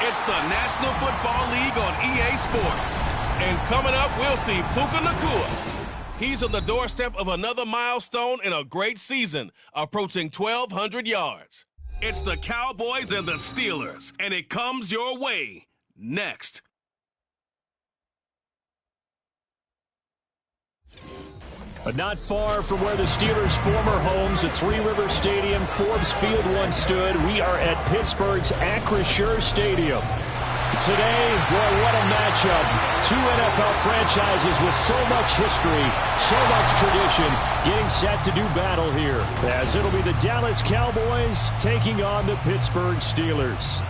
It's the National Football League on EA Sports. And coming up, we'll see Puka Nacua. He's on the doorstep of another milestone in a great season, approaching 1,200 yards. It's the Cowboys and the Steelers, and it comes your way next. But not far from where the Steelers' former homes at Three River Stadium, Forbes Field once stood, we are at Pittsburgh's Acrisure Stadium. Today, boy, what a matchup. Two NFL franchises with so much history, so much tradition, getting set to do battle here, as it'll be the Dallas Cowboys taking on the Pittsburgh Steelers.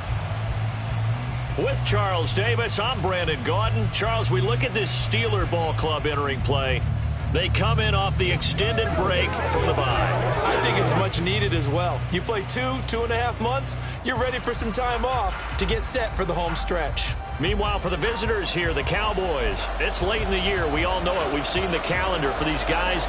With Charles Davis, I'm Brandon Gaudin. Charles, we look at this Steeler ball club entering play. They come in off the extended break from the bye. I think it's much needed as well. You play 2.5 months, you're ready for some time off to get set for the home stretch. Meanwhile, for the visitors here, the Cowboys, it's late in the year. We all know it. We've seen the calendar for these guys.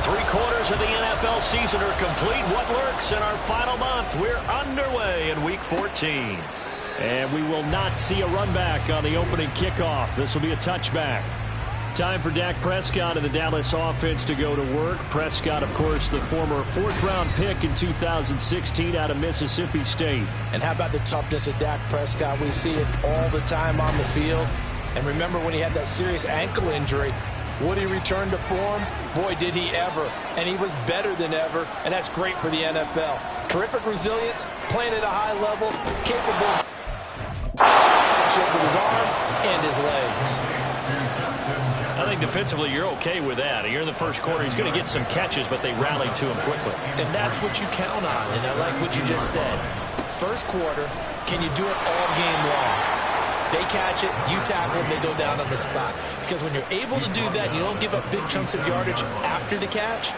Three-quarters of the NFL season are complete. What lurks in our final month? We're underway in Week 14. And we will not see a run back on the opening kickoff. This will be a touchback. Time for Dak Prescott and the Dallas offense to go to work. Prescott, of course, the former fourth-round pick in 2016 out of Mississippi State. And how about the toughness of Dak Prescott? We see it all the time on the field. And remember when he had that serious ankle injury, would he return to form? Boy, did he ever. And he was better than ever, and that's great for the NFL. Terrific resilience, playing at a high level, capable with his arm and his legs. I think defensively you're okay with that. Here in the first quarter, he's going to get some catches, but they rallied to him quickly. And that's what you count on, and I like what you just said. First quarter, can you do it all game long? They catch it, you tackle them, they go down on the spot. Because when you're able to do that, you don't give up big chunks of yardage after the catch,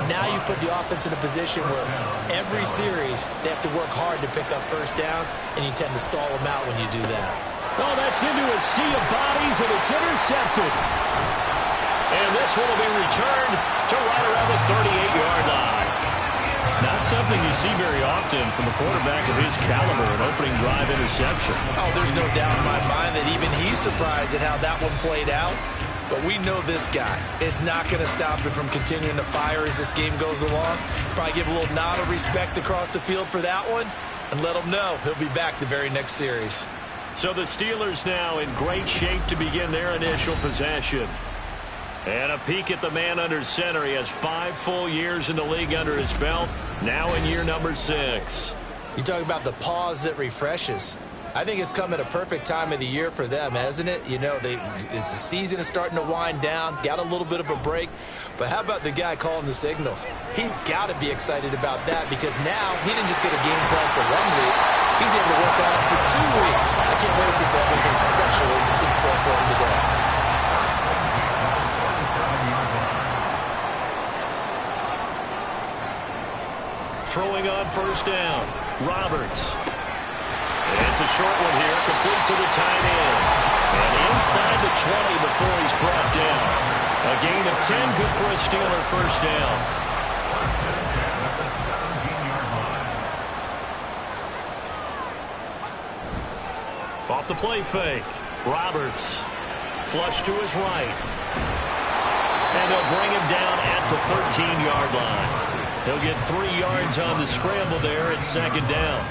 now you put the offense in a position where every series they have to work hard to pick up first downs, and you tend to stall them out when you do that. Well, that's into a sea of bodies, and it's intercepted. And this one will be returned to right around the 38-yard line. Not something you see very often from a quarterback of his caliber, an opening drive interception. Oh, there's no doubt in my mind that even he's surprised at how that one played out. But we know this guy is not going to stop him from continuing to fire as this game goes along. Probably give a little nod of respect across the field for that one and let him know he'll be back the very next series. So the Steelers now in great shape to begin their initial possession. And a peek at the man under center. He has 5 full years in the league under his belt, now in year number 6. You talk about the pause that refreshes. I think it's come at a perfect time of the year for them, hasn't it? You know, it's the season is starting to wind down, got a little bit of a break. But how about the guy calling the signals? He's got to be excited about that because now he didn't just get a game plan for 1 week. He's able to work on it for 2 weeks. I can't wait to see if they have anything special in store for him today. Throwing on first down, Roberts. It's a short one here, complete to the tight end. And inside the 20 before he's brought down. A gain of 10, good for a Steeler first down. Off the play fake, Roberts. Flush to his right. And they'll bring him down at the 13-yard line. He'll get 3 yards on the scramble there at second down.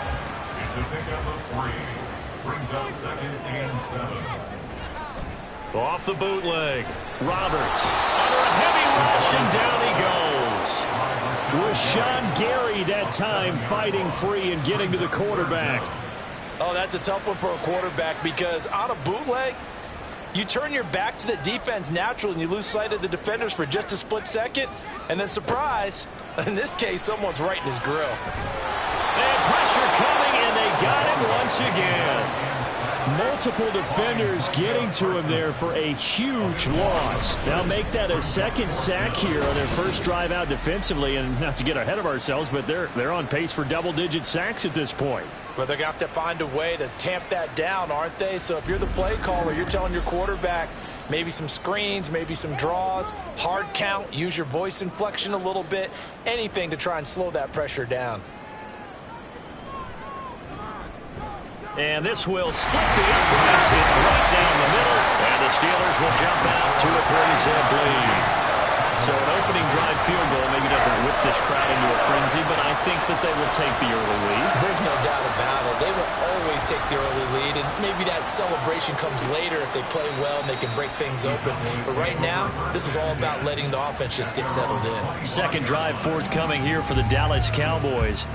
It's a pickup of 3. Brings us 2nd and 7. Off the bootleg. Roberts under a heavy rush, and down he goes. Rashawn Gary that time fighting free and getting to the quarterback. Oh, that's a tough one for a quarterback because on a bootleg, you turn your back to the defense naturally and you lose sight of the defenders for just a split second. And then surprise, in this case, someone's right in his grill. And pressure coming, and they got him once again. Multiple defenders getting to him there for a huge loss. They'll make that a second sack here on their first drive out defensively. And not to get ahead of ourselves, but they're on pace for double-digit sacks at this point. But they're going to have to find a way to tamp that down, aren't they? So if you're the play caller, you're telling your quarterback maybe some screens, maybe some draws, hard count, use your voice inflection a little bit, anything to try and slow that pressure down. And this will split the uprights. It's right down the middle, and the Steelers will jump out to a 3-zip lead. So an opening drive field goal maybe doesn't whip this crowd into a frenzy, but I think that they will take the early lead. There's no doubt about it. They will always take the early lead, and maybe that celebration comes later if they play well and they can break things open. But right now, this is all about letting the offense just get settled in. Second drive forthcoming here for the Dallas Cowboys.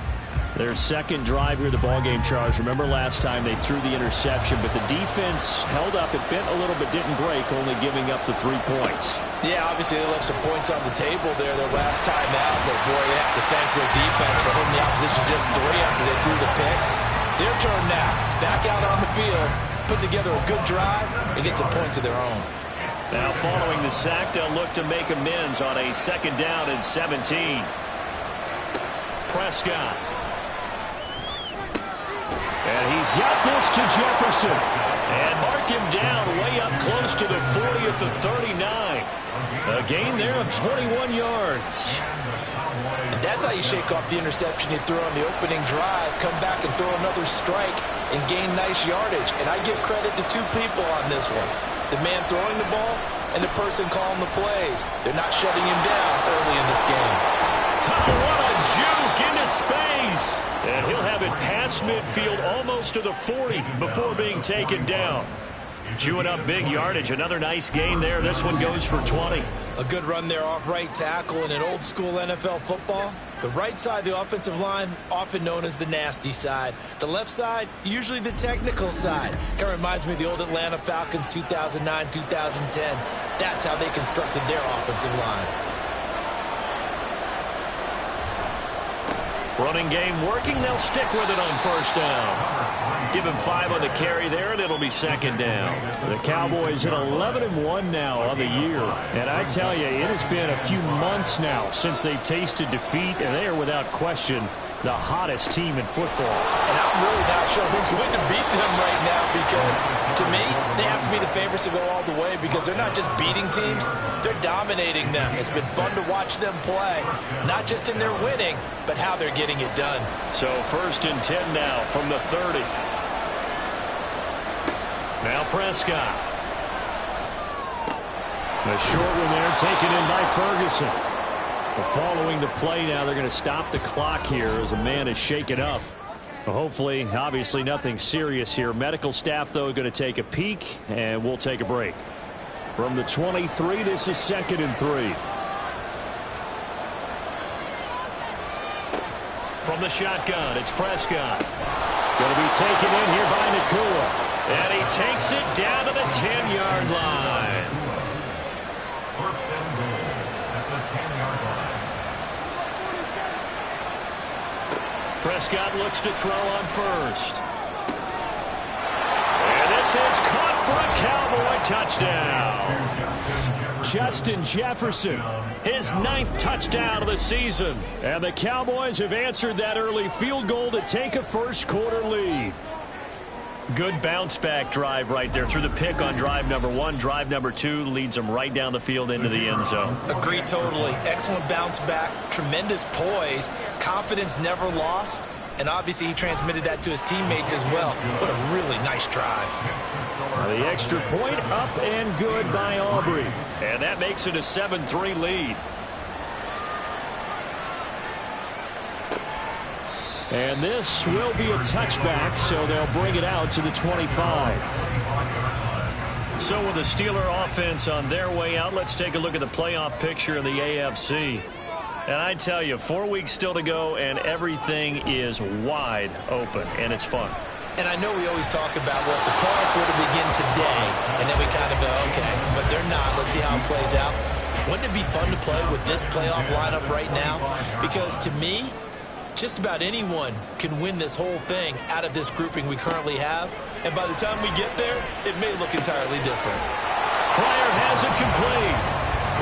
Their second drive here, the ballgame, Charles. Remember last time they threw the interception, but the defense held up. It bent a little bit, didn't break, only giving up the 3 points. Yeah, obviously they left some points on the table there their last time out, but boy, they have to thank their defense for holding the opposition just 3 after they threw the pick. Their turn now. Back out on the field, put together a good drive, and get some points of their own. Now following the sack, they'll look to make amends on a 2nd down and 17. Prescott. And he's got this to Jefferson. And mark him down way up close to the 40 at the 39. A gain there of 21 yards. And that's how you shake off the interception you threw on the opening drive, come back and throw another strike and gain nice yardage. And I give credit to two people on this one. The man throwing the ball and the person calling the plays. They're not shutting him down early in this game. Oh, what a juke into space. And he'll have it past midfield almost to the 40 before being taken down. Chewing up big yardage. Another nice gain there. This one goes for 20. A good run there off right tackle in an old school NFL football. The right side of the offensive line, often known as the nasty side. The left side, usually the technical side. Kind of reminds me of the old Atlanta Falcons 2009, 2010. That's how they constructed their offensive line. Running game working. They'll stick with it on 1st down. Give him 5 on the carry there, and it'll be 2nd down. The Cowboys at 11-1 now on the year. And I tell you, it has been a few months now since they've tasted defeat, and they are without question the hottest team in football. And I'm really not sure who's going to beat them right now, because to me, they have to be the favorites to go all the way, because they're not just beating teams, they're dominating them. It's been fun to watch them play, not just in their winning, but how they're getting it done. So 1st and 10 now from the 30. Now Prescott. A short one there taken in by Ferguson. Following the play now, they're going to stop the clock here as a man is shaken up. Hopefully, obviously nothing serious here. Medical staff, though, going to take a peek, and we'll take a break. From the 23, this is 2nd and 3. From the shotgun, it's Prescott. Going to be taken in here by Nakua. And he takes it down to the 10-yard line. 1st and goal at the 10-yard line. Prescott looks to throw on 1st. And this is caught for a Cowboy touchdown. Justin Jefferson, his 9th touchdown of the season. And the Cowboys have answered that early field goal to take a 1st quarter lead. Good bounce-back drive right there through the pick on drive number 1. Drive number 2 leads them right down the field into the end zone. Agree totally. Excellent bounce back, tremendous poise, confidence never lost, and obviously he transmitted that to his teammates as well. What a really nice drive. The extra point up and good by Aubrey. And that makes it a 7-3 lead. And this will be a touchback, so they'll bring it out to the 25. So with the Steeler offense on their way out, let's take a look at the playoff picture in the AFC. And I tell you, 4 weeks still to go, and everything is wide open, and it's fun. And I know we always talk about, well, if the playoffs were to begin today, and then we kind of go, okay, but they're not. Let's see how it plays out. Wouldn't it be fun to play with this playoff lineup right now? Because to me, just about anyone can win this whole thing out of this grouping we currently have. And by the time we get there, it may look entirely different. Pryor has it complete.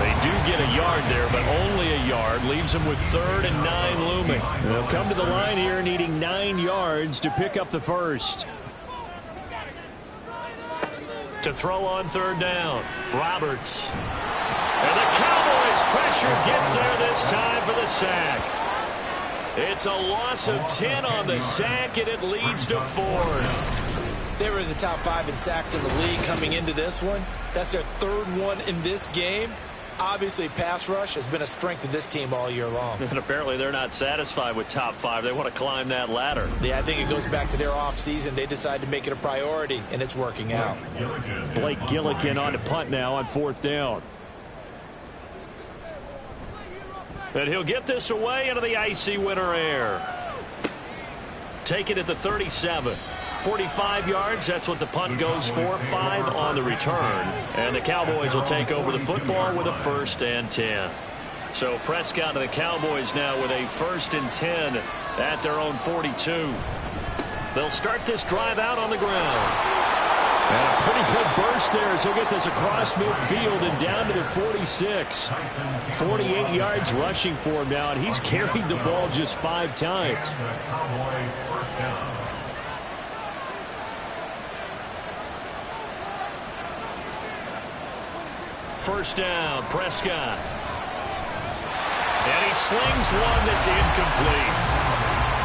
They do get a yard there, but only a yard. Leaves them with 3rd and 9 looming. They'll come to the line here needing 9 yards to pick up the 1st. To throw on 3rd down, Roberts. And the Cowboys pressure gets there this time for the sack. It's a loss of 10 on the sack, and it leads to 4. They were in the top 5 in sacks in the league coming into this one. That's their 3rd one in this game. Obviously, pass rush has been a strength of this team all year long. And apparently they're not satisfied with top 5. They want to climb that ladder. Yeah, I think it goes back to their offseason. They decided to make it a priority, and it's working out. Blake Gillikin on to punt now on 4th down. And he'll get this away into the icy winter air. Take it at the 37. 45 yards, that's what the punt goes for. 5 on the return. And the Cowboys will take over the football with a 1st and 10. So Prescott and the Cowboys now with a 1st and 10 at their own 42. They'll start this drive out on the ground. And a pretty good burst there as he'll get this across midfield and down to the 46. 48 yards rushing for him now, and he's carried the ball just 5 times. First down, Prescott. And he slings one that's incomplete.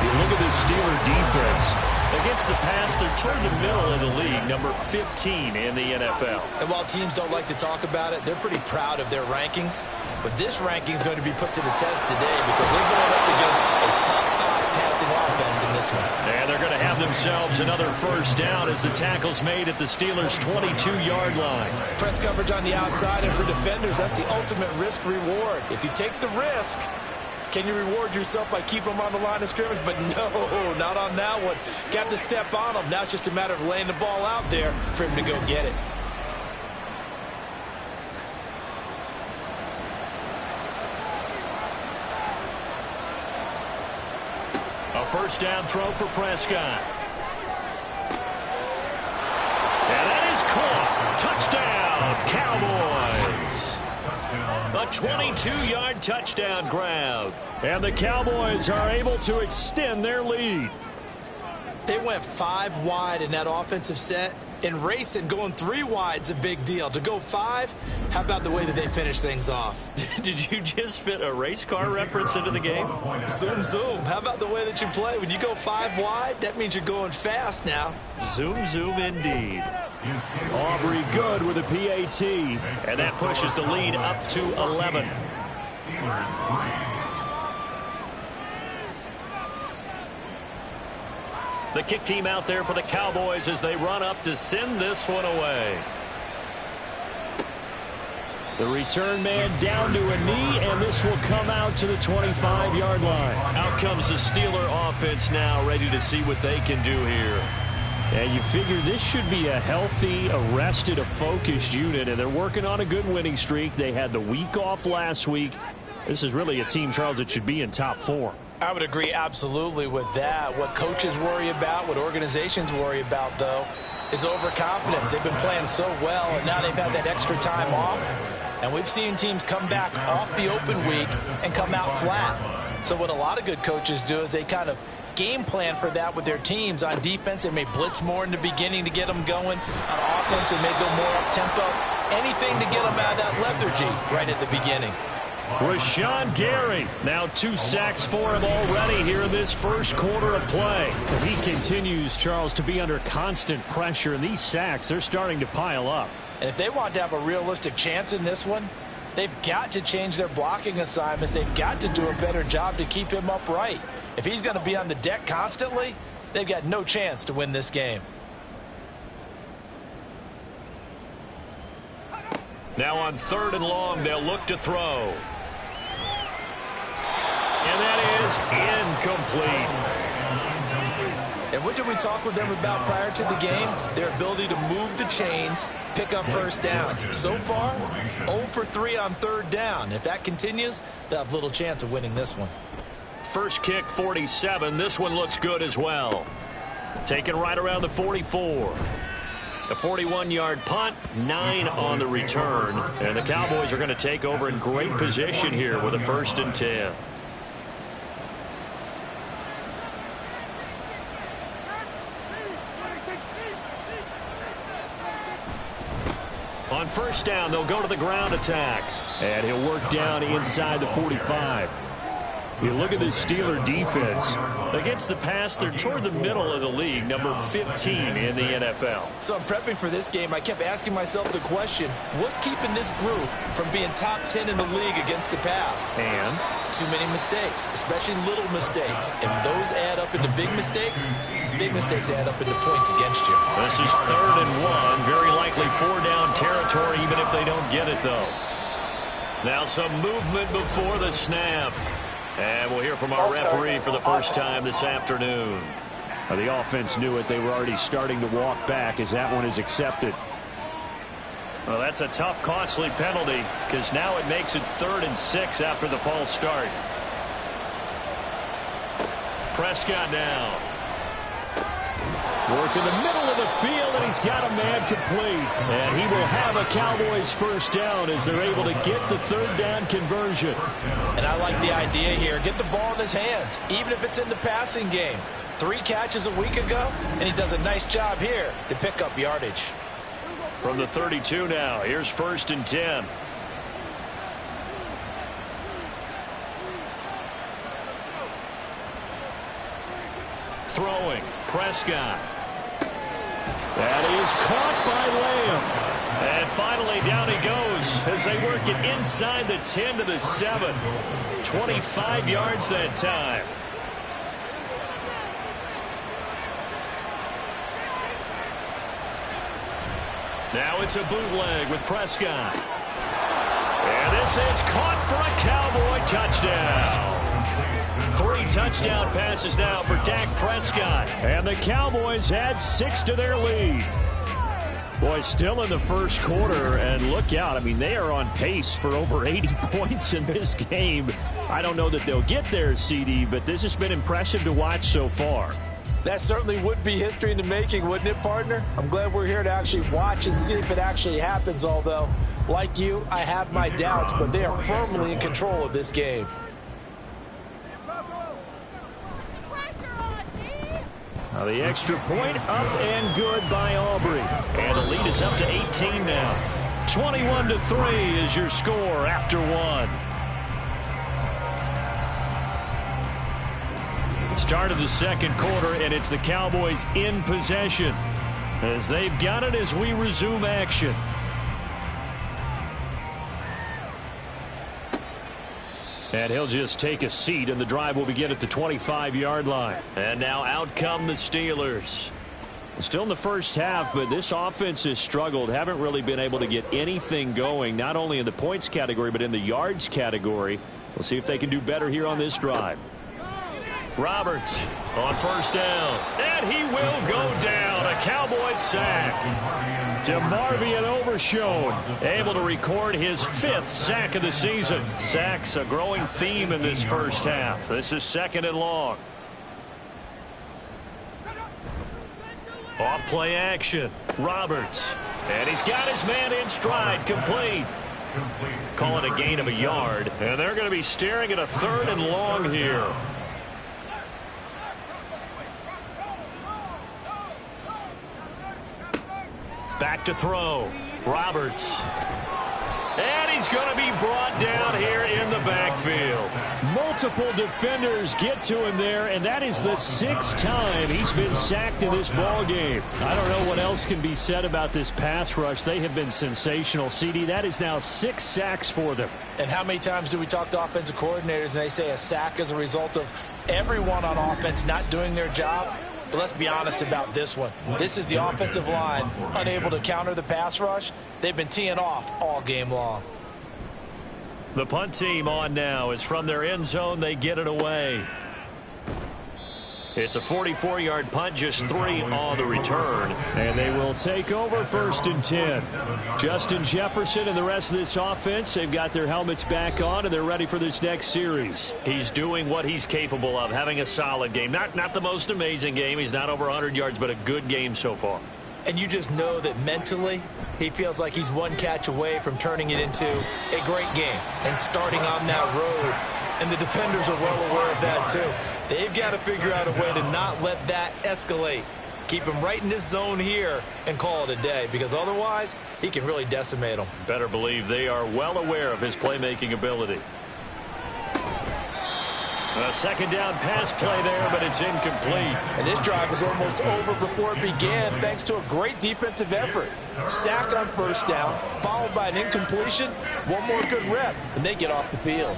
You look at this Steeler defense. Against the pass, they're toward the middle of the league, number 15 in the NFL. And while teams don't like to talk about it, they're pretty proud of their rankings. But this ranking is going to be put to the test today because they're going up against a top 5 passing offense in this one. And they're going to have themselves another first down as the tackle's made at the Steelers' 22-yard line. Press coverage on the outside, and for defenders, that's the ultimate risk-reward. If you take the risk, can you reward yourself by keeping them on the line of scrimmage? But no, not on that one. Got to step on them. Now it's just a matter of laying the ball out there for him to go get it. A first down throw for Prescott. And that is caught. Touchdown, Cowboys. A 22-yard touchdown grab. And the Cowboys are able to extend their lead. They went 5 wide in that offensive set. And racing, going 3 wide's a big deal. To go 5, how about the way that they finish things off? Did you just fit a race car reference into the game? Zoom, zoom. How about the way that you play? When you go 5 wide, that means you're going fast now. Zoom, zoom indeed. Aubrey good with a PAT. And that pushes the lead up to 11. The kick team out there for the Cowboys as they run up to send this one away. The return man down to a knee, and this will come out to the 25-yard line. Out comes the Steeler offense now, ready to see what they can do here. And you figure this should be a healthy, arrested, a focused unit, and they're working on a good winning streak. They had the week off last week. This is really a team, Charles, that should be in top 4. I would agree absolutely with that. What coaches worry about, what organizations worry about, though, is overconfidence. They've been playing so well, and now they've had that extra time off. And we've seen teams come back off the open week and come out flat. So what a lot of good coaches do is they kind of game plan for that with their teams. On defense, they may blitz more in the beginning to get them going. On offense, they may go more up-tempo. Anything to get them out of that lethargy right at the beginning. Rashawn Gary, now 2 sacks for him already here in this first quarter of play. He continues, Charles, to be under constant pressure, and these sacks, they're starting to pile up. And if they want to have a realistic chance in this one, they've got to change their blocking assignments. They've got to do a better job to keep him upright. If he's going to be on the deck constantly, they've got no chance to win this game. Now on 3rd and long, they'll look to throw. And that is incomplete. And what did we talk with them about prior to the game? Their ability to move the chains, pick up first downs. So far, 0 for 3 on 3rd down. If that continues, they'll have little chance of winning this one. First kick, 47. This one looks good as well. Taken right around the 44. A 41-yard punt, 9 on the return. And the Cowboys are going to take over in great position here with a 1st and 10. On 1st down, they'll go to the ground attack. And he'll work down inside the 45. You look at this Steeler defense. Against the pass, they're toward the middle of the league, number 15 in the NFL. So I'm prepping for this game. I kept asking myself the question, what's keeping this group from being top 10 in the league against the pass? And? Too many mistakes, especially little mistakes. And those add up into big mistakes. Big mistakes add up into points against you. This is 3rd and 1. Very likely 4-down territory, even if they don't get it, though. Now some movement before the snap. And we'll hear from our referee for the first time this afternoon. The offense knew it. They were already starting to walk back as that one is accepted. Well, that's a tough, costly penalty because now it makes it 3rd and 6 after the false start. Prescott now. Working the middle of the field, and he's got a man complete. And he will have a Cowboys first down as they're able to get the third down conversion. And I like the idea here. Get the ball in his hands, even if it's in the passing game. 3 catches a week ago, and he does a nice job here to pick up yardage. From the 32 now, here's 1st and 10. Throwing, Prescott. That is caught by Lamb. And finally down he goes as they work it inside the 10 to the 7. 25 yards that time. Now it's a bootleg with Prescott. And this is caught for a Cowboy touchdown. 3 touchdown passes now for Dak Prescott. And the Cowboys add 6 to their lead. Boy, still in the first quarter, and look out. I mean, they are on pace for over 80 points in this game. I don't know that they'll get there, CD, but this has been impressive to watch so far. That certainly would be history in the making, wouldn't it, partner? I'm glad we're here to actually watch and see if it actually happens, although, like you, I have my doubts, but they are firmly in control of this game. Now the extra point up and good by Aubrey. And the lead is up to 18 now. 21-3 is your score after 1. Start of the second quarter, and it's the Cowboys in possession as they've got it as we resume action. And he'll just take a seat, and the drive will begin at the 25-yard line. And now out come the Steelers. Still in the first half, but this offense has struggled. Haven't really been able to get anything going, not only in the points category, but in the yards category. We'll see if they can do better here on this drive. Roberts on first down. And he will go down. A Cowboys sack. DeMarvion Overshown able to record his 5th sack of the season. Sacks a growing theme in this first half. This is 2nd and long. Off play action. Roberts. And he's got his man in stride. Complete. Call it a gain of a yard. And they're going to be staring at a 3rd and long here. Back to throw. Roberts. And he's going to be brought down here in the backfield. Multiple defenders get to him there, and that is the 6th time he's been sacked in this ball game. I don't know what else can be said about this pass rush. They have been sensational. CD, that is now 6 sacks for them. And how many times do we talk to offensive coordinators and they say a sack is a result of everyone on offense not doing their job? But let's be honest about this one. This is the offensive line unable to counter the pass rush. They've been teeing off all game long. The punt team on now is from their end zone. They get it away. It's a 44-yard punt, just 3 on the return. And they will take over 1st and 10. Justin Jefferson and the rest of this offense, they've got their helmets back on, and they're ready for this next series. He's doing what he's capable of, having a solid game. Not the most amazing game. He's not over 100 yards, but a good game so far. And you just know that mentally, he feels like he's 1 catch away from turning it into a great game and starting on that road. And the defenders are well aware of that, too. They've got to figure out a way to not let that escalate. Keep him right in this zone here and call it a day, because otherwise he can really decimate them. Better believe they are well aware of his playmaking ability. A 2nd down pass play there, but it's incomplete. And this drive was almost over before it began thanks to a great defensive effort. Sack on 1st down, followed by an incompletion. 1 more good rep, and they get off the field.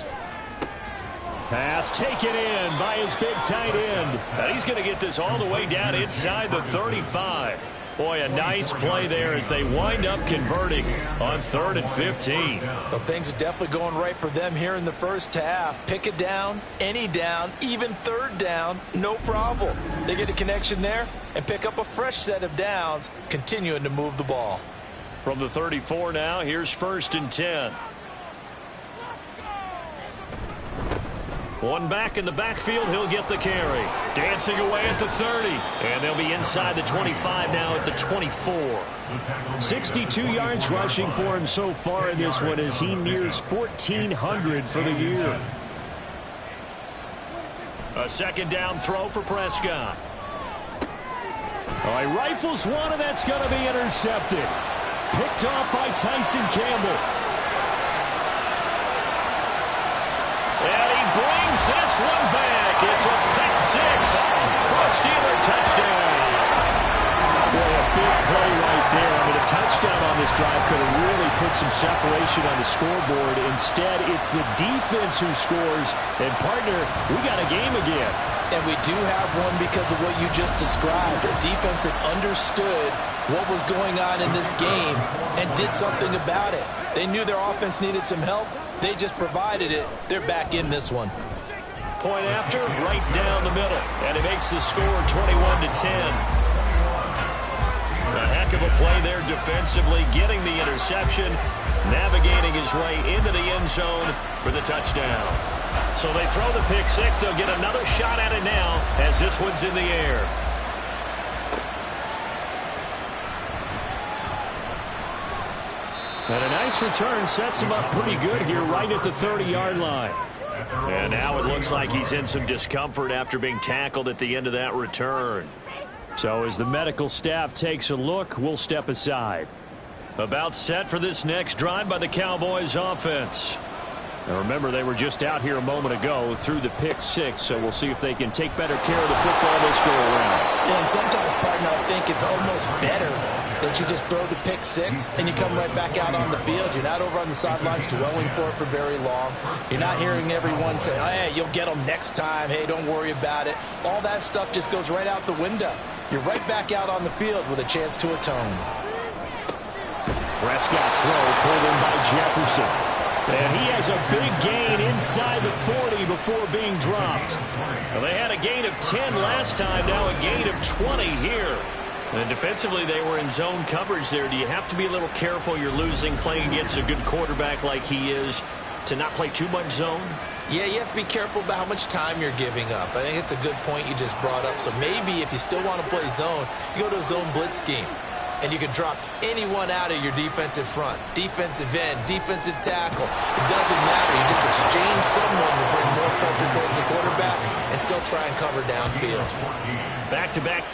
Pass taken in by his big tight end. And he's going to get this all the way down inside the 35. Boy, a nice play there as they wind up converting on 3rd and 15. Well, things are definitely going right for them here in the first half. Pick it down, any down, even 3rd down, no problem. They get a connection there and pick up a fresh set of downs, continuing to move the ball. From the 34 now, here's 1st and 10. One back in the backfield, he'll get the carry. Dancing away at the 30. And they'll be inside the 25 now at the 24. 62 yards rushing for him so far in this one as he nears 1,400 for the year. A second down throw for Prescott. He rifles one, and that's going to be intercepted. Picked off by Tyson Campbell. And he brings this one back. It's a pick six for a Steeler touchdown. Boy, a big play right there. I mean, a touchdown on this drive could have really put some separation on the scoreboard. Instead, it's the defense who scores. And, partner, we got a game again. And we do have one because of what you just described. A defense that understood what was going on in this game and did something about it. They knew their offense needed some help. They just provided it. They're back in this one. Point after, right down the middle. And it makes the score 21-10. A heck of a play there defensively, getting the interception, navigating his way into the end zone for the touchdown. So they throw the pick six. They'll get another shot at it now as this one's in the air. And a nice return sets him up pretty good here right at the 30-yard line. And now it looks like he's in some discomfort after being tackled at the end of that return. So as the medical staff takes a look, we'll step aside. About set for this next drive by the Cowboys offense. Now remember, they were just out here a moment ago through the pick six, so we'll see if they can take better care of the football this go around. Yeah, and sometimes, partner, I think it's almost better that you just throw the pick six and you come right back out on the field. You're not over on the sidelines dwelling for it for very long. You're not hearing everyone say, oh, hey, you'll get them next time. Hey, don't worry about it. All that stuff just goes right out the window. You're right back out on the field with a chance to atone. Prescott's throw pulled in by Jefferson. And he has a big gain inside the 40 before being dropped. Well, they had a gain of 10 last time, now a gain of 20 here. And defensively, they were in zone coverage there. Do you have to be a little careful? You're losing, playing against a good quarterback like he is, to not play too much zone? Yeah, you have to be careful about how much time you're giving up. I think it's a good point you just brought up. So maybe if you still want to play zone, you go to a zone blitz scheme. And you can drop anyone out of your defensive front. Defensive end, defensive tackle. It doesn't matter. You just exchange someone to bring more pressure towards the quarterback and still try and cover downfield. Back-to-back.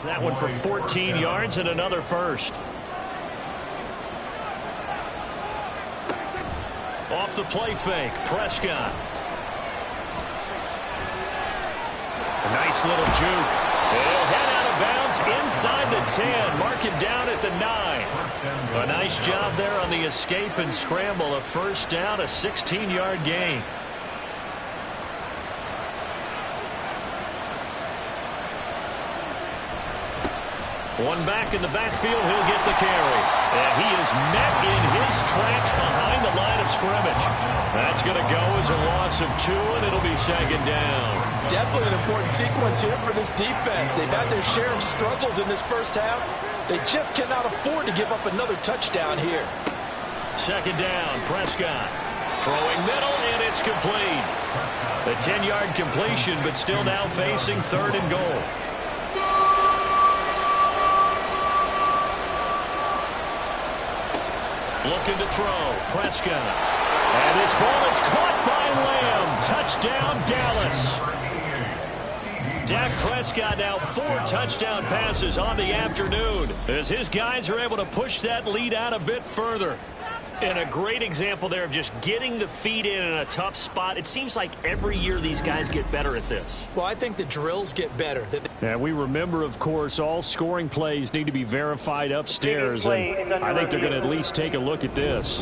That one for 14 yards and another first. Off the play fake, Prescott. A nice little juke. He'll head out of bounds inside the 10. Mark it down at the 9. A nice job there on the escape and scramble. A first down, a 16-yard gain. One back in the backfield, he'll get the carry. And he is met in his tracks behind the line of scrimmage. That's going to go as a loss of 2, and it'll be second down. Definitely an important sequence here for this defense. They've had their share of struggles in this first half. They just cannot afford to give up another touchdown here. Second down, Prescott. Throwing middle, and it's complete. A 10-yard completion, but still now facing 3rd and goal. Looking to throw, Prescott. And this ball is caught by Lamb. Touchdown, Dallas. Dak Prescott now 4 touchdown passes on the afternoon as his guys are able to push that lead out a bit further. And a great example there of just getting the feet in a tough spot. It seems like every year these guys get better at this. Well, I think the drills get better. And we remember, of course, all scoring plays need to be verified upstairs. And I think they're going to at least take a look at this.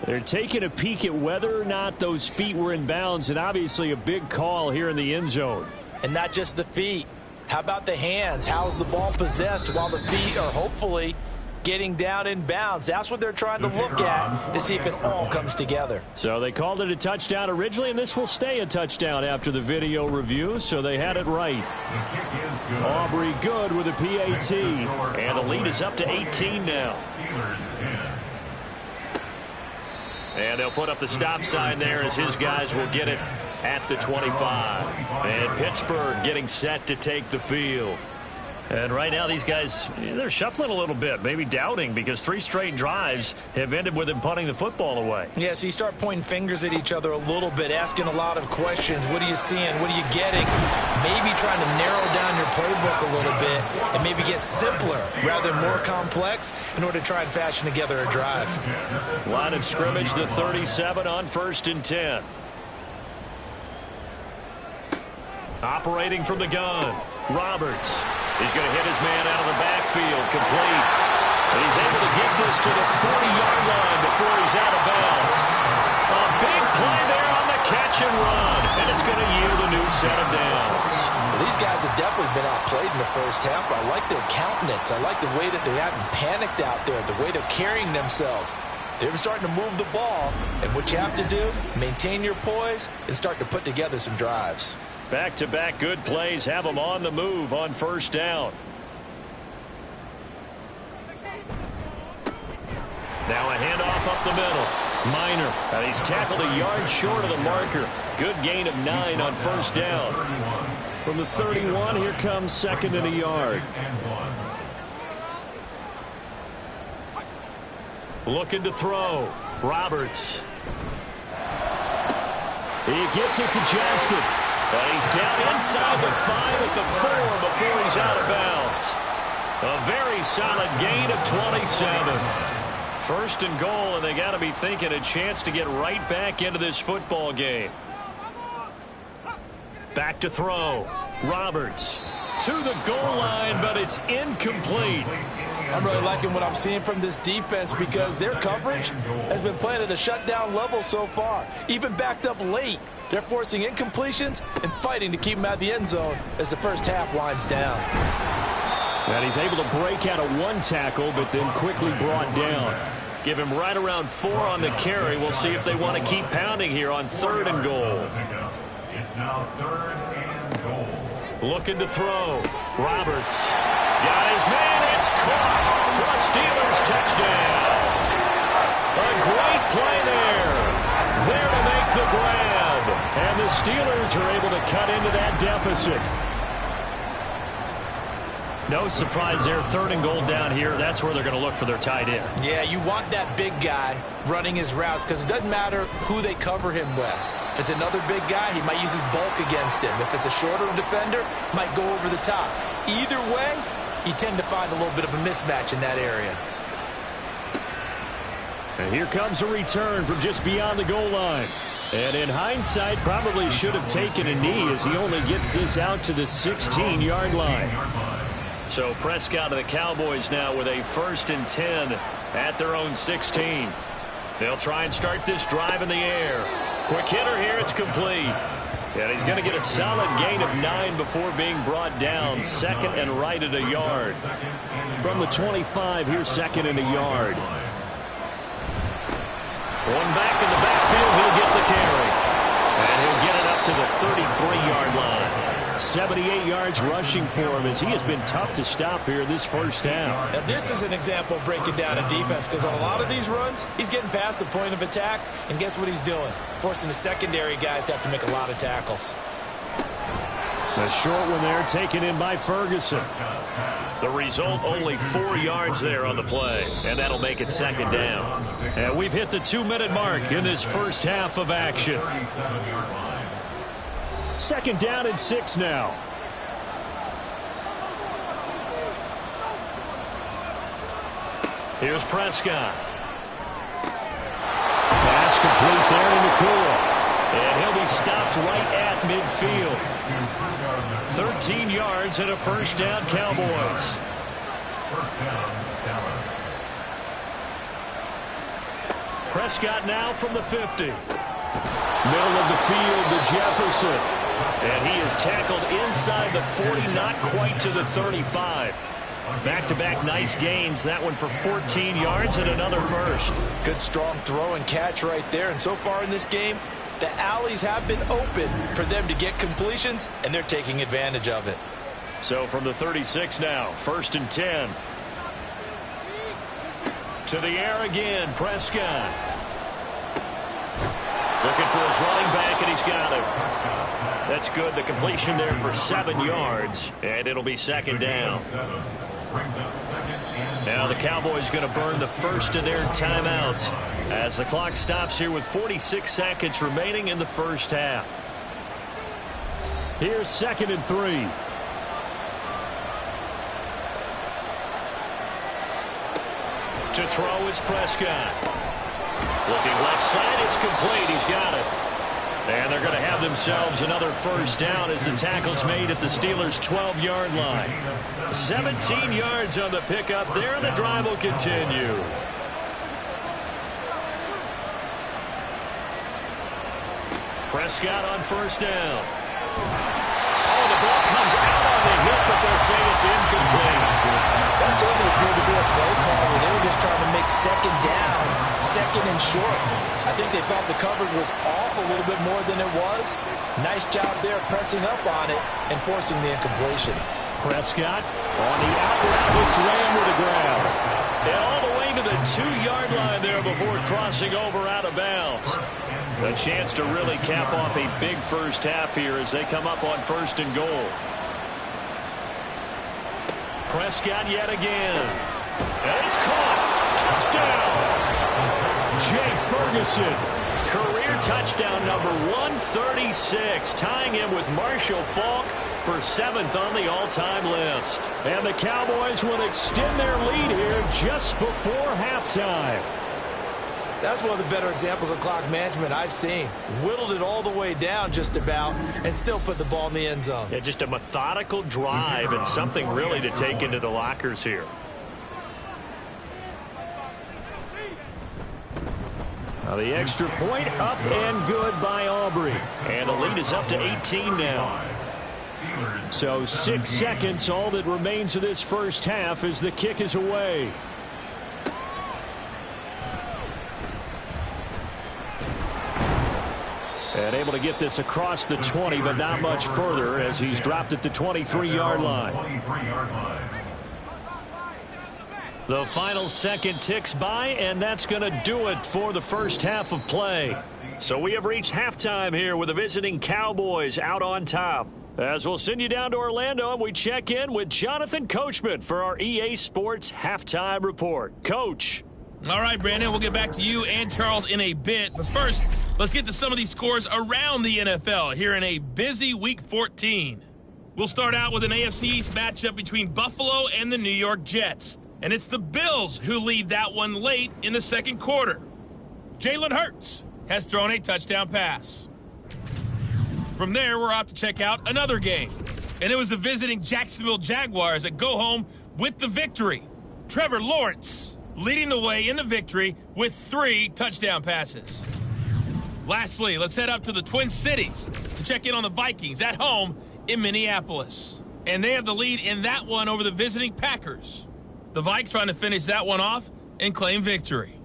They're taking a peek at whether or not those feet were in bounds, and obviously a big call here in the end zone. And not just the feet. How about the hands? How's the ball possessed while the feet are hopefully getting down in bounds? That's what they're trying to look at to see if it all comes together. So they called it a touchdown originally, and this will stay a touchdown after the video review, so they had it right. Aubrey good with a PAT, and the lead is up to 18 now. And they'll put up the stop sign there as his guys will get it at the 25. And Pittsburgh getting set to take the field. And right now these guys, they're shuffling a little bit, maybe doubting, because 3 straight drives have ended with them punting the football away. Yeah, so you start pointing fingers at each other a little bit, asking a lot of questions. What are you seeing? What are you getting? Maybe trying to narrow down your playbook a little bit and maybe get simpler rather than more complex in order to try and fashion together a drive. Line of scrimmage, the 37 on 1st and 10. Operating from the gun, Roberts. He's going to hit his man out of the backfield, complete. And he's able to get this to the 40-yard line before he's out of bounds. A big play there on the catch and run, and it's going to yield a new set of downs. Well, these guys have definitely been outplayed in the first half. I like their countenance. I like the way that they haven't panicked out there, the way they're carrying themselves. They're starting to move the ball, and what you have to do, maintain your poise and start to put together some drives. Back-to-back good plays have them on the move on 1st down. Now a handoff up the middle. Minor. And he's tackled a yard short of the marker. Good gain of 9 on 1st down. From the 31, here comes 2nd and a yard. Looking to throw. Roberts. He gets it to Johnston. And he's down inside the 5 at the 4 before he's out of bounds. A very solid gain of 27. 1st and goal, and they got to be thinking a chance to get right back into this football game. Back to throw. Roberts to the goal line, but it's incomplete. I'm really liking what I'm seeing from this defense because their coverage has been playing at a shutdown level so far. Even backed up late. They're forcing incompletions and fighting to keep them out of the end zone as the first half winds down. And he's able to break out of 1 tackle, but then quickly brought down. Give him right around 4 on the carry. We'll see if they want to keep pounding here on 3rd and goal. It's now 3rd and goal. Looking to throw. Roberts. Got his man. It's caught for a Steelers touchdown. A great play there. There to make the grab. And the Steelers are able to cut into that deficit. No surprise there. 3rd and goal down here. That's where they're going to look for their tight end. Yeah, you want that big guy running his routes because it doesn't matter who they cover him with. If it's another big guy, he might use his bulk against him. If it's a shorter defender, might go over the top. Either way, you tend to find a little bit of a mismatch in that area. And here comes a return from just beyond the goal line. And in hindsight, probably should have taken a knee as he only gets this out to the 16-yard line. So Prescott of the Cowboys now with a 1st and 10 at their own 16. They'll try and start this drive in the air. Quick hitter here, it's complete. And he's going to get a solid gain of 9 before being brought down. 2nd and right at a yard. From the 25, here's 2nd and a yard. One back in the backfield, he'll get the carry. And he'll get it up to the 33-yard line. 78 yards rushing for him as he has been tough to stop here this first half. Now this is an example of breaking down a defense, because on a lot of these runs, he's getting past the point of attack, and guess what he's doing? Forcing the secondary guys to have to make a lot of tackles. A short one there taken in by Ferguson. The result, only 4 yards there on the play, and that'll make it 2nd down. And we've hit the 2-minute mark in this first half of action. 2nd down and 6 now. Here's Prescott. Pass complete there to Nakua. And he'll be stopped right at midfield. 13 yards and a 1st down, Cowboys. Prescott now from the 50. Middle of the field to Jefferson. And he is tackled inside the 40, not quite to the 35. Back-to-back nice gains. That one for 14 yards and another 1st. Good strong throw and catch right there. And so far in this game, the alleys have been open for them to get completions, and they're taking advantage of it. So from the 36 now, 1st and 10. To the air again, Prescott. Looking for his running back, and he's got him. That's good. The completion there for 7 yards, and it'll be 2nd down. Now the Cowboys going to burn the first of their timeouts as the clock stops here with 46 seconds remaining in the first half. Here's 2nd and 3. To throw is Prescott. Looking left side, it's complete. He's got it. And they're going to have themselves another 1st down as the tackle's made at the Steelers' 12-yard line. 17 yards on the pickup there, and the drive will continue. Prescott on 1st down. Oh, the ball comes out on the hip, but they'll say it's incomplete. That certainly appeared to be a play call where they were just trying to make 2nd down, 2nd and short. I think they thought the coverage was off a little bit more than it was. Nice job there pressing up on it and forcing the incompletion. Prescott on the out route, it's Lamb with a grab. And all the way to the 2-yard line there before crossing over out of bounds. A chance to really cap off a big first half here as they come up on 1st and goal. Prescott yet again. And it's caught. Touchdown. Jake Ferguson. Career touchdown number 136. Tying him with Marshall Faulk for 7th on the all-time list. And the Cowboys will extend their lead here just before halftime. That's one of the better examples of clock management I've seen. Whittled it all the way down just about and still put the ball in the end zone. Yeah, just a methodical drive and something really to take into the lockers here. Now the extra point up and good by Aubrey. And the lead is up to 18 now. So 6 seconds, all that remains of this first half as the kick is away. And able to get this across the 20, but not much further as he's dropped at the 23-yard line. The final second ticks by, and that's going to do it for the first half of play. So we have reached halftime here with the visiting Cowboys out on top. As we'll send you down to Orlando, and we check in with Jonathan Coachman for our EA Sports Halftime Report. Coach. All right, Brandon, we'll get back to you and Charles in a bit. But first, let's get to some of these scores around the NFL here in a busy Week 14. We'll start out with an AFC East matchup between Buffalo and the New York Jets. And it's the Bills who lead that one late in the second quarter. Jalen Hurts has thrown a touchdown pass. From there, we're off to check out another game. And it was the visiting Jacksonville Jaguars that go home with the victory. Trevor Lawrence leading the way in the victory with 3 touchdown passes. Lastly, let's head up to the Twin Cities to check in on the Vikings at home in Minneapolis. And they have the lead in that one over the visiting Packers. The Vikes trying to finish that one off and claim victory.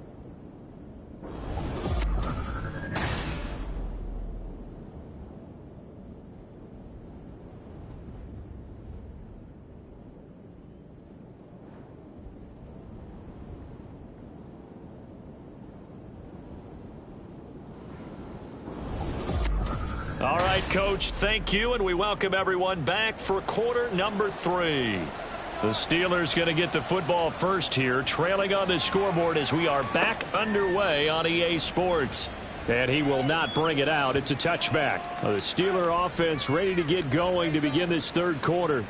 All right, Coach, thank you, and we welcome everyone back for quarter number 3. The Steelers going to get the football first here, trailing on the scoreboard as we are back underway on EA Sports. And he will not bring it out. It's a touchback. The Steeler offense ready to get going to begin this third quarter.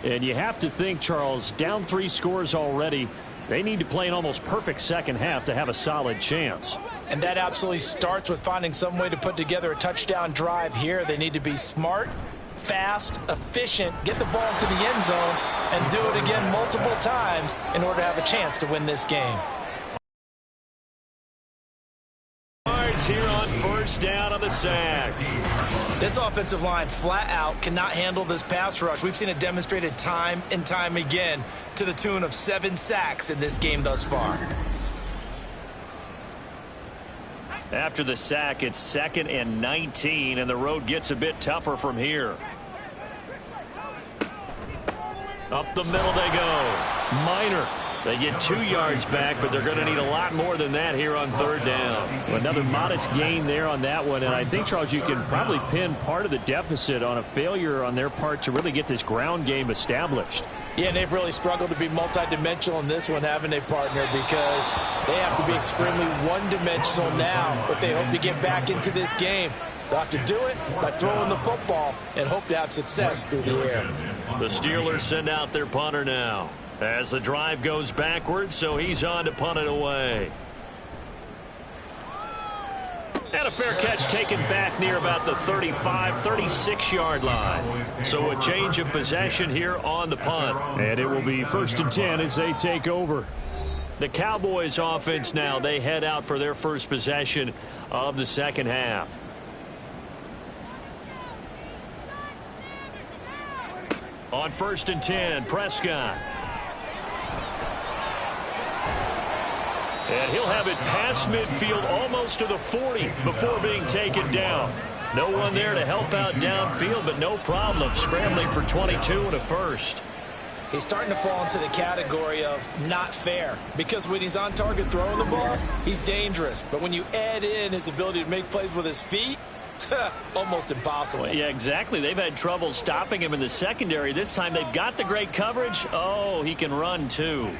And you have to think, Charles, down 3 scores already. They need to play an almost perfect second half to have a solid chance. And that absolutely starts with finding some way to put together a touchdown drive here. They need to be smart, fast, efficient, get the ball to the end zone, and do it again multiple times in order to have a chance to win this game. Here on first down on the sack. This offensive line flat out cannot handle this pass rush. We've seen it demonstrated time and time again to the tune of 7 sacks in this game thus far. After the sack, it's 2nd and 19, and the road gets a bit tougher from here. Up the middle they go. Minor. They get 2 yards back, but they're going to need a lot more than that here on third down. Another modest gain there on that one, and I think, Charles, you can probably pin part of the deficit on a failure on their part to really get this ground game established. Yeah, and they've really struggled to be multidimensional in this one, haven't they, partner? Because they have to be extremely one-dimensional now if they hope to get back into this game. They'll have to do it by throwing the football and hope to have success through the air. The Steelers send out their punter now as the drive goes backwards, so he's on to punt it away. And a fair catch taken back near about the 35, 36-yard line. So a change of possession here on the punt. And it will be 1st and 10 as they take over. The Cowboys offense now, they head out for their first possession of the second half. On 1st and 10, Prescott. And he'll have it past midfield almost to the 40 before being taken down. No one there to help out downfield, but no problem scrambling for 22 and a first. He's starting to fall into the category of not fair, because when he's on target throwing the ball, he's dangerous. But when you add in his ability to make plays with his feet, almost impossible. Well, yeah, exactly. They've had trouble stopping him in the secondary. This time they've got the great coverage. Oh, he can run too.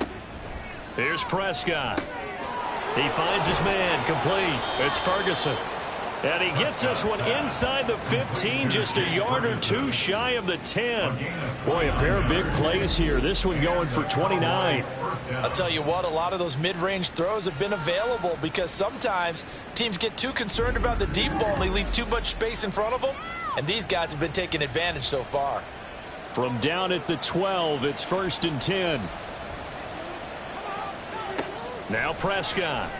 Here's Prescott. He finds his man, complete. It's Ferguson. And he gets this one inside the 15, just a yard or 2 shy of the 10. Boy, a pair of big plays here. This one going for 29. I'll tell you what, a lot of those mid-range throws have been available because sometimes teams get too concerned about the deep ball and they leave too much space in front of them. And these guys have been taking advantage so far. From down at the 12, it's 1st and 10. Now Prescott.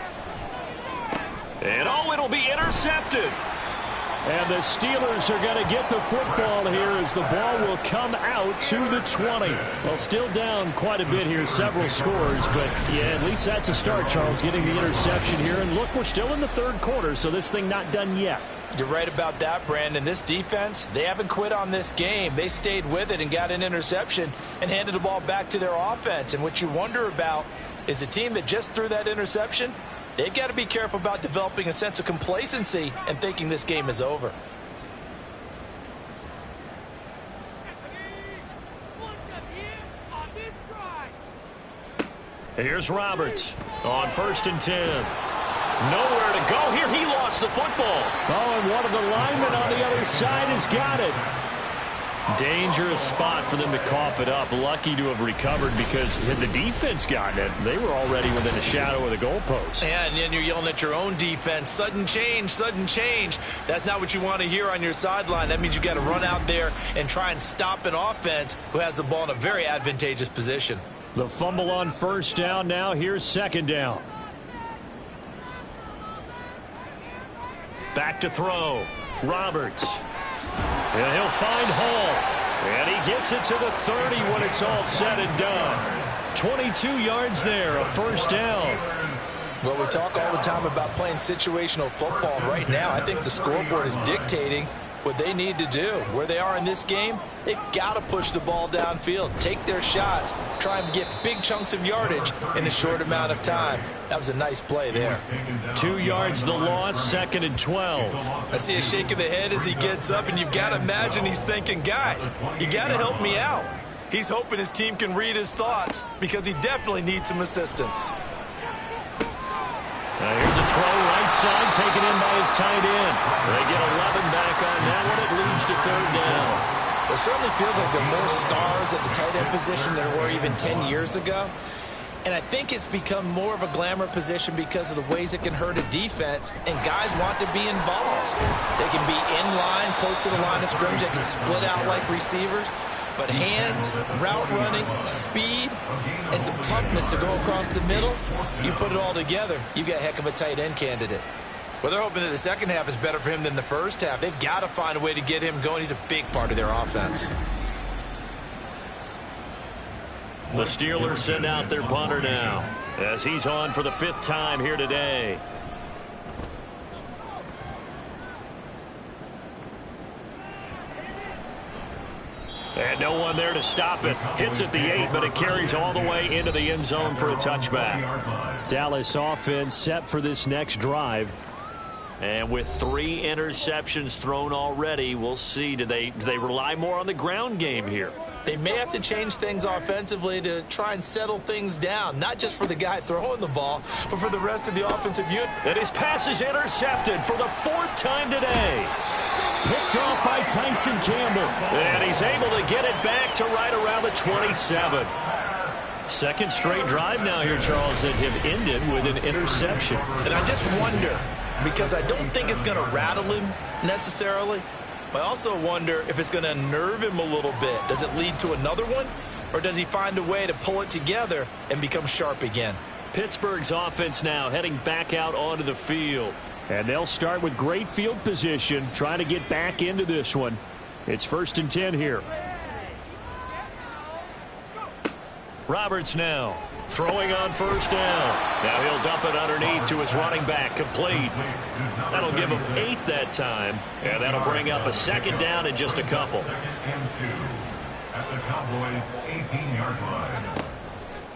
And oh, it'll be intercepted. And the Steelers are going to get the football here as the ball will come out to the 20. Well, still down quite a bit here, several scores, but yeah, at least that's a start, Charles, getting the interception here. And look, we're still in the third quarter, so this thing not done yet. You're right about that, Brandon. This defense, they haven't quit on this game. They stayed with it and got an interception and handed the ball back to their offense. And what you wonder about is the team that just threw that interception, they've got to be careful about developing a sense of complacency and thinking this game is over. Here's Roberts on 1st and 10. Nowhere to go here. He lost the football. Oh, and one of the linemen on the other side has got it. Dangerous spot for them to cough it up. Lucky to have recovered because had the defense gotten it, they were already within a shadow of the goalpost. Yeah, and then you're yelling at your own defense. Sudden change, sudden change. That's not what you want to hear on your sideline. That means you got to run out there and try and stop an offense who has the ball in a very advantageous position. The fumble on 1st down. Now here's 2nd down. Back to throw. Roberts. And he'll find Hall. And he gets it to the 30 when it's all said and done. 22 yards there, a 1st down. Well, we talk all the time about playing situational football. Right now, I think the scoreboard is dictating what they need to do. Where they are in this game, they've got to push the ball downfield, take their shots, try and get big chunks of yardage in a short amount of time. That was a nice play there. 2 yards the loss, 2nd and 12. I see a shake of the head as he gets up, and you've got to imagine he's thinking, guys, you got to help me out. He's hoping his team can read his thoughts because he definitely needs some assistance. Here's a throw right side taken in by his tight end. They get 11 back on that one. It leads to 3rd down. It certainly feels like there are more stars at the tight end position than there were even 10 years ago. And I think it's become more of a glamour position because of the ways it can hurt a defense, and guys want to be involved. They can be in line, close to the line of scrimmage. They can split out like receivers. But hands, route running, speed, and some toughness to go across the middle, you put it all together, you got a heck of a tight end candidate. Well, they're hoping that the second half is better for him than the first half. They've got to find a way to get him going. He's a big part of their offense. The Steelers send out their punter now as he's on for the 5th time here today. And no one there to stop it. Hits at the 8, but it carries all the way into the end zone for a touchback. Dallas offense set for this next drive. And with 3 interceptions thrown already, we'll see. Do they rely more on the ground game here? They may have to change things offensively to try and settle things down, not just for the guy throwing the ball, but for the rest of the offensive unit. And his pass is intercepted for the 4th time today. Picked off by Tyson Campbell. And he's able to get it back to right around the 27. 2nd straight drive now here, Charles, that have ended with an interception. And I just wonder, because I don't think it's going to rattle him necessarily, but I also wonder if it's going to unnerve him a little bit. Does it lead to another one? Or does he find a way to pull it together and become sharp again? Pittsburgh's offense now heading back out onto the field. And they'll start with great field position, trying to get back into this one. It's 1st and 10 here. Roberts now throwing on 1st down. Now he'll dump it underneath to his running back, complete. That'll give him 8 that time, and that'll bring up a 2nd down in just a couple. 2nd and 2 at the Cowboys' 18-yard line.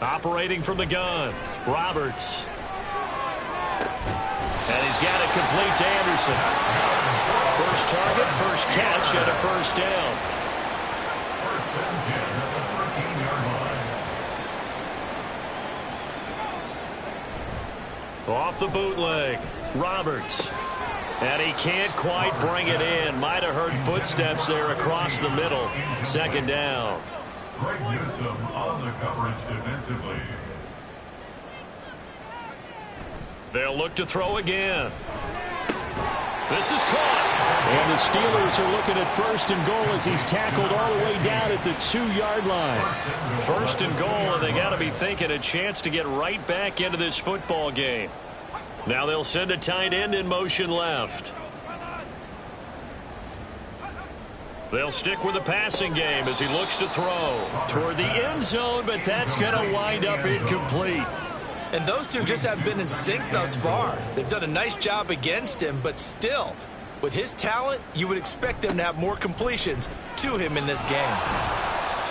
Operating from the gun, Roberts. And he's got it complete to Anderson. First target, first catch, and a 1st down. 1st and 10 at the 13-yard line. Off the bootleg, Roberts. And he can't quite bring it in. Might have heard footsteps there across the middle. 2nd down. Great wisdom on the coverage defensively. They'll look to throw again. This is caught. And the Steelers are looking at 1st and goal as he's tackled all the way down at the 2-yard line. 1st and goal, and they got to be thinking a chance to get right back into this football game. Now they'll send a tight end in motion left. They'll stick with the passing game as he looks to throw toward the end zone, but that's going to wind up incomplete. And those two just have been in sync thus far. They've done a nice job against him, but still, with his talent, you would expect them to have more completions to him in this game.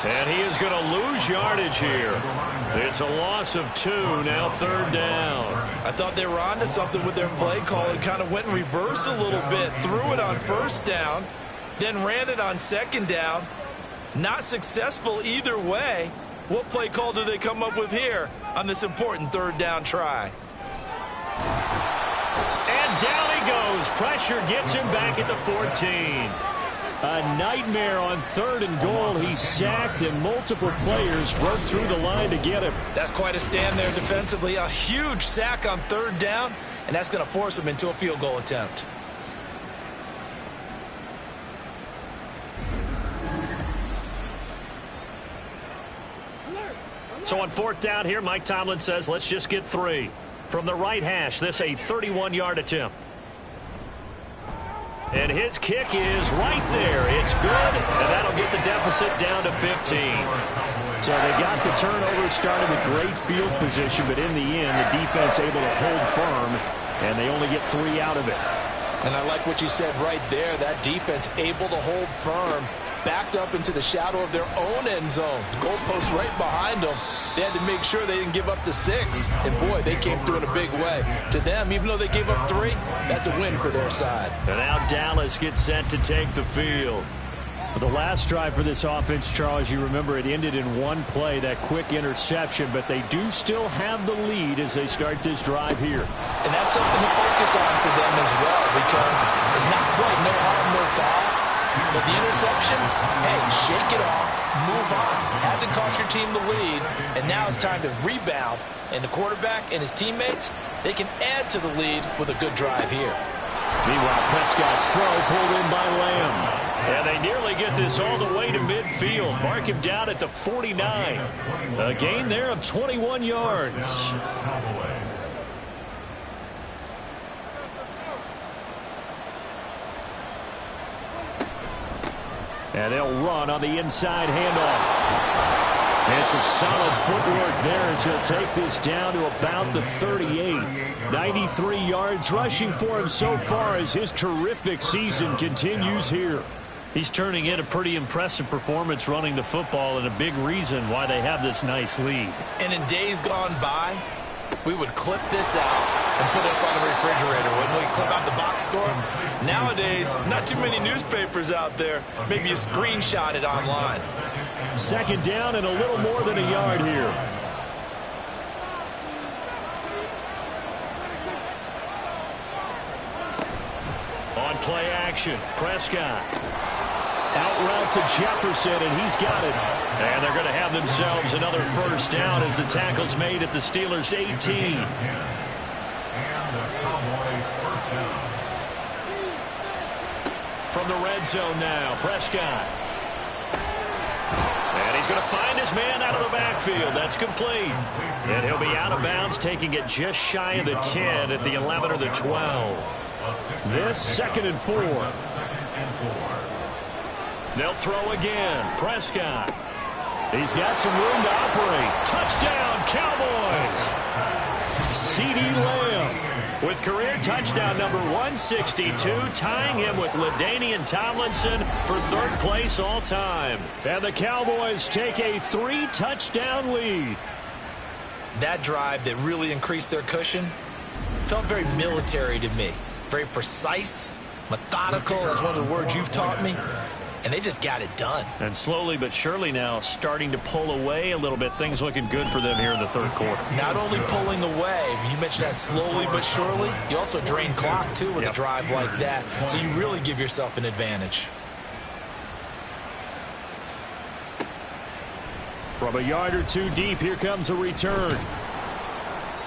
And he is going to lose yardage here. It's a loss of 2, now 3rd down. I thought they were onto something with their play call and kind of went in reverse a little bit, threw it on 1st down, then ran it on 2nd down. Not successful either way. What play call do they come up with here on this important third down try? And down he goes. Pressure gets him back at the 14. A nightmare on 3rd and goal. He's sacked, and multiple players broke through the line to get him. That's quite a stand there defensively. A huge sack on 3rd down, and that's going to force him into a field goal attempt. So on 4th down here, Mike Tomlin says, let's just get 3. From the right hash, this a 31-yard attempt. And his kick is right there. It's good, and that'll get the deficit down to 15. So they got the turnover, started with great field position, but in the end, the defense able to hold firm, and they only get 3 out of it. And I like what you said right there. That defense able to hold firm, backed up into the shadow of their own end zone. The goalpost right behind them. They had to make sure they didn't give up the 6. And, boy, they came through in a big way. To them, even though they gave up 3, that's a win for their side. And now Dallas gets set to take the field. The last drive for this offense, Charles, you remember it ended in one play, that quick interception, but they do still have the lead as they start this drive here. And that's something to focus on for them as well, because it's not quite no harm, no foul. But the interception, hey, shake it off, move on. Hasn't cost your team the lead, and now it's time to rebound. And the quarterback and his teammates, they can add to the lead with a good drive here. Meanwhile, Prescott's throw pulled in by Lamb. And they nearly get this all the way to midfield. Mark him down at the 49. A gain there of 21 yards. And they'll run on the inside handoff. And some solid footwork there as he'll take this down to about the 38. 93 yards rushing for him so far as his terrific season continues here. He's turning in a pretty impressive performance running the football, and a big reason why they have this nice lead. And in days gone by, we would clip this out and put it up on the refrigerator, wouldn't we? Clip out the box score. Nowadays, not too many newspapers out there. Maybe you screenshot it online. 2nd down and a little more than a yard here. On play action, Prescott. Out route to Jefferson, and he's got it. And they're going to have themselves another 1st down as the tackle's made at the Steelers' 18. From the red zone now, Prescott. And he's going to find his man out of the backfield. That's complete. And he'll be out of bounds, taking it just shy of the 10 at the 11 or the 12. This 2nd and 4. They'll throw again. Prescott. He's got some room to operate. Touchdown, Cowboys. CeeDee Lamb with career touchdown number 162, tying him with LaDainian Tomlinson for 3rd place all time. And the Cowboys take a 3-touchdown lead. That drive that really increased their cushion felt very military to me. Very precise, methodical. That's one of the words you've taught me. And they just got it done. And slowly but surely now starting to pull away a little bit. Things looking good for them here in the 3rd quarter. Not only pulling away, you mentioned that slowly but surely. You also drain clock, too, with a drive like that. So you really give yourself an advantage. From a yard or 2 deep, here comes a return.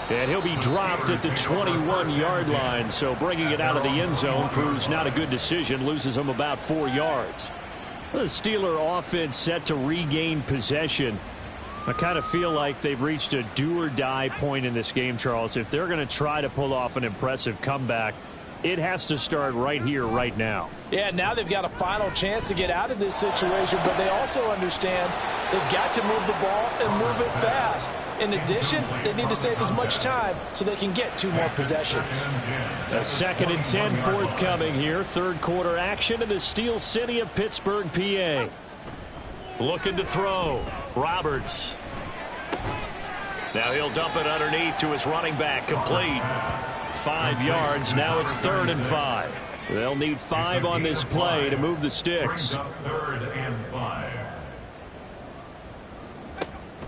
And he'll be dropped at the 21-yard line. So bringing it out of the end zone proves not a good decision. Loses him about 4 yards. The Steeler offense set to regain possession. I kind of feel like they've reached a do-or-die point in this game, Charles. If they're going to try to pull off an impressive comeback, it has to start right here, right now. Yeah, now they've got a final chance to get out of this situation, but they also understand they've got to move the ball and move it fast. In addition, they need to save as much time so they can get 2 more possessions. A 2nd and 10 forthcoming here. 3rd quarter action in the Steel City of Pittsburgh, PA. Looking to throw. Roberts. Now he'll dump it underneath to his running back. Complete. 5 yards. Now it's 3rd and 5. They'll need 5 on this play to move the sticks. 3rd and 5.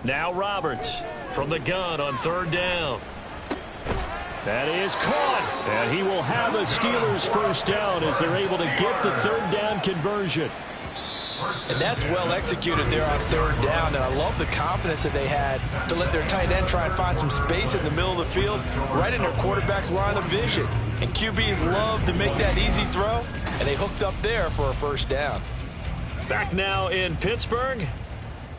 Now Roberts from the gun on 3rd down. That is caught, and he will have a Steelers first down as they're able to get the 3rd down conversion. And that's well executed there on 3rd down, and I love the confidence that they had to let their tight end try and find some space in the middle of the field, right in their quarterback's line of vision. And QBs love to make that easy throw, and they hooked up there for a first down. Back now in Pittsburgh.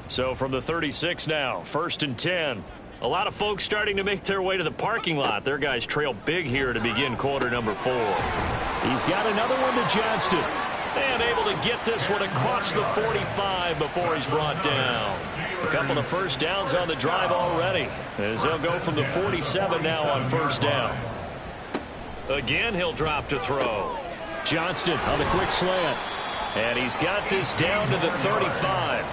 So from the 36 now, 1st and 10. A lot of folks starting to make their way to the parking lot. Their guys trail big here to begin quarter number 4. He's got another one to Johnston. And able to get this one across the 45 before he's brought down. A couple of first downs on the drive already, as they'll go from the 47 now on 1st down. Again, he'll drop to throw. Johnston on the quick slant. And he's got this down to the 35.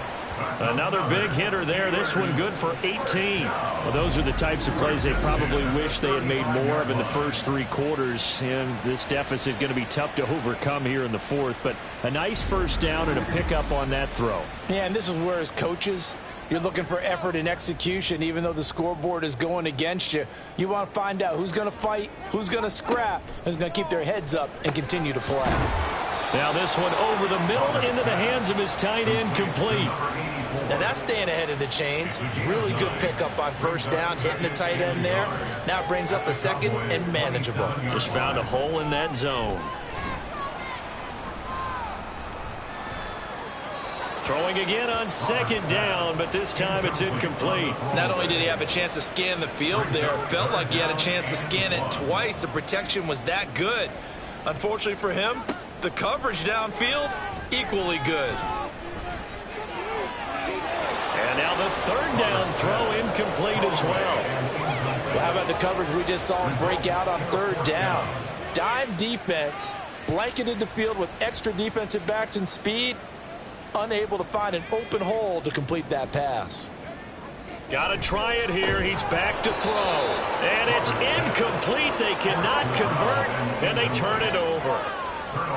Another big hitter there. This one good for 18. Well, those are the types of plays they probably wish they had made more of in the first 3 quarters. And this deficit going to be tough to overcome here in the 4th. But a nice first down and a pickup on that throw. Yeah, and this is where as coaches, you're looking for effort and execution. Even though the scoreboard is going against you, you want to find out who's going to fight, who's going to scrap, who's going to keep their heads up and continue to play. Now this one over the middle into the hands of his tight end, complete. Now that's staying ahead of the chains. Really good pickup on 1st down, hitting the tight end there. Now it brings up a 2nd and manageable. Just found a hole in that zone. Throwing again on 2nd down, but this time it's incomplete. Not only did he have a chance to scan the field there, it felt like he had a chance to scan it twice. The protection was that good. Unfortunately for him, the coverage downfield, equally good. And now the 3rd down throw incomplete as well. Well, how about the coverage we just saw him break out on 3rd down? Dime defense, blanketed the field with extra defensive backs and speed, unable to find an open hole to complete that pass. Got to try it here. He's back to throw. And it's incomplete. They cannot convert, and they turn it over.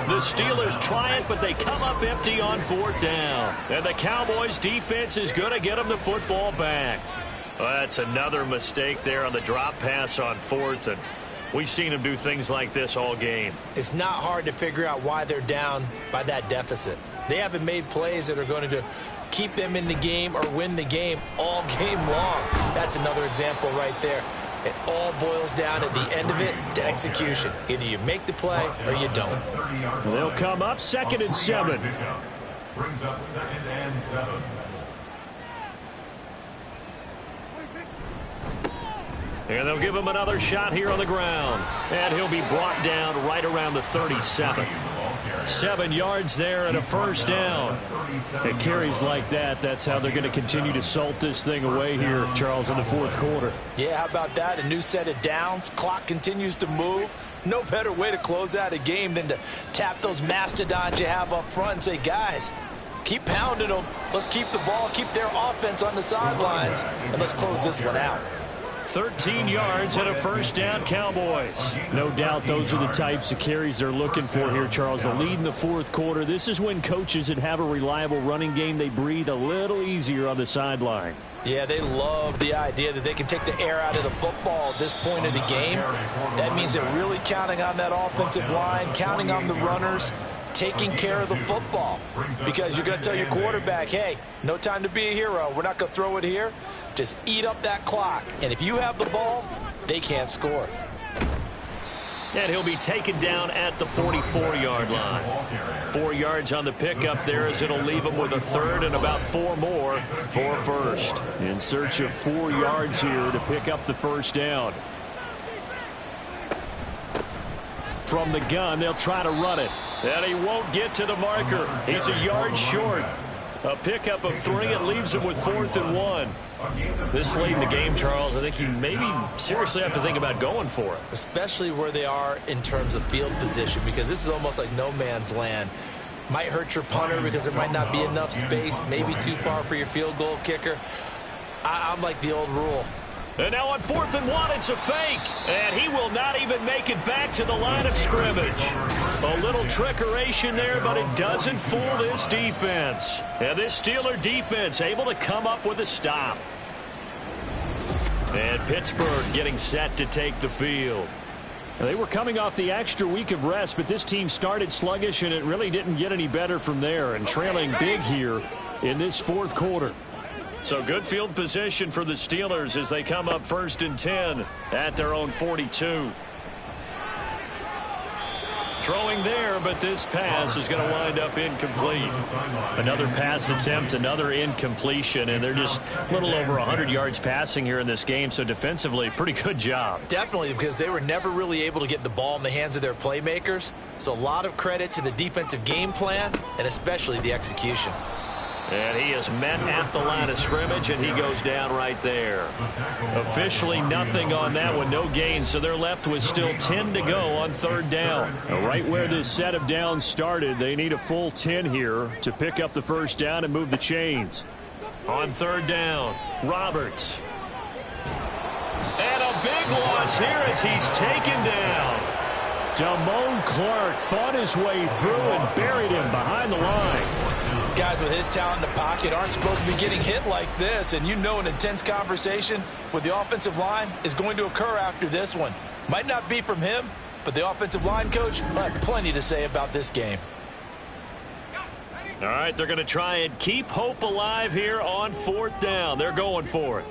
The Steelers try it, but they come up empty on 4th down. And the Cowboys defense is going to get them the football back. Well, that's another mistake there on the drop pass on 4th, and we've seen them do things like this all game. It's not hard to figure out why they're down by that deficit. They haven't made plays that are going to keep them in the game or win the game all game long. That's another example right there. It all boils down at the end of it to execution. Either you make the play or you don't. They'll come up 2nd and 7. Brings up 2nd and 7. And they'll give him another shot here on the ground. And he'll be brought down right around the 37. 7 yards there and a first down. It carries like that. That's how they're going to continue to salt this thing away here, Charles, in the 4th quarter. Yeah, how about that? A new set of downs. Clock continues to move. No better way to close out a game than to tap those mastodons you have up front and say, guys, keep pounding them. Let's keep the ball, keep their offense on the sidelines, and let's close this one out. 13 yards and a first down, Cowboys. No doubt those are the types of carries they're looking for here, Charles. The lead in the 4th quarter. This is when coaches that have a reliable running game, they breathe a little easier on the sideline. Yeah, they love the idea that they can take the air out of the football at this point of the game. That means they're really counting on that offensive line, counting on the runners, taking care of the football. Because you're going to tell your quarterback, hey, no time to be a hero. We're not going to throw it here. Just eat up that clock. And if you have the ball, they can't score. And he'll be taken down at the 44-yard line. 4 yards on the pickup there as it'll leave him with a 3rd and about 4 more for first. In search of 4 yards here to pick up the first down. From the gun, they'll try to run it. And he won't get to the marker. He's a yard short. A pickup of 3. It leaves him with 4th and 1. This late in the game, Charles, I think you maybe seriously have to think about going for it. Especially where they are in terms of field position, because this is almost like no man's land. Might hurt your punter because there might not be enough space, maybe too far for your field goal kicker. I'm like the old rule. And now on 4th and 1, it's a fake. And he will not even make it back to the line of scrimmage. A little trickeration there, but it doesn't fool this defense. And this Steeler defense able to come up with a stop. And Pittsburgh getting set to take the field. They were coming off the extra week of rest, but this team started sluggish, and it really didn't get any better from there, and trailing big here in this fourth quarter. So good field position for the Steelers as they come up 1st and 10 at their own 42. Throwing there, but this pass is going to wind up incomplete. Another pass attempt, another incompletion, and they're just a little over 100 yards passing here in this game, so defensively, pretty good job. Definitely, because they were never really able to get the ball in the hands of their playmakers, so a lot of credit to the defensive game plan and especially the execution. And he is met at the line of scrimmage, and he goes down right there. Officially nothing on that one, no gain, so they're left with still 10 to go on 3rd down. Right where this set of downs started, they need a full 10 here to pick up the 1st down and move the chains. On 3rd down, Roberts. And a big loss here as he's taken down. Damone Clark fought his way through and buried him behind the line. Guys with his talent in the pocket aren't supposed to be getting hit like this, and you know an intense conversation with the offensive line is going to occur after this one. Might not be from him, but the offensive line coach will have plenty to say about this game. All right, they're going to try and keep hope alive here on 4th down. They're going for it.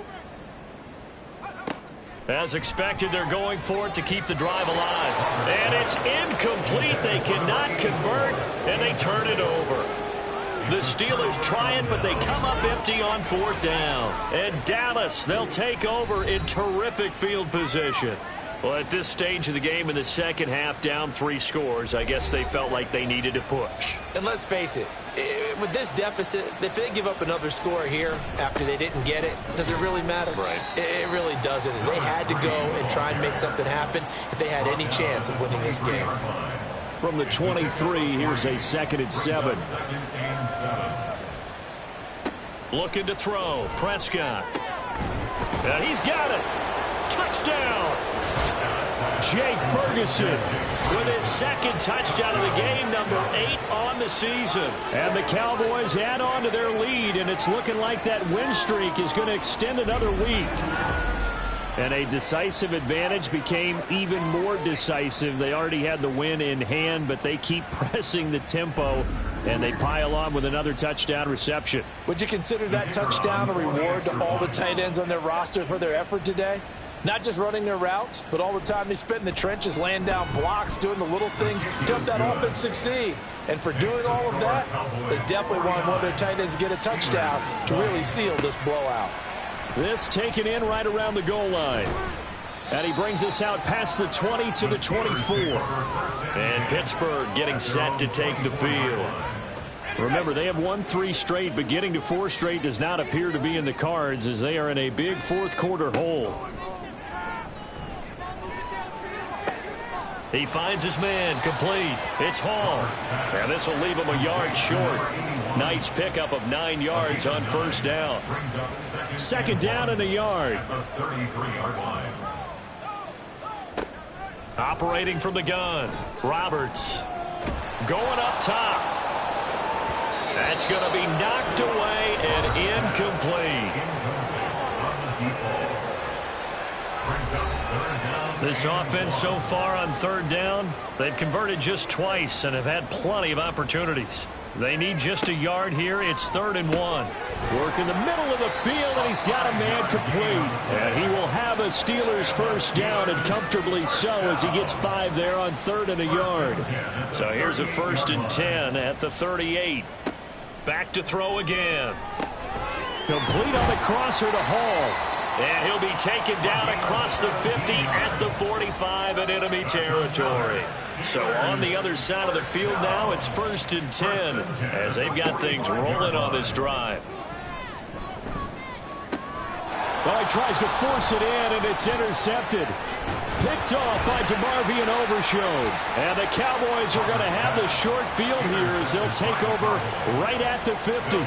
As expected, they're going for it to keep the drive alive. And it's incomplete. They cannot convert, and they turn it over. The Steelers try it, but they come up empty on 4th down. And Dallas, they'll take over in terrific field position. Well, at this stage of the game in the second half, down 3 scores, I guess they felt like they needed to push. And let's face it, with this deficit, if they give up another score here after they didn't get it, does it really matter? Right. It really doesn't. They had to go and try and make something happen if they had any chance of winning this game. From the 23, here's a 2nd and 7. Looking to throw. Prescott. And he's got it. Touchdown. Jake Ferguson with his 2nd touchdown of the game, number 8 on the season. And the Cowboys add on to their lead, and it's looking like that win streak is going to extend another week. And a decisive advantage became even more decisive. They already had the win in hand, but they keep pressing the tempo, and they pile on with another touchdown reception. Would you consider that touchdown a reward to all the tight ends on their roster for their effort today? Not just running their routes, but all the time they spent in the trenches, laying down blocks, doing the little things to help that offense succeed. And for doing all of that, they definitely want one of their tight ends to get a touchdown to really seal this blowout. This taken in right around the goal line. And he brings us out past the 20 to the 24. And Pittsburgh getting set to take the field. Remember, they have won 3 straight, but getting to 4 straight does not appear to be in the cards as they are in a big 4th quarter hole. He finds his man, complete. It's Hall. And this will leave him a yard short. Nice pickup of 9 yards on 1st down. 2nd down and a yard. Operating from the gun. Roberts. Going up top. That's going to be knocked away and incomplete. This offense so far on 3rd down, they've converted just twice and have had plenty of opportunities. They need just a yard here. It's 3rd and 1. Work in the middle of the field, and he's got a man complete. And he will have a Steelers 1st down, and comfortably so, as he gets 5 there on 3rd and a yard. So here's a 1st and 10 at the 38. Back to throw again. Complete on the crosser to Hall. And he'll be taken down across the 50 at the 45 in enemy territory. So on the other side of the field now, it's 1st and 10 as they've got things rolling on this drive. Well, he tries to force it in, and it's intercepted. Picked off by DeMarvion Overshown. And the Cowboys are going to have the short field here as they'll take over right at the 50.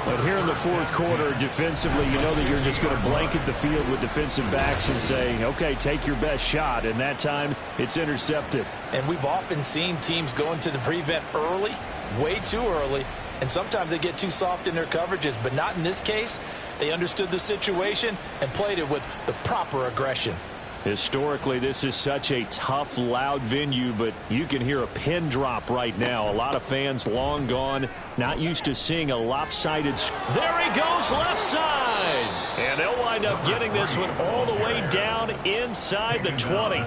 But here in the 4th quarter, defensively, you know that you're just going to blanket the field with defensive backs and say, okay, take your best shot. And that time, it's intercepted. And we've often seen teams go into the prevent early, way too early, and sometimes they get too soft in their coverages, but not in this case. They understood the situation and played it with the proper aggression. Historically, this is such a tough, loud venue, but you can hear a pin drop right now. A lot of fans long gone, not used to seeing a lopsided. There he goes, left side. And they'll wind up getting this one all the way down inside the 20.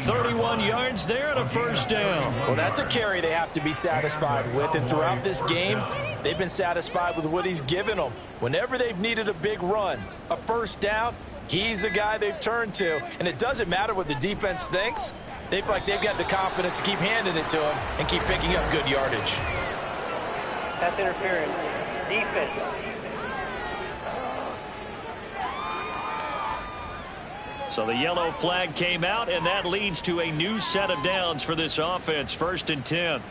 31 yards there and a first down. Well, that's a carry they have to be satisfied with. And throughout this game, they've been satisfied with what he's given them. Whenever they've needed a big run, a first down, he's the guy they've turned to. And it doesn't matter what the defense thinks. They feel like they've got the confidence to keep handing it to him and keep picking up good yardage. Pass interference. Defense. So the yellow flag came out, and that leads to a new set of downs for this offense. 1st and 10.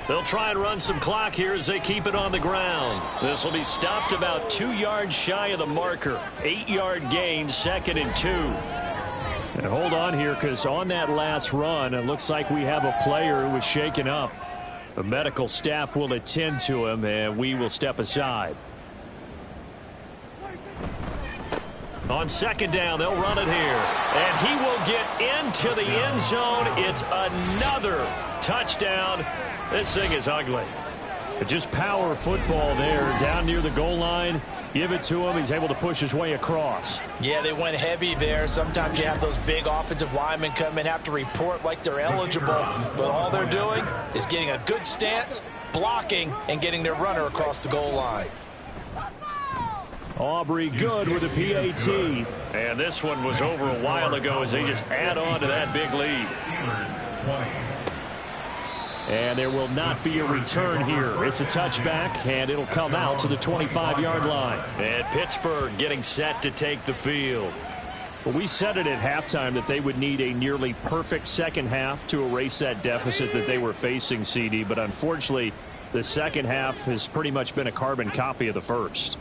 They'll try and run some clock here as they keep it on the ground. This will be stopped about 2 yards shy of the marker. 8-yard gain, 2nd and 2. And hold on here, because on that last run, it looks like we have a player who was shaken up. The medical staff will attend to him, and we will step aside. On 2nd down, they'll run it here. And he will get into the end zone. It's another touchdown. This thing is ugly. Just power football there, down near the goal line. Give it to him. He's able to push his way across. Yeah, they went heavy there. Sometimes you have those big offensive linemen come in, have to report like they're eligible. But all they're doing is getting a good stance, blocking, and getting their runner across the goal line. Aubrey good with a PAT. And this one was over a while ago as they just add on to that big lead. And there will not be a return here. It's a touchback, and it'll come out to the 25-yard line. And Pittsburgh getting set to take the field. Well, we said it at halftime that they would need a nearly perfect second half to erase that deficit that they were facing, CD. But unfortunately, the second half has pretty much been a carbon copy of the first.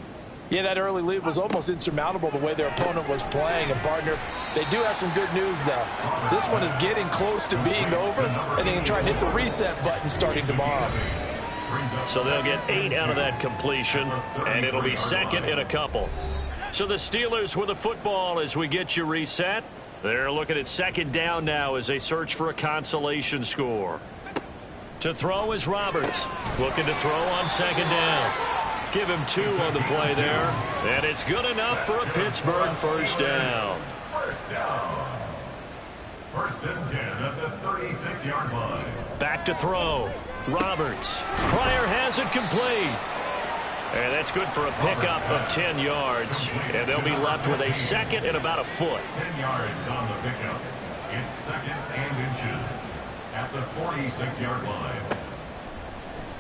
Yeah, that early lead was almost insurmountable the way their opponent was playing. And, partner, they do have some good news, though. This one is getting close to being over, and they can try and hit the reset button starting tomorrow. So they'll get 8 out of that completion, and it'll be 2nd and a couple. So the Steelers with the football as we get you reset. They're looking at 2nd down now as they search for a consolation score. To throw is Roberts. Looking to throw on 2nd down. Give him 2 on the play there. And it's good enough for a Pittsburgh first down. First down. 1st and 10 at the 36-yard line. Back to throw. Roberts. Pryor has it complete. And that's good for a pickup of 10 yards. And they'll be left with a 2nd and about a foot. 10 yards on the pickup. It's 2nd and inches at the 46-yard line.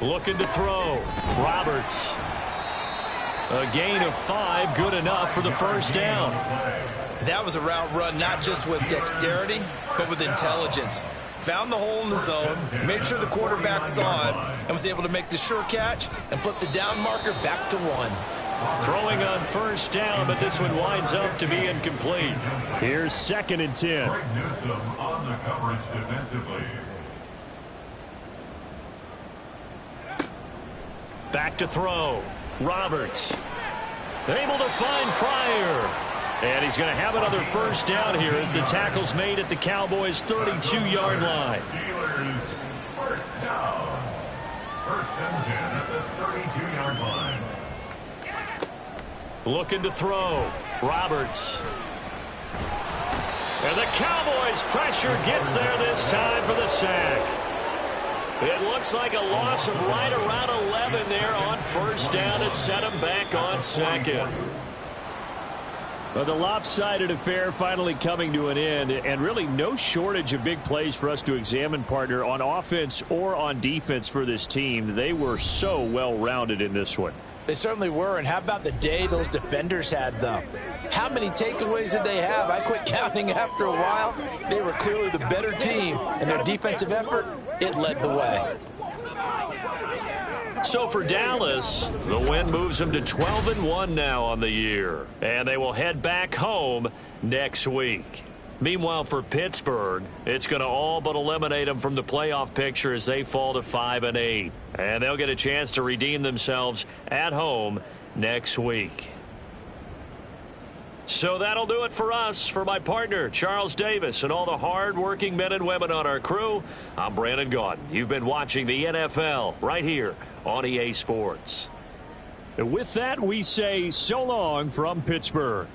Looking to throw. Roberts. A gain of 5, good enough for the first down. That was a route run not just with dexterity, but with intelligence. Found the hole in the zone, made sure the quarterback saw it, and was able to make the sure catch and flip the down marker back to 1. Throwing on first down, but this one winds up to be incomplete. Here's 2nd and 10. Greg Newsome on the coverage defensively. Back to throw. Roberts. Able to find Pryor. And he's going to have another first down here as the tackle's made at the Cowboys' 32-yard line. Steelers first down. 1st and 10 at the 32-yard line. Looking to throw. Roberts. And the Cowboys' pressure gets there this time for the sack. It looks like a loss of right around 11 there on first down to set him back on 2nd. Well, the lopsided affair finally coming to an end, and really no shortage of big plays for us to examine, partner, on offense or on defense for this team. They were so well-rounded in this one. They certainly were, and how about the day those defenders had, though? How many takeaways did they have? I quit counting after a while. They were clearly the better team, and their defensive effort, it led the way. So for Dallas, the win moves them to 12-1 now on the year. And they will head back home next week. Meanwhile, for Pittsburgh, it's going to all but eliminate them from the playoff picture as they fall to 5-8. And they'll get a chance to redeem themselves at home next week. So that'll do it for us. For my partner, Charles Davis, and all the hard-working men and women on our crew, I'm Brandon Gaudin. You've been watching the NFL right here on EA Sports. And with that, we say so long from Pittsburgh.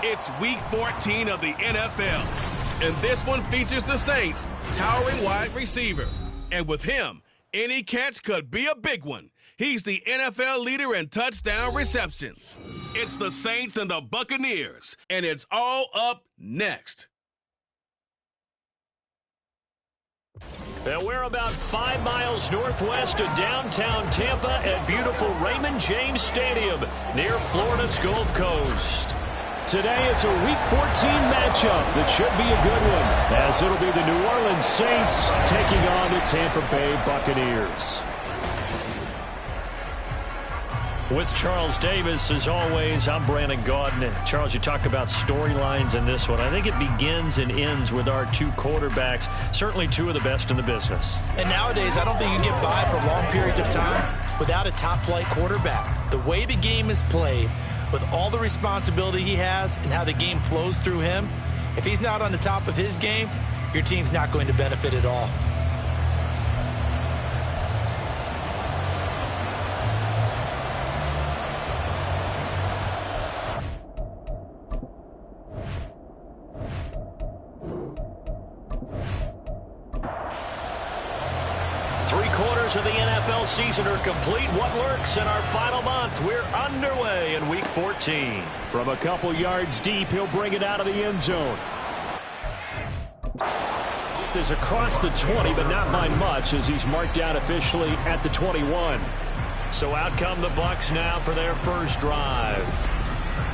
It's Week 14 of the NFL, and this one features the Saints' towering wide receiver. And with him, any catch could be a big one. He's the NFL leader in touchdown receptions. It's the Saints and the Buccaneers, and it's all up next. And we're about 5 miles northwest of downtown Tampa at beautiful Raymond James Stadium near Florida's Gulf Coast. Today, it's a Week 14 matchup that should be a good one, as it'll be the New Orleans Saints taking on the Tampa Bay Buccaneers. With Charles Davis, as always, I'm Brandon Gaudin. Charles, you talk about storylines in this one. I think it begins and ends with our two quarterbacks, certainly two of the best in the business. And nowadays, I don't think you can get by for long periods of time without a top-flight quarterback. The way the game is played, with all the responsibility he has and how the game flows through him, if he's not on the top of his game, your team's not going to benefit at all. Of the NFL season are complete. What lurks in our final month? We're underway in Week 14. From a couple yards deep, he'll bring it out of the end zone. Is across the 20, but not by much, as he's marked out officially at the 21. So out come the Bucs now for their first drive.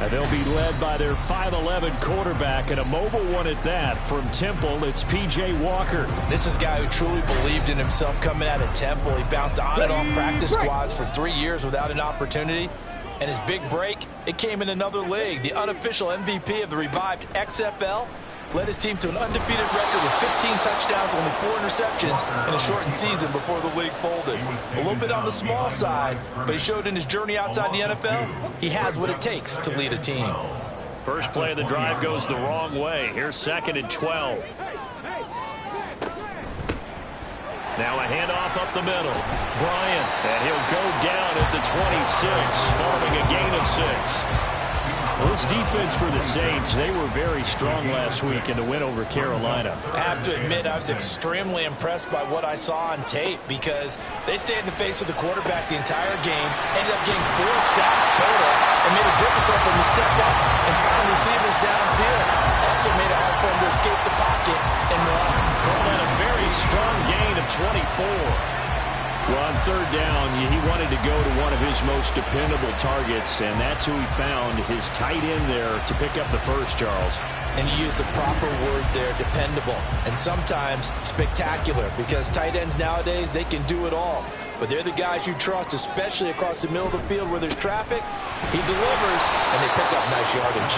And they'll be led by their 5'11 quarterback, and a mobile one at that. From Temple, it's P.J. Walker. This is a guy who truly believed in himself coming out of Temple. He bounced on and off practice squads for 3 years without an opportunity. And his big break, it came in another league. The unofficial MVP of the revived XFL led his team to an undefeated record with 15 touchdowns, only 4 interceptions in a shortened season before the league folded. A little bit on the small side, but he showed in his journey outside the NFL, he has what it takes to lead a team. First play of the drive goes the wrong way. Here's 2nd and 12. Now a handoff up the middle. Bryant, and he'll go down at the 26, following a gain of 6. Well, this defense for the Saints, they were very strong last week in the win over Carolina. I have to admit, I was extremely impressed by what I saw on tape, because they stayed in the face of the quarterback the entire game, ended up getting 4 sacks total, and made it difficult for him to step up and find receivers downfield. Also made it hard for him to escape the pocket and run. Called out a very strong gain of 24. Well, on 3rd down, he wanted to go to one of his most dependable targets, and that's who he found, his tight end there, to pick up the first, Charles. And you use the proper word there, dependable, and sometimes spectacular, because tight ends nowadays, they can do it all. But they're the guys you trust, especially across the middle of the field where there's traffic. He delivers, and they pick up nice yardage.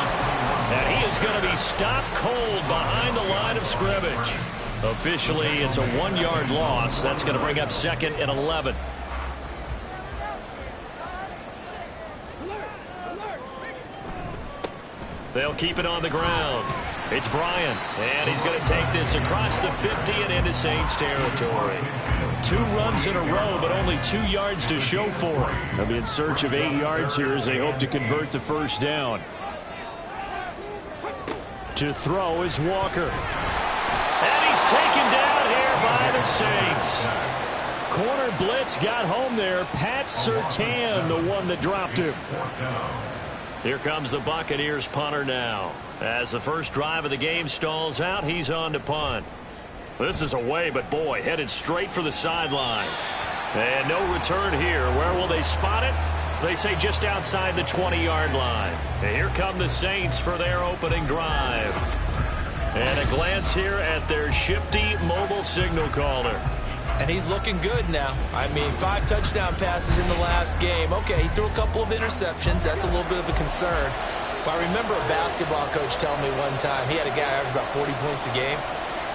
And he is going to be stopped cold behind the line of scrimmage. Officially, it's a 1-yard loss. That's going to bring up 2nd and 11. They'll keep it on the ground. It's Bryant, and he's going to take this across the 50 and into Saints territory. 2 runs in a row, but only 2 yards to show for him. They'll be in search of 8 yards here as they hope to convert the first down. To throw is Walker. And he's taken down here by the Saints. Corner blitz got home there. Pat Surtain, the one that dropped him. Here comes the Buccaneers punter now. As the first drive of the game stalls out, he's on to punt. This is away, but boy, headed straight for the sidelines. And no return here. Where will they spot it? They say just outside the 20-yard line. And here come the Saints for their opening drive. And a glance here at their shifty mobile signal caller. And he's looking good now. I mean, 5 touchdown passes in the last game. Okay, he threw a couple of interceptions. That's a little bit of a concern. But I remember a basketball coach telling me one time, he had a guy average about 40 points a game.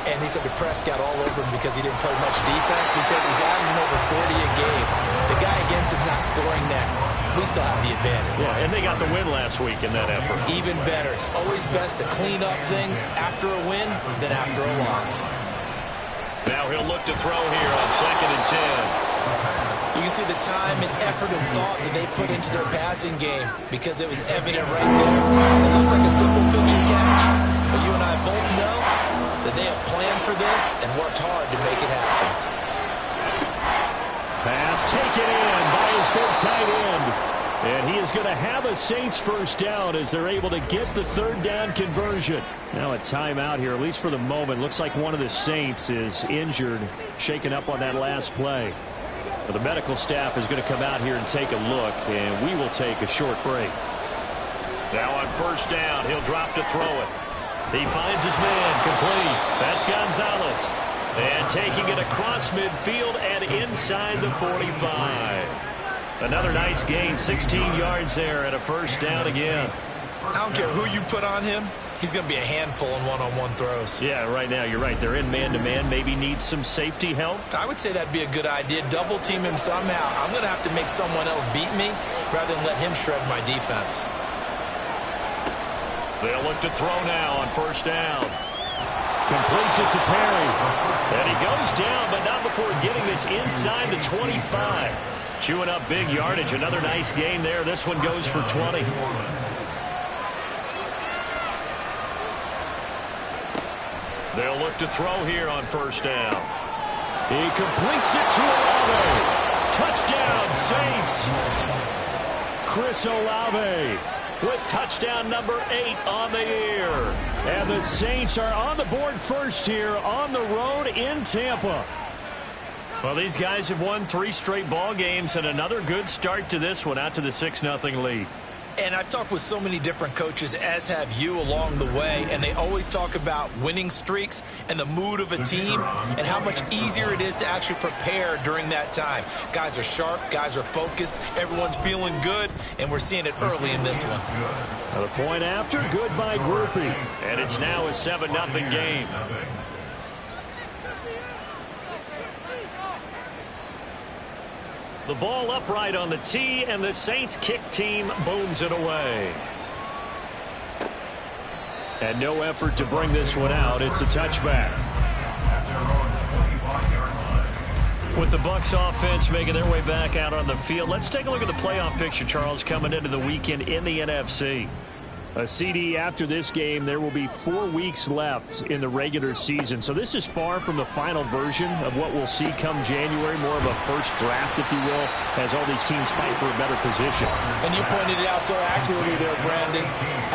And he said the press got all over him because he didn't play much defense. He said he's averaging over 40 a game. The guy against him's not scoring that. We still have the advantage. Yeah, and they got the win last week in that effort. Even better. It's always best to clean up things after a win than after a loss. Now he'll look to throw here on 2nd and 10. You can see the time and effort and thought that they put into their passing game because it was evident right there. It looks like a simple pitch and catch, but you and I both know that they have planned for this and worked hard to make it happen. Pass taken in by his big tight end. And he is going to have a Saints first down as they're able to get the 3rd down conversion. Now a timeout here, at least for the moment. Looks like one of the Saints is injured, shaken up on that last play. But the medical staff is going to come out here and take a look, and we will take a short break. Now on 1st down, he'll drop to throw it. He finds his man, complete. That's Gonzalez. And taking it across midfield and inside the 45. Another nice gain, 16 yards there and a 1st down again. I don't care who you put on him. He's going to be a handful in one-on-one throws. Yeah, right now, you're right. They're in man-to-man. Maybe need some safety help. I would say that'd be a good idea. Double team him somehow. I'm going to have to make someone else beat me rather than let him shred my defense. They'll look to throw now on 1st down. Completes it to Perry. And he goes down, but not before getting this inside the 25. Chewing up big yardage. Another nice gain there. This one goes for 20. They'll look to throw here on 1st down. He completes it to Olave. Touchdown, Saints. Chris Olave with touchdown number 8 on the year. And the Saints are on the board first here on the road in Tampa. Well, these guys have won 3 straight ball games and another good start to this one out to the 6-0 lead. And I've talked with so many different coaches, as have you, along the way, and they always talk about winning streaks and the mood of a team and how much easier it is to actually prepare during that time. Guys are sharp, guys are focused, everyone's feeling good, and we're seeing it early in this one. The point after, good by Groupie. And it's now a 7-0 game. The ball upright on the tee, and the Saints kick team booms it away. And no effort to bring this one out. It's a touchback. With the Bucs offense making their way back out on the field, let's take a look at the playoff picture, Charles, coming into the weekend in the NFC. A CD after this game, there will be 4 weeks left in the regular season. So this is far from the final version of what we'll see come January, more of a first draft, if you will, as all these teams fight for a better position. And you pointed it out so accurately there, Brandon.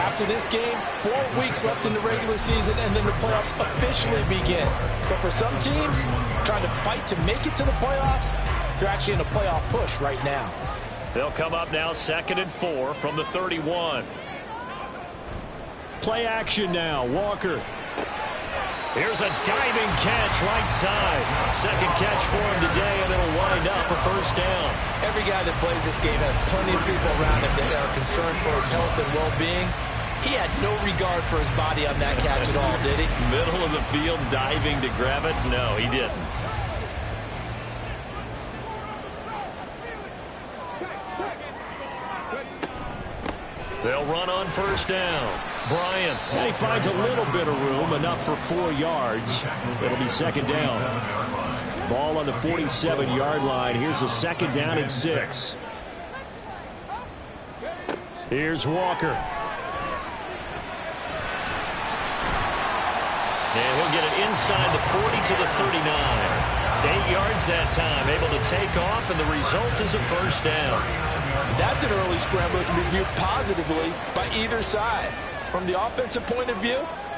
After this game, 4 weeks left in the regular season, and then the playoffs officially begin. But for some teams, trying to fight to make it to the playoffs, they're actually in a playoff push right now. They'll come up now 2nd and 4 from the 31. Play action now. Walker. Here's a diving catch right side. Second catch for him today, and it'll wind up a 1st down. Every guy that plays this game has plenty of people around him that are concerned for his health and well-being. He had no regard for his body on that catch at all, did he? Middle of the field diving to grab it? No, he didn't. They'll run on 1st down. Bryant. And he finds a little bit of room, enough for 4 yards. It'll be 2nd down. Ball on the 47-yard line. Here's a 2nd down and 6. Here's Walker. And he'll get it inside the 40 to the 39. 8 yards that time, able to take off, and the result is a 1st down. That's an early scramble that can be viewed positively by either side. From the offensive point of view,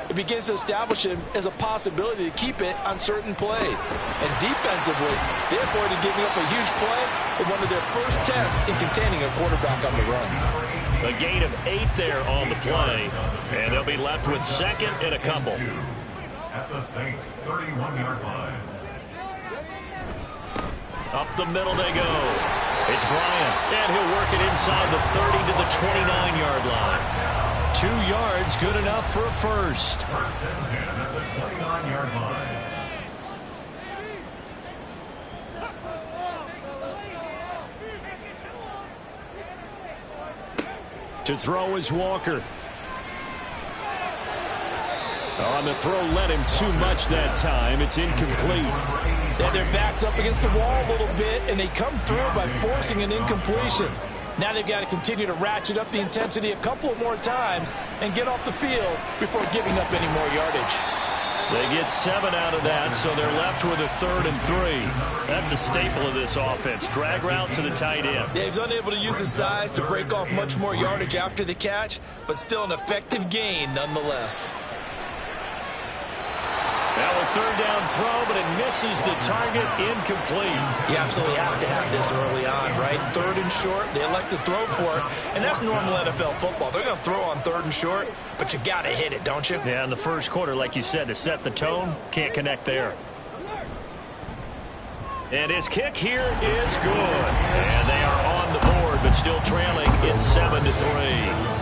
it begins to establish him as a possibility to keep it on certain plays. And defensively, they avoided giving up a huge play in one of their first tests in containing a quarterback on the run. A gain of 8 there on the play. And they'll be left with second and a couple. At the Saints' 31-yard line. Up the middle they go. It's Bryant. And he'll work it inside the 30 to the 29-yard line. 2 yards, good enough for a first. First and 10 at the 29-yard line. To throw is Walker. On the throw, led him too much that time. It's incomplete. Yeah, their back's up against the wall a little bit, and they come through by forcing an incompletion. Now they've got to continue to ratchet up the intensity a couple of more times and get off the field before giving up any more yardage. They get 7 out of that, so they're left with a 3rd and 3. That's a staple of this offense. Drag route to the tight end. Yeah, he's unable to use his size to break off much more yardage after the catch, but still an effective gain nonetheless. Now a 3rd down throw, but it misses the target, incomplete. You absolutely have to have this early on, right? 3rd and short, they elect to throw for it, and that's normal NFL football. They're going to throw on 3rd and short, but you've got to hit it, don't you? Yeah, in the first quarter, like you said, to set the tone, can't connect there. And his kick here is good. And they are on the board, but still trailing. It's 7-3.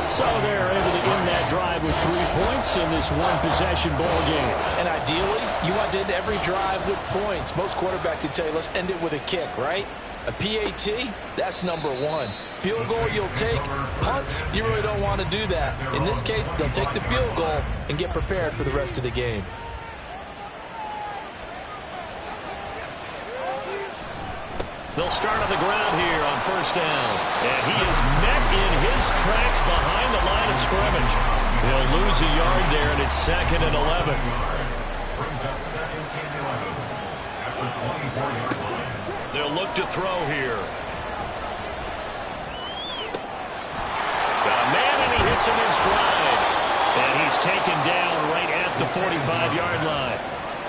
So they're able to end that drive with 3 points in this one-possession ball game. And ideally, you want to end every drive with points. Most quarterbacks would tell you, let's end it with a kick, right? A PAT, that's number 1. Field goal you'll take. Punts, you really don't want to do that. In this case, they'll take the field goal and get prepared for the rest of the game. They'll start on the ground here on 1st down. And he is met in his tracks behind the line of scrimmage. He'll lose a yard there, and it's 2nd and 11. Brings up 2nd and 11 at the 24-yard line. They'll look to throw here. Got a man, and he hits him in stride. And he's taken down right at the 45-yard line.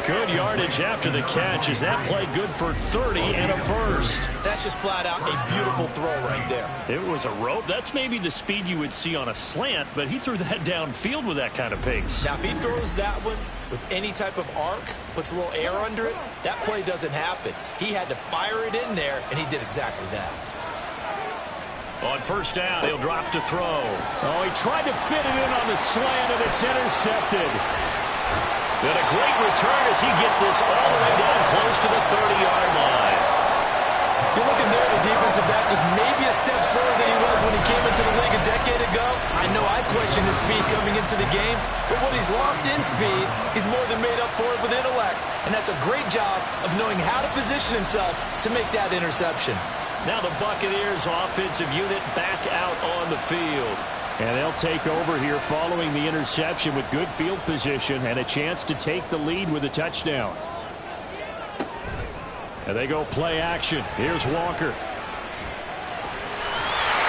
Good yardage after the catch. Is that play good for 30 and a first? That's just flat out a beautiful throw right there. It was a rope. That's maybe the speed you would see on a slant, but he threw that downfield with that kind of pace. Now, if he throws that one with any type of arc, puts a little air under it, that play doesn't happen. He had to fire it in there, and he did exactly that. On 1st down, he'll drop to throw. Oh, he tried to fit it in on the slant, and it's intercepted. And a great return as he gets this all the way down close to the 30-yard line. You're looking there, the defensive back is maybe a step slower than he was when he came into the league a decade ago. I know I questioned his speed coming into the game, but what he's lost in speed, he's more than made up for it with intellect. And that's a great job of knowing how to position himself to make that interception. Now the Buccaneers offensive unit back out on the field. And they'll take over here following the interception with good field position and a chance to take the lead with a touchdown. And they go play action. Here's Walker.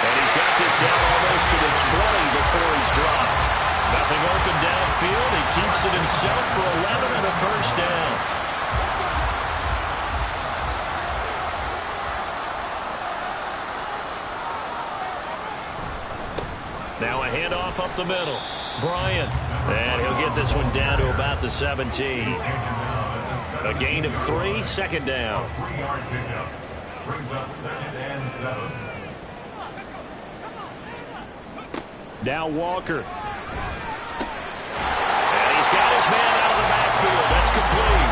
And he's got this down almost to the 20 before he's dropped. Nothing open downfield. He keeps it himself for 11 and a first down. Now a handoff up the middle. Bryant. And he'll get this one down to about the 17. A gain of 3, 2nd down. 3-yard pickup. Brings up 2nd and 7. Now Walker. And he's got his man out of the backfield. That's complete.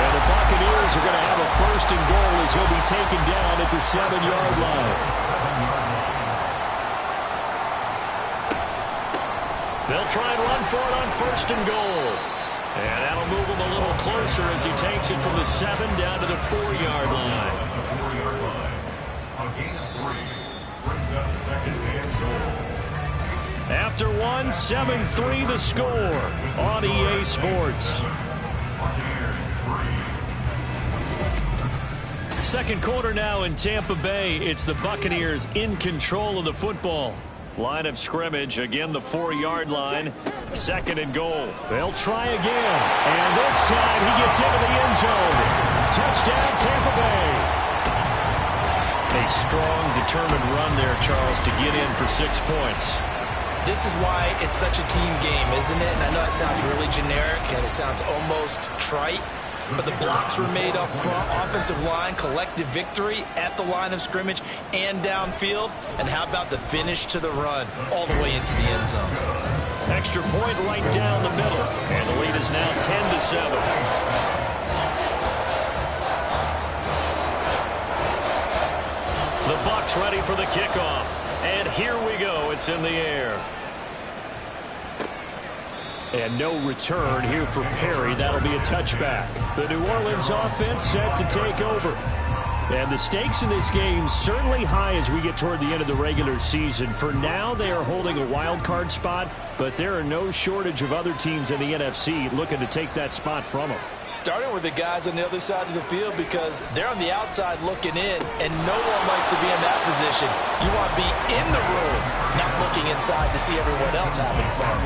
And the Buccaneers are going to have a 1st and goal as he'll be taken down at the 7-yard line. They'll try and run for it on 1st and goal. And that'll move him a little closer as he takes it from the 7 down to the 4-yard line. The 4-yard line. A gain of 3. Brings up 2nd and goal. After 1, 7-3 the score on EA Sports. Second quarter now in Tampa Bay. It's the Buccaneers in control of the football. Line of scrimmage, again the 4-yard line. 2nd and goal. They'll try again. And this time he gets into the end zone. Touchdown Tampa Bay. A strong, determined run there, Charles, to get in for 6 points. This is why it's such a team game, isn't it? And I know it sounds really generic and it sounds almost trite, but the blocks were made up front, offensive line, collective victory at the line of scrimmage and downfield. And how about the finish to the run all the way into the end zone? Extra point right down the middle. And the lead is now 10-7. The Bucs ready for the kickoff. And here we go. It's in the air. And no return here for Perry. That'll be a touchback. The New Orleans offense set to take over. And the stakes in this game certainly high as we get toward the end of the regular season. For now, they are holding a wild card spot, but there are no shortage of other teams in the NFC looking to take that spot from them. Starting with the guys on the other side of the field because they're on the outside looking in, and no one likes to be in that position. You want to be in the room, not looking inside to see everyone else having fun.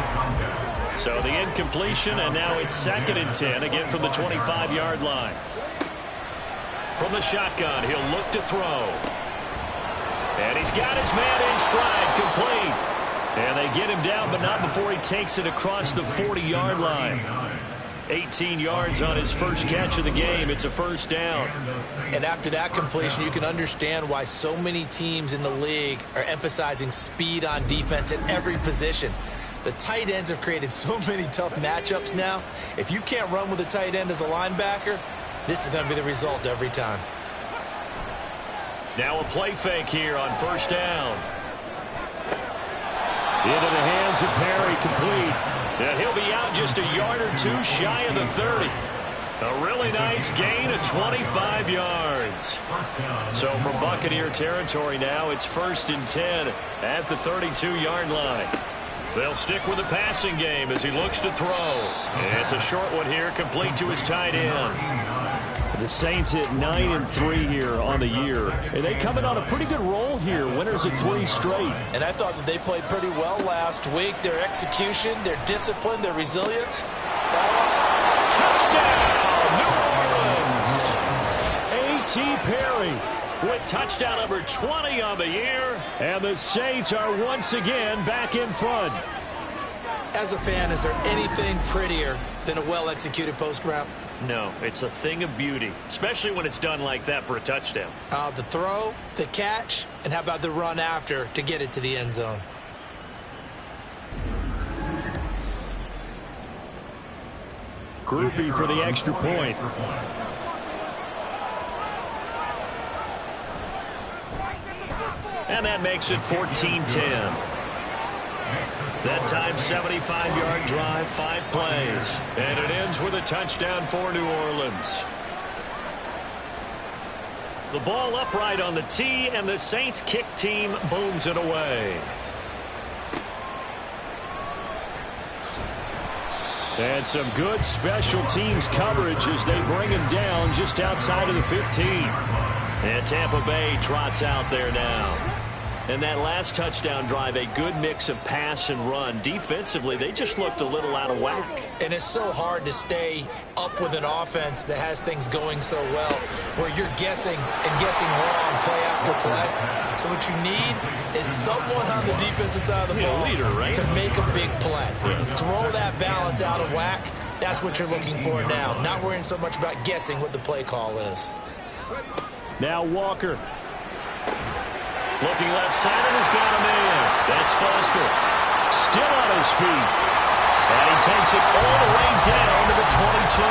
So the incompletion, and now it's 2nd and 10, again from the 25-yard line. From the shotgun, he'll look to throw. And he's got his man in stride, complete. And they get him down, but not before he takes it across the 40-yard line. 18 yards on his first catch of the game. It's a first down. And after that completion, you can understand why so many teams in the league are emphasizing speed on defense at every position. The tight ends have created so many tough matchups now. If you can't run with a tight end as a linebacker, this is going to be the result every time. Now a play fake here on first down. Into the hands of Perry, complete. And he'll be out just a yard or two shy of the 30. A really nice gain of 25 yards. So from Buccaneer territory now, it's 1st and 10 at the 32-yard line. They'll stick with the passing game as he looks to throw. It's a short one here, complete to his tight end. The Saints hit 9-3 here on the year. And they come in on a pretty good roll here. Winners of 3 straight. And I thought that they played pretty well last week. Their execution, their discipline, their resilience. Touchdown, New Orleans! A.T. Perry with touchdown number 20 on the year. And the Saints are once again back in front. As a fan, is there anything prettier than a well-executed post route? No, it's a thing of beauty, especially when it's done like that for a touchdown. The throw, the catch, and how about the run after to get it to the end zone? Groupie for the extra point. And that makes it 14-10. That time, 75-yard drive, 5 plays. And it ends with a touchdown for New Orleans. The ball upright on the tee, and the Saints kick team booms it away. And some good special teams coverage as they bring him down just outside of the 15. And Tampa Bay trots out there now. And that last touchdown drive, a good mix of pass and run. Defensively, they just looked a little out of whack. And it's so hard to stay up with an offense that has things going so well, where you're guessing and guessing wrong play after play. So what you need is someone on the defensive side of the ball leader, right? to make a big play. Throw that balance out of whack. That's what you're looking for now. Not worrying so much about guessing what the play call is. Now Walker. Looking left side, and he's got a man. That's Foster. Still on his feet. And he takes it all the way down to the 22. A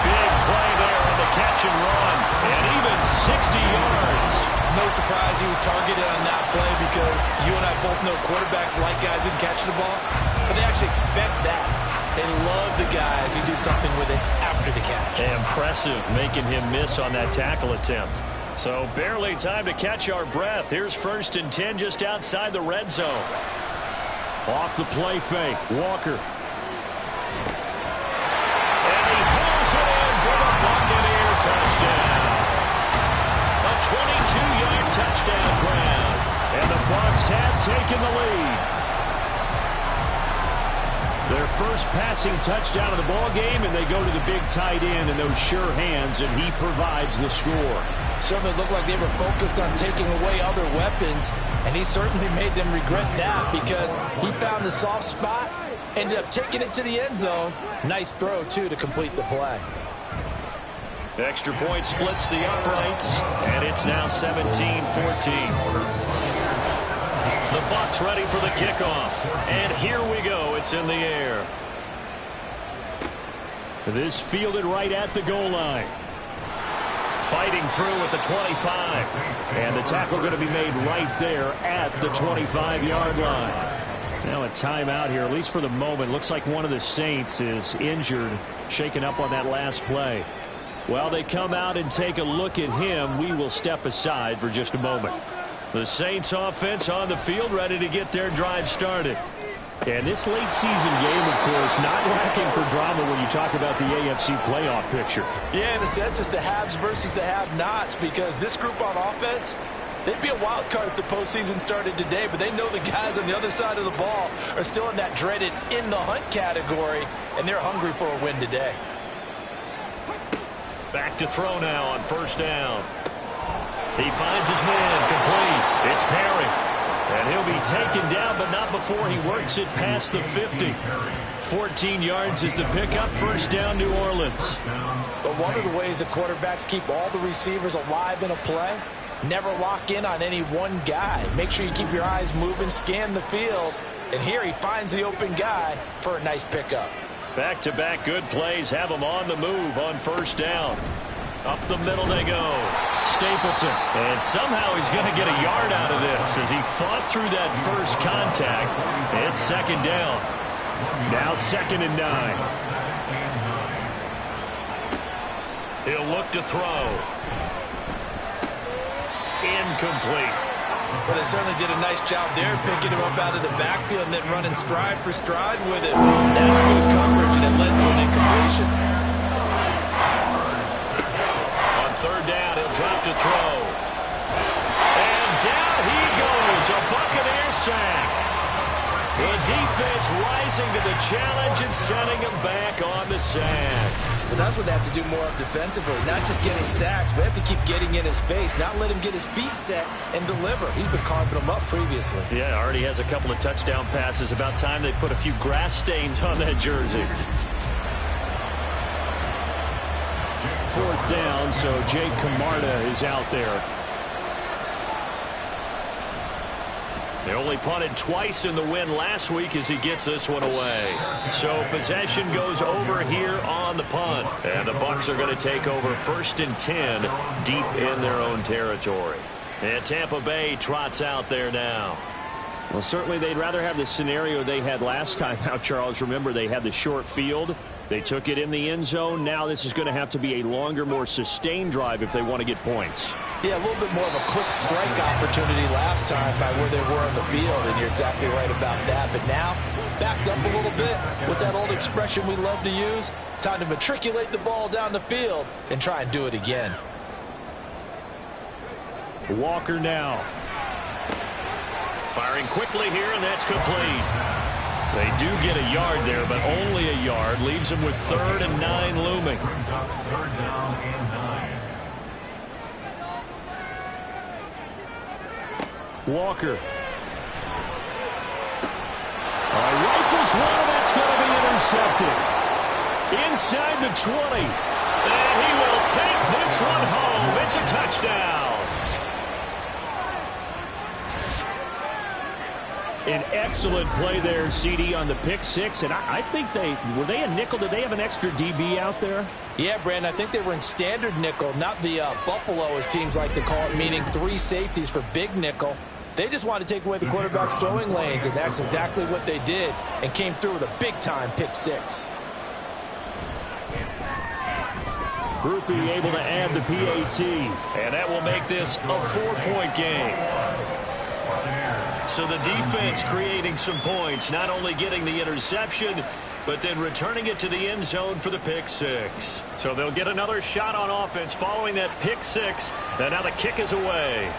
big play there on the catch and run. And even 60 yards. No surprise he was targeted on that play because you and I both know quarterbacks like guys who catch the ball, but they actually expect that. They love the guys who do something with it after the catch. Impressive making him miss on that tackle attempt. So barely time to catch our breath. Here's 1st and 10 just outside the red zone. Off the play fake, Walker. And he pulls it in for the Buccaneer touchdown. A 22-yard touchdown grab. And the Bucs have taken the lead. Their first passing touchdown of the ball game, and they go to the big tight end in those sure hands, and he provides the score. Certainly looked like they were focused on taking away other weapons, and he certainly made them regret that because he found the soft spot, ended up taking it to the end zone. Nice throw, too, to complete the play. Extra point splits the uprights, and it's now 17-14. The Bucs ready for the kickoff, and here we go. It's in the air. This fielded right at the goal line. Fighting through at the 25. And the tackle going to be made right there at the 25-yard line. Now a timeout here, at least for the moment. Looks like one of the Saints is injured, shaken up on that last play. While they come out and take a look at him, we will step aside for just a moment. The Saints offense on the field, ready to get their drive started. And this late season game, of course, not lacking for drama when you talk about the AFC playoff picture. Yeah, in a sense, it's the haves versus the have-nots, because this group on offense, they'd be a wild card if the postseason started today, but they know the guys on the other side of the ball are still in that dreaded in-the-hunt category, and they're hungry for a win today. Back to throw now on first down. He finds his man, complete. It's Perry. And he'll be taken down, but not before he works it past the 50. 14 yards is the pickup. First down, New Orleans. But one of the ways the quarterbacks keep all the receivers alive in a play, never lock in on any one guy. Make sure you keep your eyes moving, scan the field. And here he finds the open guy for a nice pickup. Back-to-back good plays have him on the move on first down. Up the middle they go. Stapleton. And somehow he's going to get a yard out of this as he fought through that first contact. It's second down. Now 2nd and 9. He'll look to throw. Incomplete. Well, they certainly did a nice job there, picking him up out of the backfield and then running stride for stride with it. That's good coverage, and it led to an incompletion. On third down, he'll drop to throw. And down he goes, a Buccaneer sack. The defense rising to the challenge and sending him back on the sack. Well, that's what they have to do more of defensively, not just getting sacks, but they have to keep getting in his face, not let him get his feet set and deliver. He's been carving them up previously. Yeah, already has a couple of touchdown passes. About time they put a few grass stains on that jersey. 4th down, so Jake Camarda is out there. They only punted twice in the win last week as he gets this one away. So possession goes over here on the punt. And the Bucs are going to take over 1st and 10 deep in their own territory. And Tampa Bay trots out there now. Well, certainly they'd rather have the scenario they had last time. Now, Charles, remember they had the short field. They took it in the end zone. Now this is going to have to be a longer, more sustained drive if they want to get points. Yeah, a little bit more of a quick strike opportunity last time by where they were on the field, and you're exactly right about that. But now, backed up a little bit. What's that old expression we love to use? Time to matriculate the ball down the field and try and do it again. Walker now. Firing quickly here, and that's complete. They do get a yard there, but only a yard. Leaves them with 3rd and 9 looming. 3rd down and 9. Walker. Rifles one, that's going to be intercepted. Inside the 20. And he will take this one home. It's a touchdown. An excellent play there, CD, on the pick six. And I think were they a nickel? Did they have an extra DB out there? Yeah, Brandon, I think they were in standard nickel, not the Buffalo, as teams like to call it, meaning 3 safeties for big nickel. They just wanted to take away the quarterback's throwing lanes, and that's exactly what they did, and came through with a big-time pick six. Groupie able to add the PAT. And that will make this a 4-point game. So the defense creating some points, not only getting the interception, but then returning it to the end zone for the pick six. So they'll get another shot on offense following that pick six. And now the kick is away.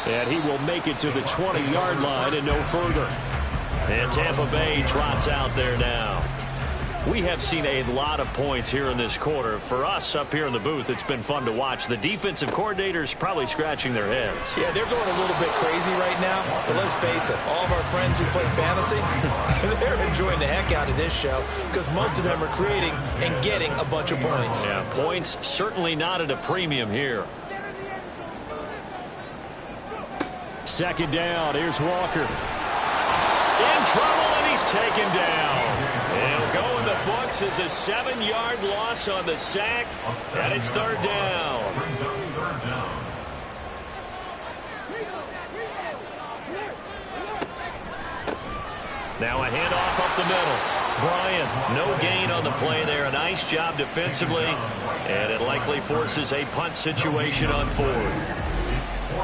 And he will make it to the 20-yard line and no further. And Tampa Bay trots out there now. We have seen a lot of points here in this quarter. For us up here in the booth, it's been fun to watch. The defensive coordinators probably scratching their heads. Yeah, they're going a little bit crazy right now. But let's face it, all of our friends who play fantasy, they're enjoying the heck out of this show because most of them are creating and getting a bunch of points. Yeah, points certainly not at a premium here. Second down. Here's Walker. In trouble, and he's taken down. It'll go in the books as a 7-yard loss on the sack, and it's third down. Now a handoff up the middle. Bryant, no gain on the play there. A nice job defensively, and it likely forces a punt situation on fourth.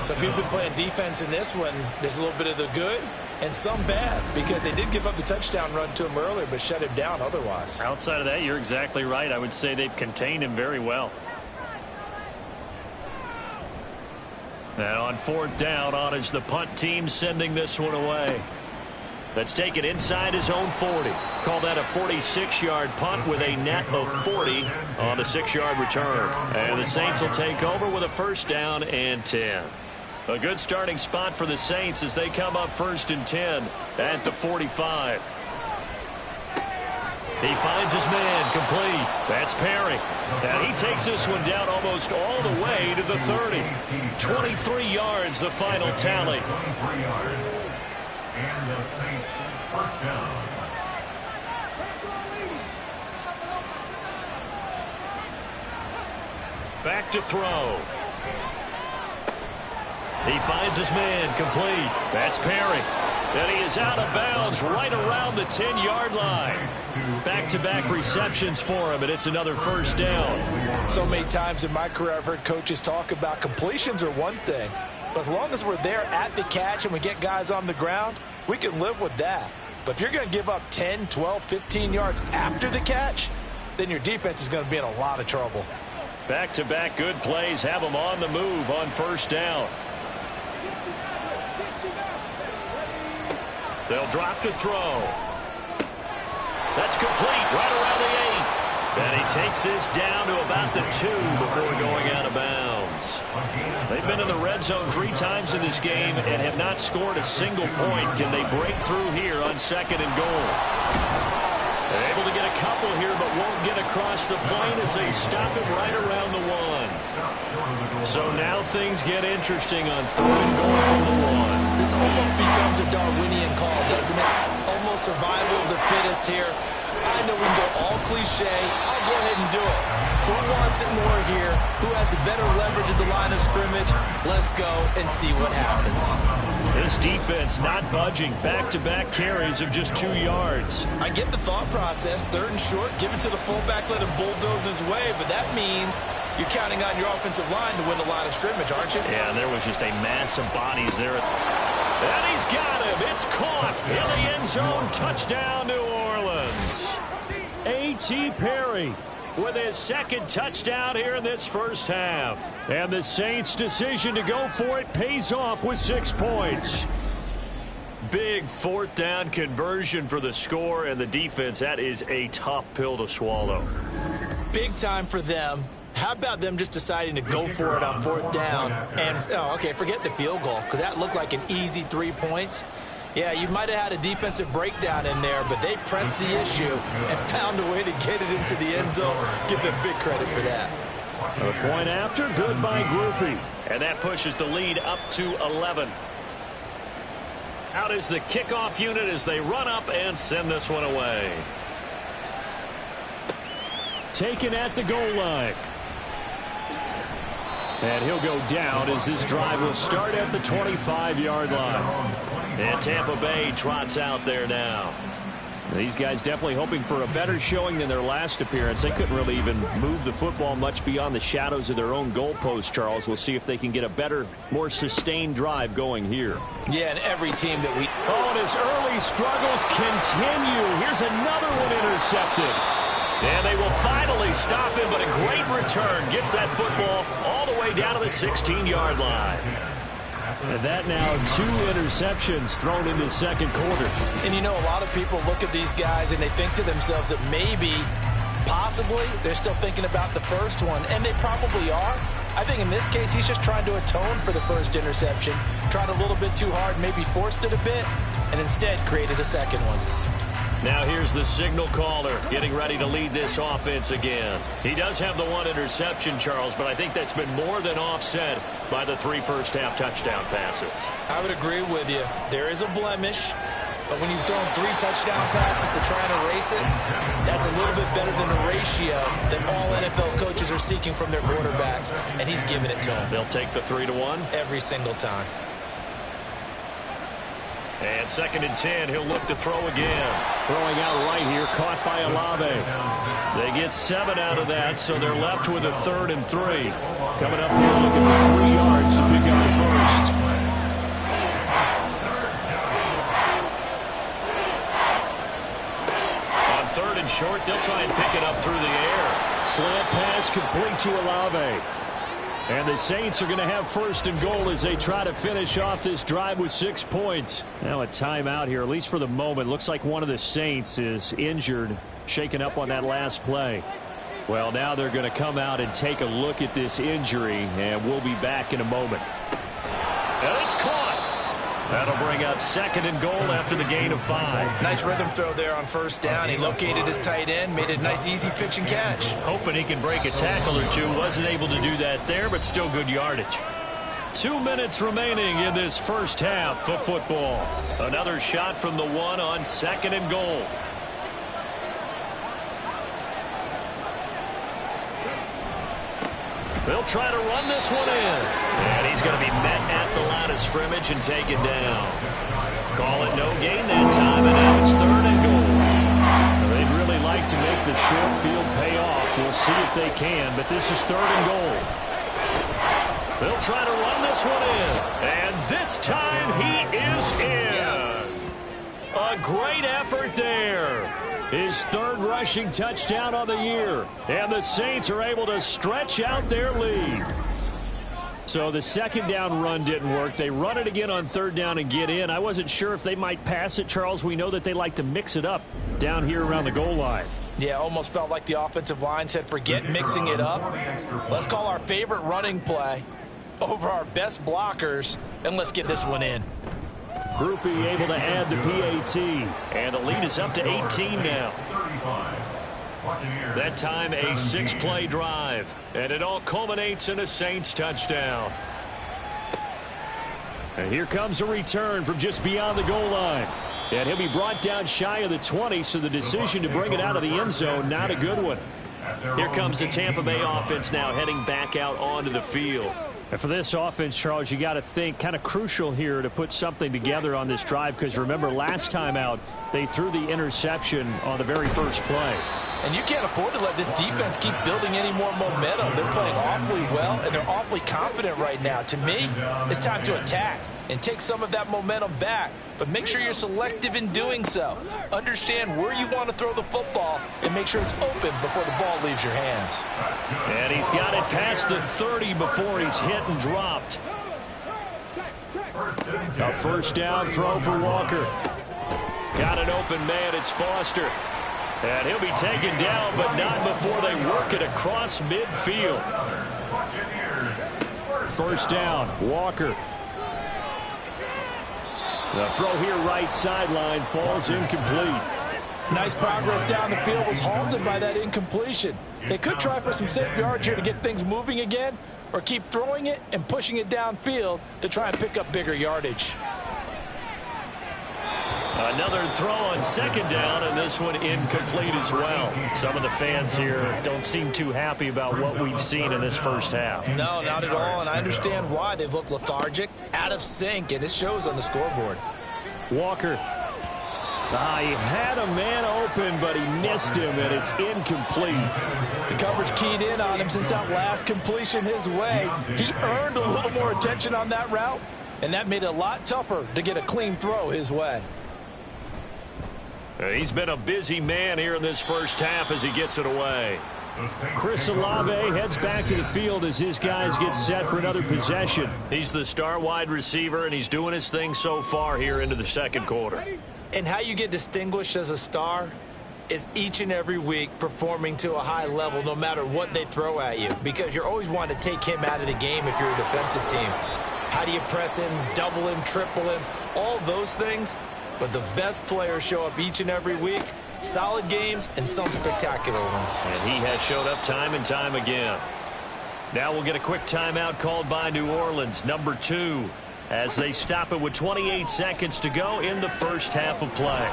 So if you've been playing defense in this one, there's a little bit of the good and some bad because they did give up the touchdown run to him earlier but shut him down otherwise. Outside of that, you're exactly right. I would say they've contained him very well. And on fourth down, on is the punt team sending this one away. Let's take it inside his own 40. Call that a 46-yard punt with a net of 40 on the 6-yard return. And the Saints will take over with a first down and 10. A good starting spot for the Saints as they come up first and 10 at the 45. He finds his man complete. That's Perry. And he takes this one down almost all the way to the 30. 23 yards, the final tally. And the Saints first down. Back to throw. He finds his man complete. That's Perry. And he is out of bounds right around the 10-yard line. Back-to-back receptions for him, and it's another first down. So many times in my career I've heard coaches talk about completions are one thing, but as long as we're there at the catch and we get guys on the ground, we can live with that. But if you're going to give up 10, 12, 15 yards after the catch, then your defense is going to be in a lot of trouble. Back-to-back good plays have them on the move on first down. They'll drop to throw. That's complete right around the 8. And he takes this down to about the 2 before going out of bounds. They've been in the red zone 3 times in this game and have not scored a single point. Can they break through here on second and goal? They're able to get a couple here, but won't get across the plane as they stop him right around the 1. So now things get interesting on third and goal from the 1. This almost becomes a Darwinian call, doesn't it? Almost survival of the fittest here. I know we can go all cliche. I'll go ahead and do it. Who wants it more here? Who has a better leverage at the line of scrimmage? Let's go and see what happens. This defense not budging. Back-to-back carries of just 2 yards. I get the thought process. Third and short, give it to the fullback, let him bulldoze his way. But that means you're counting on your offensive line to win the line of scrimmage, aren't you? Yeah, and there was just a mass of bodies there. And he's got him. It's caught in the end zone. Touchdown, New Orleans. A.T. Perry with his second touchdown here in this first half. And the Saints' decision to go for it pays off with 6 points. Big fourth down conversion for the score and the defense. That is a tough pill to swallow. Big time for them. How about them just deciding to go for it on fourth down? And, okay, forget the field goal because that looked like an easy 3 points. Yeah, you might have had a defensive breakdown in there, but they pressed the issue and found a way to get it into the end zone. Give them big credit for that. A point after, good by Groupie. And that pushes the lead up to 11. Out is the kickoff unit as they run up and send this one away. Taken at the goal line. And he'll go down as this drive will start at the 25-yard line. And Tampa Bay trots out there now. These guys definitely hoping for a better showing than their last appearance. They couldn't really even move the football much beyond the shadows of their own goalpost, Charles. We'll see if they can get a better, more sustained drive going here. Yeah, and every team that we... Oh, and his early struggles continue. Here's another one intercepted. And they will finally stop him, but a great return. Gets that football all the way down to the 16-yard line. And that now 2 interceptions thrown in the second quarter. And you know, a lot of people look at these guys and they think to themselves that maybe, possibly, they're still thinking about the first one, and they probably are. I think in this case, he's just trying to atone for the first interception, tried a little bit too hard, maybe forced it a bit, and instead created a second one. Now here's the signal caller getting ready to lead this offense again. He does have the 1 interception, Charles, but I think that's been more than offset by the 3 first-half touchdown passes. I would agree with you. There is a blemish, but when you've thrown 3 touchdown passes to try and erase it, that's a little bit better than the ratio that all NFL coaches are seeking from their quarterbacks, and he's giving it to them. They'll take the 3-1? Every single time. And 2nd and 10, he'll look to throw again. Throwing out right here, caught by Olave. They get 7 out of that, so they're left with a 3rd and 3. Coming up here looking for 3 yards to pick up the first. On 3rd and short, they'll try and pick it up through the air. Slant pass complete to Olave. And the Saints are going to have 1st and goal as they try to finish off this drive with 6 points. Now a timeout here, at least for the moment. Looks like one of the Saints is injured, shaken up on that last play. Well, now they're going to come out and take a look at this injury, and we'll be back in a moment. And it's caught. That'll bring up 2nd and goal after the gain of 5. Nice rhythm throw there on 1st down. He located his tight end, made it a nice easy pitch and catch. Hoping he can break a tackle or 2. Wasn't able to do that there, but still good yardage. 2 minutes remaining in this first half of football. Another shot from the 1 on 2nd and goal. They'll try to run this one in. And he's going to be met at the line of scrimmage and taken down. Call it no gain that time, and now it's 3rd and goal. They'd really like to make the short field pay off. We'll see if they can, but this is 3rd and goal. They'll try to run this one in. And this time he is in. Yes. A great effort there. His 3rd rushing touchdown of the year. And the Saints are able to stretch out their lead. So the 2nd down run didn't work. They run it again on 3rd down and get in. I wasn't sure if they might pass it, Charles. We know that they like to mix it up down here around the goal line. Yeah, almost felt like the offensive line said, forget mixing it up. Let's call our favorite running play over our best blockers, and let's get this one in. Groupie able to add the PAT, and the lead is up to 18 now. That time a 6-play drive, and it all culminates in a Saints touchdown. And here comes a return from just beyond the goal line. And he'll be brought down shy of the 20, so the decision to bring it out of the end zone, not a good one. Here comes the Tampa Bay offense now heading back out onto the field. And for this offense, Charles, you got to think kind of crucial here to put something together on this drive, because remember last time out they threw the interception on the very first play. And you can't afford to let this defense keep building any more momentum. They're playing awfully well, and they're awfully confident right now. To me, it's time to attack and take some of that momentum back. But make sure you're selective in doing so. Understand where you want to throw the football and make sure it's open before the ball leaves your hands. And he's got it past the 30 before he's hit and dropped. A 1st down throw for Walker. Got an open man. It's Foster. And he'll be taken down, but not before they work it across midfield. 1st down, Walker. The throw here right sideline falls incomplete. Nice progress down the field, was halted by that incompletion. They could try for some safe yards here to get things moving again, or keep throwing it and pushing it downfield to try and pick up bigger yardage. Another throw on 2nd down, and this one incomplete as well. Some of the fans here don't seem too happy about what we've seen in this first half. No, not at all, and I understand why. They've looked lethargic, out of sync, and it shows on the scoreboard. Walker. He had a man open, but he missed him, and it's incomplete. The coverage keyed in on him since that last completion his way. He earned a little more attention on that route, and that made it a lot tougher to get a clean throw his way. He's been a busy man here in this first half as he gets it away. Chris Olave heads back to the field as his guys get set for another possession. He's the star wide receiver, and he's doing his thing so far here into the second quarter. And how you get distinguished as a star is each and every week performing to a high level no matter what they throw at you, because you're always wanting to take him out of the game if you're a defensive team. How do you press him, double him, triple him, all those things? But the best players show up each and every week. Solid games and some spectacular ones. And he has showed up time and time again. Now we'll get a quick timeout called by New Orleans, number 2, as they stop it with 28 seconds to go in the first half of play.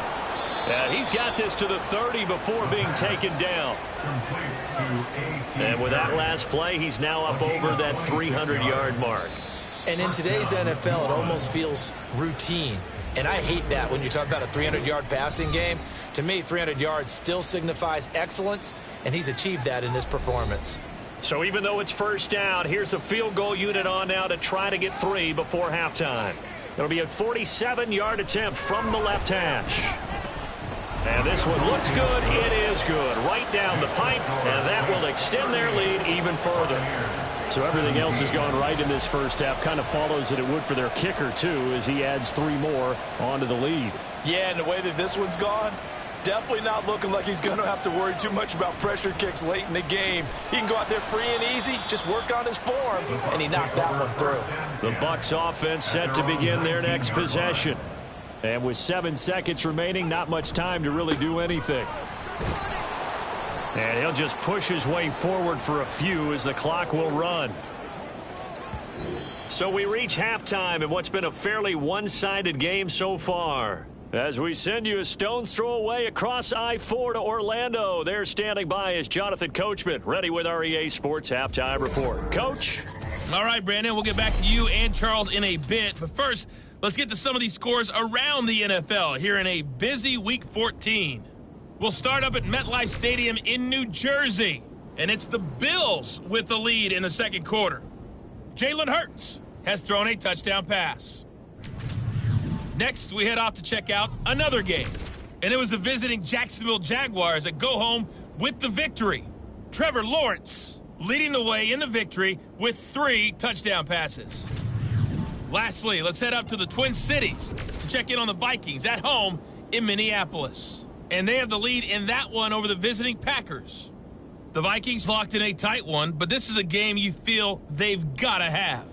He's got this to the 30 before being taken down. And with that last play, he's now up over that 300-yard mark. And in today's NFL, it almost feels routine. And I hate that when you talk about a 300-yard passing game. To me, 300 yards still signifies excellence, and he's achieved that in this performance. So even though it's first down, here's the field goal unit on now to try to get 3 before halftime. It'll be a 47-yard attempt from the left hash. And this one looks good. It is good. Right down the pipe, and that will extend their lead even further. So everything else has gone right in this first half. Kind of follows that it would for their kicker, too, as he adds 3 more onto the lead. Yeah, and the way that this one's gone, definitely not looking like he's going to have to worry too much about pressure kicks late in the game. He can go out there free and easy, just work on his form, and he knocked that one through. The Bucs offense set to begin their next possession. And with 7 seconds remaining, not much time to really do anything. And he'll just push his way forward for a few as the clock will run. So we reach halftime in what's been a fairly one-sided game so far. As we send you a stone's throw away across I-4 to Orlando. They're standing by as Jonathan Coachman, ready with our EA Sports Halftime Report. Coach? All right, Brandon, we'll get back to you and Charles in a bit. But first, let's get to some of these scores around the NFL here in a busy Week 14. We'll start up at MetLife Stadium in New Jersey. And it's the Bills with the lead in the second quarter. Jalen Hurts has thrown a touchdown pass. Next, we head off to check out another game. And it was the visiting Jacksonville Jaguars that go home with the victory. Trevor Lawrence leading the way in the victory with 3 touchdown passes. Lastly, let's head up to the Twin Cities to check in on the Vikings at home in Minneapolis. And they have the lead in that one over the visiting Packers. The Vikings locked in a tight one, but this is a game you feel they've got to have.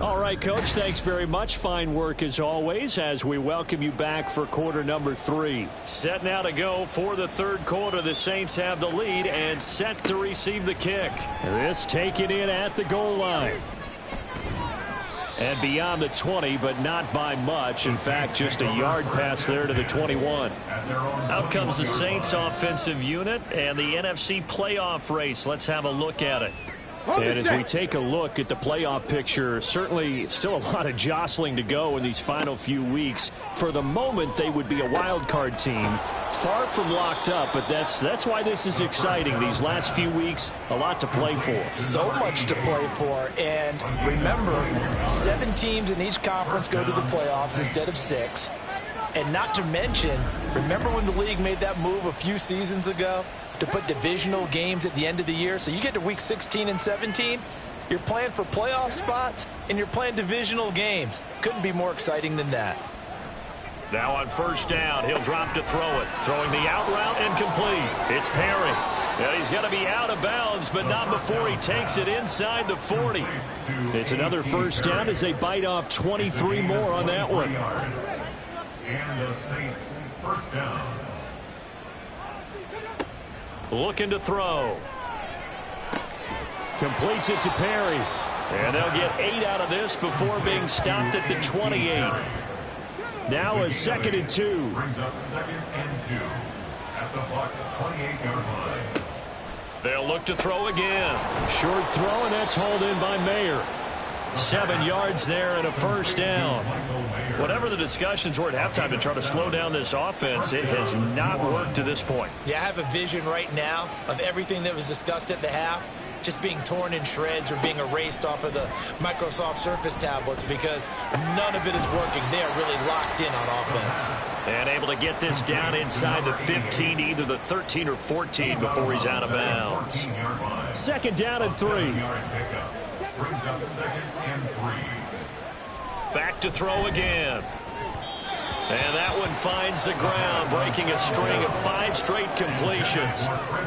All right, Coach, thanks very much. Fine work as always as we welcome you back for quarter number 3. Set now to go for the third quarter. The Saints have the lead and set to receive the kick. This taken in at the goal line. And beyond the 20, but not by much. In fact, just a yard pass there to the 21. Out comes the Saints offensive unit and the NFC playoff race. Let's have a look at it. And as we take a look at the playoff picture, certainly still a lot of jostling to go in these final few weeks. For the moment, they would be a wild card team. Far from locked up, but that's why this is exciting. These last few weeks, a lot to play for. So much to play for. And remember, 7 teams in each conference go to the playoffs instead of 6. And not to mention, remember when the league made that move a few seasons ago to put divisional games at the end of the year? So you get to week 16 and 17, you're playing for playoff spots, and you're playing divisional games. Couldn't be more exciting than that. Now on first down, he'll drop to throw it. Throwing the out route and complete. It's Perry. Yeah, he's going to be out of bounds, but not before he takes it inside the 40. It's another first down as they bite off 23 more on that one. And the Saints first down. Looking to throw. Completes it to Perry. And they'll get 8 out of this before being stopped at the 28. Now a 2nd and 2. Brings up 2nd and 2 at the Bucs 28-yard line. They'll look to throw again. Short throw, and that's hauled in by Mayer. 7 yards there and a first down. Whatever the discussions were at halftime to try to slow down this offense, it has not worked to this point. Yeah, I have a vision right now of everything that was discussed at the half just being torn in shreds or being erased off of the Microsoft Surface tablets because none of it is working. They are really locked in on offense. And able to get this down inside the 15, either the 13 or 14 before he's out of bounds. 2nd down and 3. Brings up 2nd and 3. Back to throw again. And that one finds the ground, breaking a string of 5 straight completions.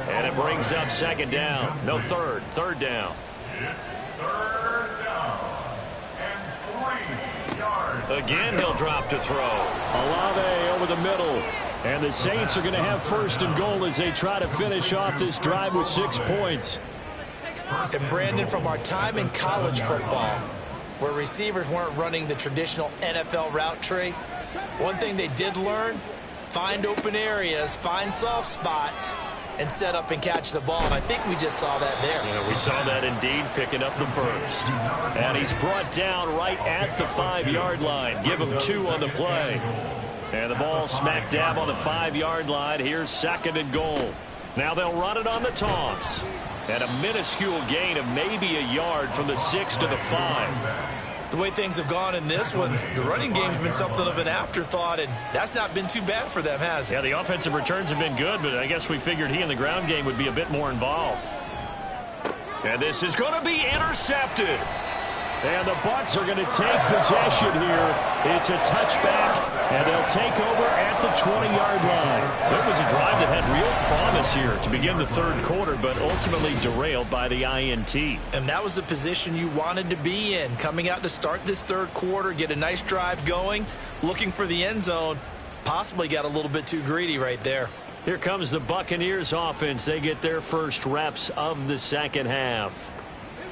And it brings up 2nd down. No, 3rd down. It's 3rd down and 3 yards. Again, he'll drop to throw. Olave over the middle. And the Saints are going to have 1st and goal as they try to finish off this drive with 6 points. And Brandon, from our time in college football, where receivers weren't running the traditional NFL route tree, one thing they did learn, find open areas, find soft spots, and set up and catch the ball. And I think we just saw that there. Yeah, we saw that indeed, picking up the first. And he's brought down right at the 5-yard line. Give him 2 on the play. And the ball smack dab on the 5-yard line. Here's 2nd and goal. Now they'll run it on the toss. And a minuscule gain of maybe a yard from the 6 to the 5. The way things have gone in this one, the running game's been something of an afterthought, and that's not been too bad for them, has it? Yeah, the offensive returns have been good, but I guess we figured he in the ground game would be a bit more involved. And this is going to be intercepted. And the Bucs are going to take possession here. It's a touchback, and they'll take over at the 20-yard line. So it was a drive that had real promise here to begin the 3rd quarter, but ultimately derailed by the INT. And that was the position you wanted to be in, coming out to start this 3rd quarter, get a nice drive going, looking for the end zone. Possibly got a little bit too greedy right there. Here comes the Buccaneers offense. They get their first reps of the 2nd half.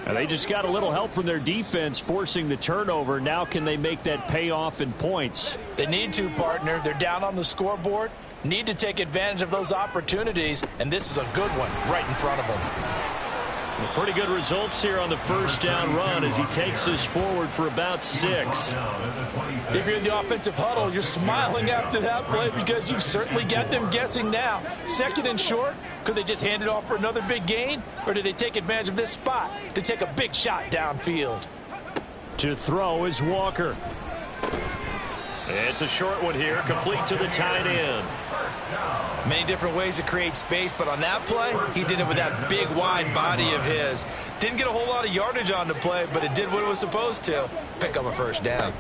And they just got a little help from their defense forcing the turnover. Now can they make that pay off in points? They need to, partner. They're down on the scoreboard. Need to take advantage of those opportunities, and this is a good one right in front of them. Well, pretty good results here on the 1st down run as he takes us forward for about 6. If you're in the offensive huddle, you're smiling after that play because you've certainly got them guessing now. 2nd and short, could they just hand it off for another big gain? Or do they take advantage of this spot to take a big shot downfield? To throw is Walker. It's a short one here, complete to the tight end. Many different ways to create space, but on that play, he did it with that big, wide body of his. Didn't get a whole lot of yardage on the play, but it did what it was supposed to. Pick up a 1st down.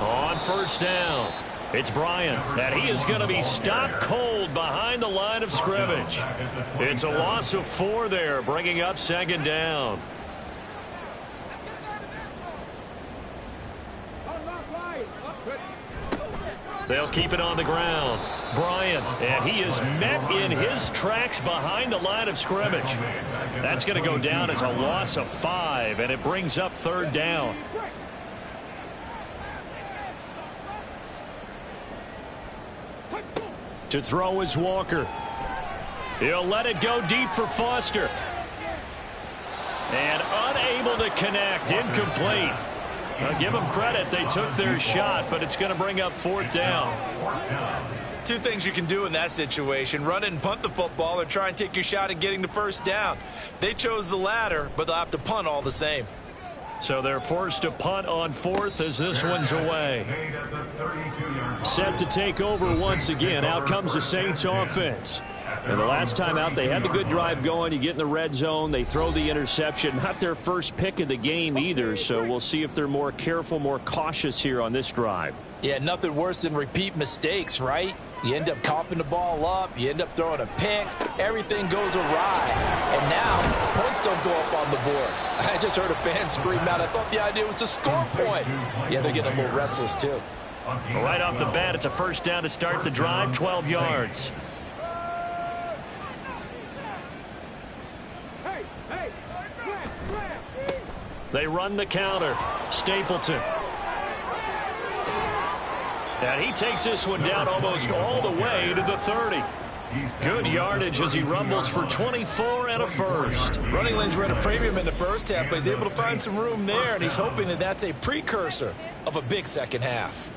On 1st down, it's Bryant, and he is going to be stopped cold behind the line of scrimmage. It's a loss of 4 there, bringing up 2nd down. They'll keep it on the ground. Bryant, and he is met in his tracks behind the line of scrimmage. That's going to go down as a loss of 5, and it brings up 3rd down. To throw is Walker. He'll let it go deep for Foster. And unable to connect, incomplete. I'll give them credit. They took their shot, but it's going to bring up 4th down. 2 things you can do in that situation. Run it and punt the football or try and take your shot at getting the 1st down. They chose the latter, but they'll have to punt all the same. So they're forced to punt on 4th as this one's away. Set to take over once again. Out comes the Saints offense. And the last time out, they had the good drive going. You get in the red zone, they throw the interception. Not their first pick of the game either, so we'll see if they're more careful, more cautious here on this drive. Yeah, nothing worse than repeat mistakes, right? You end up coughing the ball up, you end up throwing a pick, everything goes awry. And now, points don't go up on the board. I just heard a fan scream out, I thought the idea was to score points. Yeah, they're getting a little restless too. Right off the bat, it's a 1st down to start the drive, 12 yards. They run the counter. Stapleton. And he takes this one down almost all the way to the 30. Good yardage as he rumbles for 24 and a first. Running lanes were at a premium in the first half, but he's able to find some room there, and he's hoping that that's a precursor of a big second half.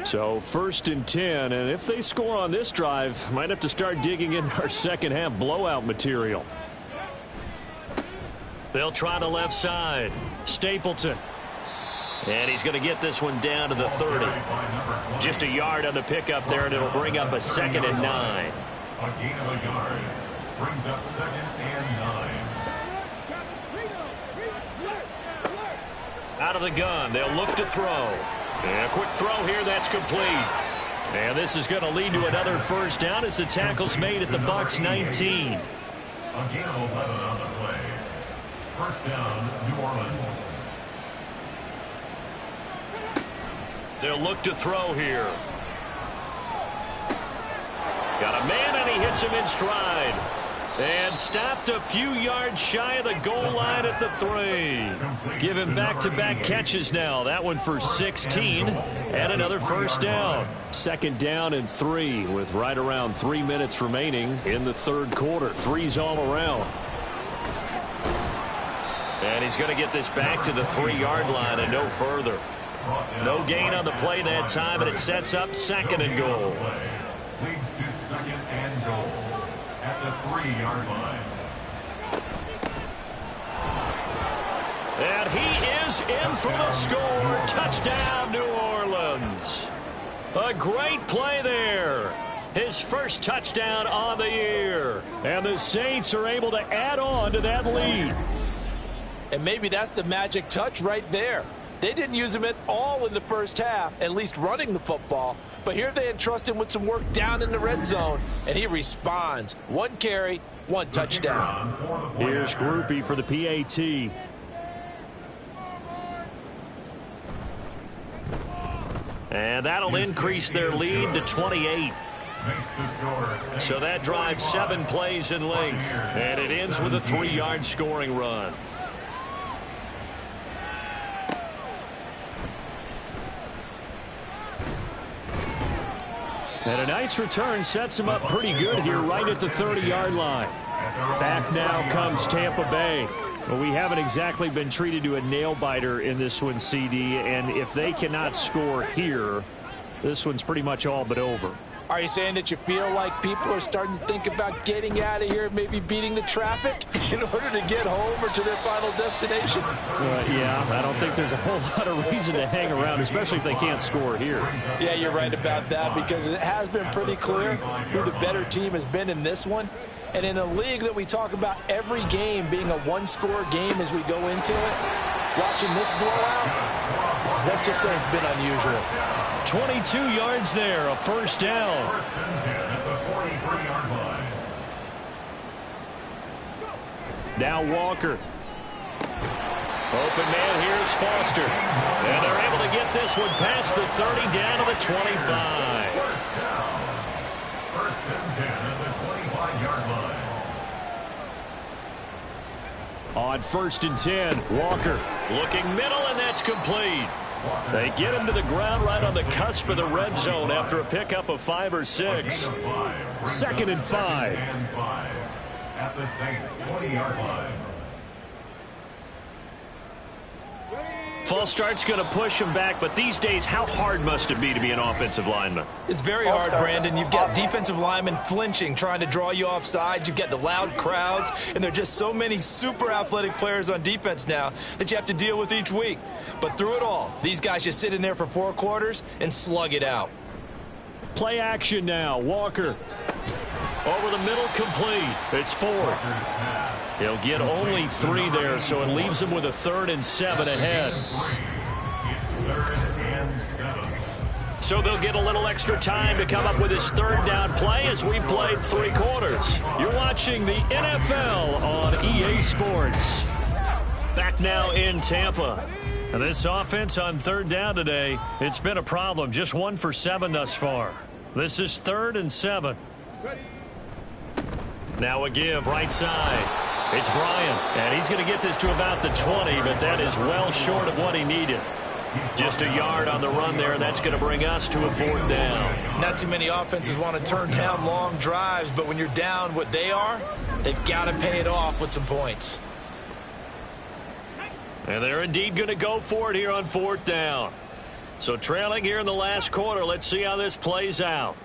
So 1st and 10, and if they score on this drive, might have to start digging in our second half blowout material. They'll try the left side. Stapleton. And he's going to get this one down to the 30. Just a yard on the pickup there, and it'll bring up a 2nd and 9. A gain of a yard brings up 2nd and 9. Out of the gun, they'll look to throw. And a quick throw here, that's complete. And this is going to lead to another first down as the tackle's made at the Bucs 19. A gain of 11 on the play. First down, New Orleans. They'll look to throw here. Got a man, and he hits him in stride. And stopped a few yards shy of the goal line at the 3. Give him back-to-back catches now. That one for 16 and another first down. 2nd down and 3 with right around 3 minutes remaining in the 3rd quarter. 3's all around. And he's going to get this back to the 3-yard line and no further. No gain on the play that time, and it sets up 2nd and goal. Leads to 2nd and goal at the 3-yard line. And he is in for the score. Touchdown, New Orleans. A great play there. His first touchdown on the year. And the Saints are able to add on to that lead. And maybe that's the magic touch right there. They didn't use him at all in the first half, at least running the football. But here they entrust him with some work down in the red zone, and he responds. 1 carry, 1 touchdown. Here's Groupie for the PAT. And that'll increase their lead to 28. So that drives 7 plays in length, and it ends with a 3-yard scoring run. And a nice return sets him up pretty good here right at the 30-yard line. Back now comes Tampa Bay. Well, we haven't exactly been treated to a nail-biter in this one, CD, and if they cannot score here, this one's pretty much all but over. Are you saying that you feel like people are starting to think about getting out of here, maybe beating the traffic in order to get home or to their final destination? Yeah, I don't think there's a whole lot of reason to hang around, especially if they can't score here. Yeah, you're right about that, because it has been pretty clear who the better team has been in this one. And in a league that we talk about every game being a 1-score game as we go into it, watching this blowout, let's just say it's been unusual. 22 yards there, a first down. First and 10 at the 43-yard line. Now Walker. Open man, here's Foster. And they're able to get this one past the 30 down to the 25. First down. First and 10 at the 25-yard line. On 1st and 10, Walker looking middle, and that's complete. They get him to the ground right on the cusp of the red zone after a pickup of 5 or 6. 2nd and 5. At the Saints' 20-yard line. False start's going to push him back, but these days, how hard must it be to be an offensive lineman? It's very hard, Brandon. You've got defensive linemen flinching, trying to draw you off sides. You've got the loud crowds, and there are just so many super athletic players on defense now that you have to deal with each week. But through it all, these guys just sit in there for 4 quarters and slug it out. Play action now. Walker. Over the middle, complete. It's 4. He'll get only 3 there, so it leaves him with a 3rd and 7 ahead. It's 3rd and 7. So they'll get a little extra time to come up with his 3rd down play as we played 3 quarters. You're watching the NFL on EA Sports. Back now in Tampa. And this offense on 3rd down today, it's been a problem. Just 1 for 7 thus far. This is 3rd and 7. Now a give right side. It's Bryant, and he's going to get this to about the 20, but that is well short of what he needed. Just a yard on the run there, and that's going to bring us to a 4th down. Not too many offenses want to turn down long drives, but when you're down what they are, they've got to pay it off with some points. And they're indeed going to go for it here on 4th down. So trailing here in the last quarter, let's see how this plays out.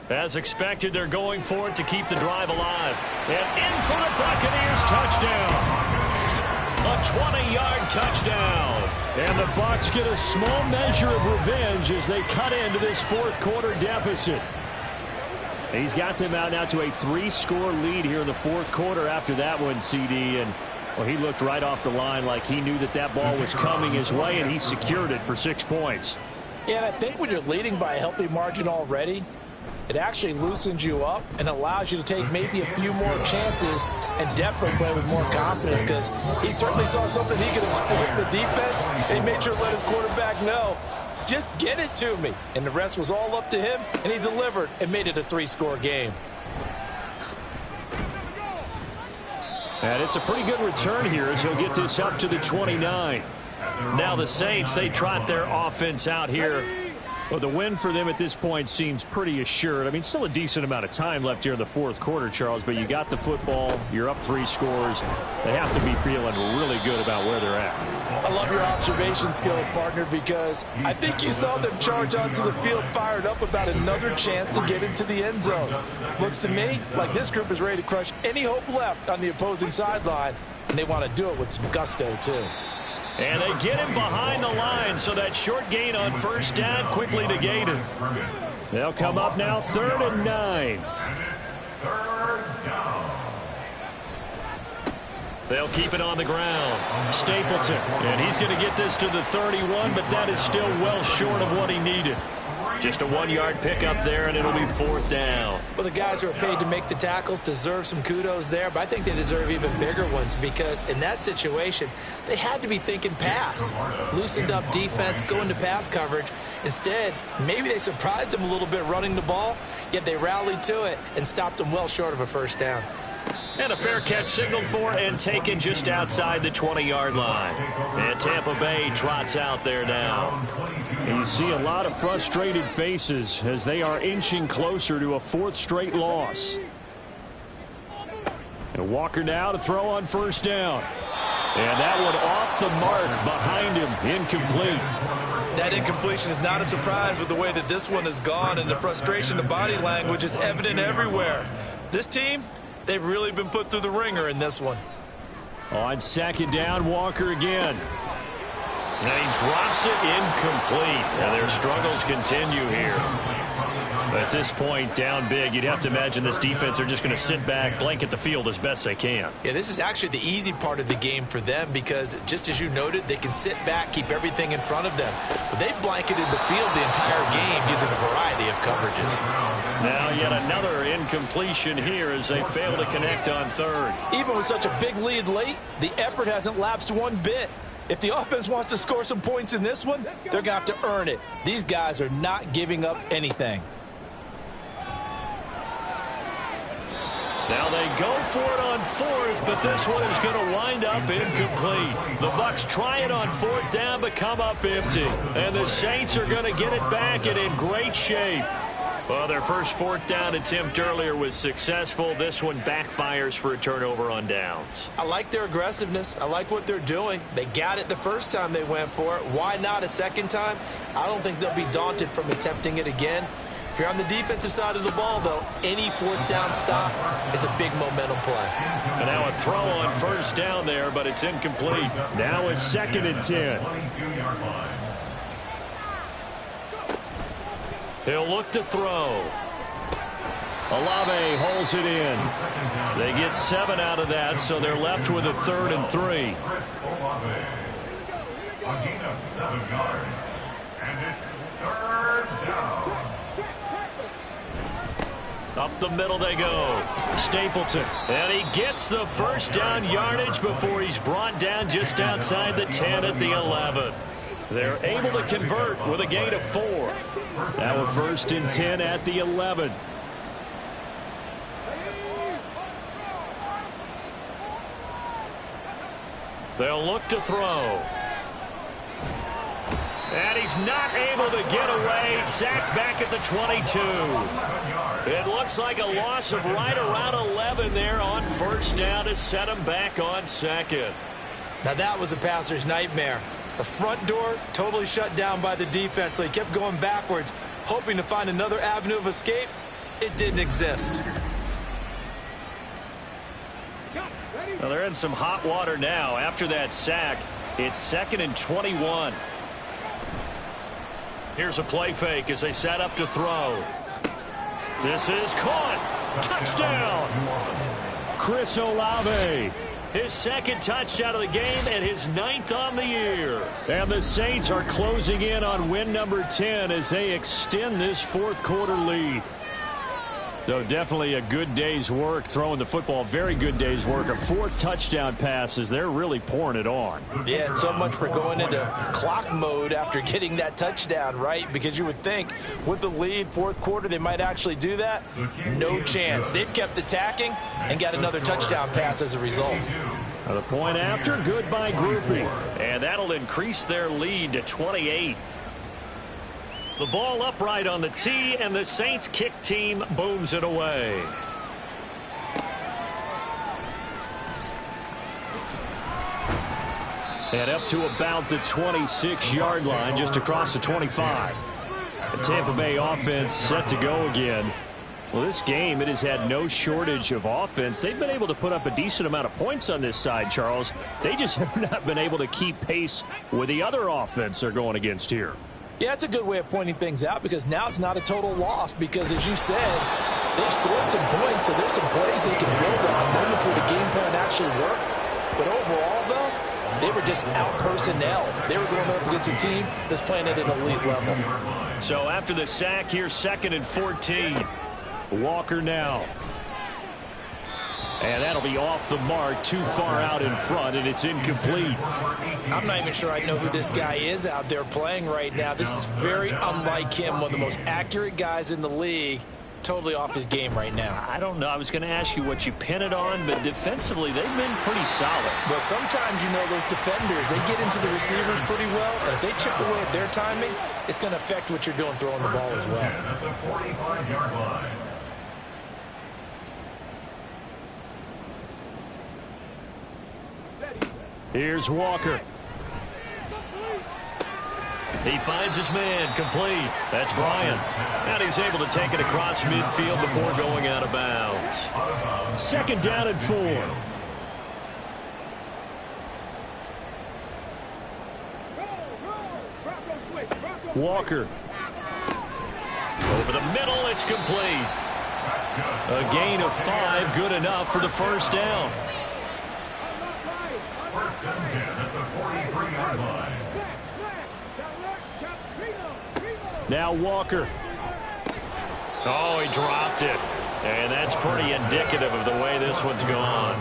As expected, they're going for it to keep the drive alive. And in for the Buccaneers touchdown. A 20-yard touchdown. And the Bucs get a small measure of revenge as they cut into this 4th quarter deficit. He's got them out now to a 3-score lead here in the 4th quarter after that one, CD. And well, he looked right off the line like he knew that that ball was coming his way, and he secured it for 6 points. Yeah, and I think when you're leading by a healthy margin already, it actually loosens you up and allows you to take maybe a few more chances and definitely play with more confidence, because he certainly saw something he could exploit in the defense, and he made sure to let his quarterback know, just get it to me. And the rest was all up to him, and he delivered and made it a 3-score game. And it's a pretty good return here as he'll get this up to the 29. Now the Saints, they trot their offense out here. Well, the win for them at this point seems pretty assured. I mean, still a decent amount of time left here in the 4th quarter, Charles, but you got the football, you're up 3 scores. They have to be feeling really good about where they're at. I love your observation skills, partner, because I think you saw them charge onto the field fired up about another chance to get into the end zone. Looks to me like this group is ready to crush any hope left on the opposing sideline, and they want to do it with some gusto, too. And they get him behind the line, so that short gain on 1st down quickly negated. They'll come up now 3rd and 9. And it's 3rd down. They'll keep it on the ground. Stapleton, and he's going to get this to the 31, but that is still well short of what he needed. Just a 1-yard pickup there, and it'll be 4th down. Well, the guys who are paid to make the tackles deserve some kudos there, but I think they deserve even bigger ones, because in that situation, they had to be thinking pass. Loosened up defense, go into pass coverage. Instead, maybe they surprised them a little bit running the ball, yet they rallied to it and stopped them well short of a 1st down. And a fair catch signaled for and taken just outside the 20-yard line. And Tampa Bay trots out there now. And you see a lot of frustrated faces as they are inching closer to a 4th straight loss. And Walker now to throw on 1st down. And that one off the mark behind him, incomplete. That incompletion is not a surprise with the way that this one has gone, and the frustration, the body language is evident everywhere. This team, they've really been put through the ringer in this one. On 2nd down, Walker again. And he drops it incomplete. And their struggles continue here. At this point, down big, you'd have to imagine this defense are just going to sit back, blanket the field as best they can. Yeah, this is actually the easy part of the game for them, because just as you noted, they can sit back, keep everything in front of them. But they've blanketed the field the entire game using a variety of coverages. Now yet another incompletion here as they fail to connect on 3rd. Even with such a big lead late, the effort hasn't lapsed one bit. If the offense wants to score some points in this one, they're going to have to earn it. These guys are not giving up anything. Now they go for it on 4th, but this one is going to wind up incomplete. The Bucs try it on 4th down, but come up empty. And the Saints are going to get it back and in great shape. Well, their first 4th down attempt earlier was successful. This one backfires for a turnover on downs. I like their aggressiveness. I like what they're doing. They got it the first time they went for it. Why not a second time? I don't think they'll be daunted from attempting it again. If you're on the defensive side of the ball, though, any 4th down stop is a big momentum play. And now a throw on 1st down there, but it's incomplete. Now a 2nd and 10. He'll look to throw. Olave holds it in. They get 7 out of that, so they're left with a 3rd and 3. A gain of 7 yards. And it's 3rd down. Up the middle they go. Stapleton. And he gets the 1st down yardage before he's brought down just outside the 10 at the 11. They're able to convert with a gain of 4. Now a 1st and 10 at the 11. They'll look to throw. And he's not able to get away. Sacked back at the 22. It looks like a loss of right around 11 there on first down to set him back on second. Now that was a passer's nightmare. The front door totally shut down by the defense, so he kept going backwards, hoping to find another avenue of escape. It didn't exist. Well, they're in some hot water now. After that sack, it's 2nd and 21. Here's a play fake as they set up to throw. This is caught. Touchdown. Chris Olave. His second touchdown of the game and his 9th on the year. And the Saints are closing in on win number 10 as they extend this fourth quarter lead. So definitely a good day's work throwing the football. Very good day's work. A 4th touchdown passes. They're really pouring it on. Yeah, and so much for going into clock mode after getting that touchdown, right? Because you would think with the lead, fourth quarter, they might actually do that. No chance. They've kept attacking and got another touchdown pass as a result. Now the point after, good by grouping. And that'll increase their lead to 28. The ball upright on the tee, and the Saints kick team booms it away. And up to about the 26-yard line, just across the 25. The Tampa Bay offense set to go again. Well, this game, it has had no shortage of offense. They've been able to put up a decent amount of points on this side, Charles. They just have not been able to keep pace with the other offense they're going against here. Yeah, it's a good way of pointing things out because now it's not a total loss because, as you said, they've scored some points, so there's some plays they can build on, moments where the game plan actually worked. But overall, though, they were just out personnel. They were going up against a team that's playing at an elite level. So after the sack, here's 2nd and 14. Walker now. And that'll be off the mark, too far out in front, and it's incomplete. I'm not even sure I know who this guy is out there playing right now. This is very unlike him, one of the most accurate guys in the league. Totally off his game right now. I don't know. I was going to ask you what you pin it on, but defensively, they've been pretty solid. Well, sometimes, you know, those defenders, they get into the receivers pretty well, and if they chip away at their timing, it's going to affect what you're doing throwing the ball as well. At the 45-yard line. Here's Walker. He finds his man, complete. That's Bryant. And he's able to take it across midfield before going out of bounds. 2nd down and 4. Walker. Over the middle, it's complete. A gain of 5, good enough for the first down. 1st and 10 at the 43-yard line. Now Walker. Oh, he dropped it. And that's pretty indicative of the way this one's gone.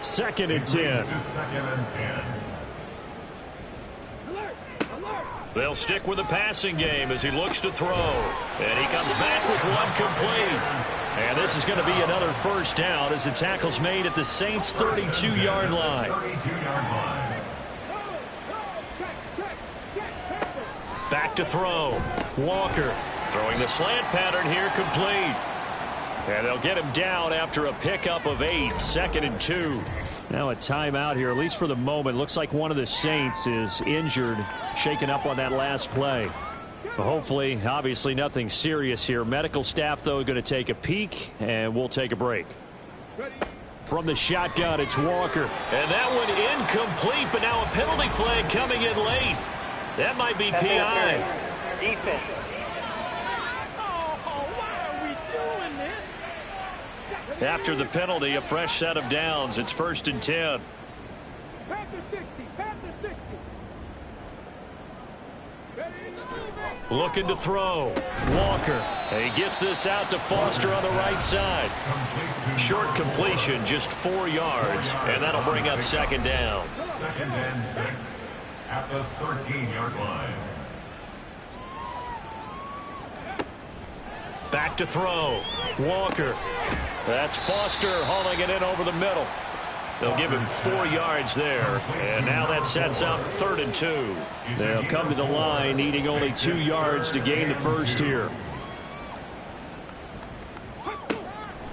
2nd and 10. 2nd and 10. They'll stick with the passing game as he looks to throw. And he comes back with one complete. And this is going to be another first down as the tackle's made at the Saints' 32-yard line. 32-yard line. Back to throw. Walker throwing the slant pattern here, complete. And they'll get him down after a pickup of 8, 2nd and 2. Now a timeout here, at least for the moment. Looks like one of the Saints is injured, shaken up on that last play. Hopefully, obviously nothing serious here. Medical staff, though, going to take a peek, and we'll take a break. From the shotgun, it's Walker. And that one incomplete, but now a penalty flag coming in late. That might be PI. Defense. After the penalty, a fresh set of downs. It's 1st and 10. Looking to throw. Walker. He gets this out to Foster on the right side. Short completion, just 4 yards. And that'll bring up 2nd down. 2nd and 6 at the 13-yard line. Back to throw. Walker. That's Foster hauling it in over the middle. They'll give him 4 yards there. And now that sets up 3rd and 2. They'll come to the line, needing only 2 yards to gain the first here.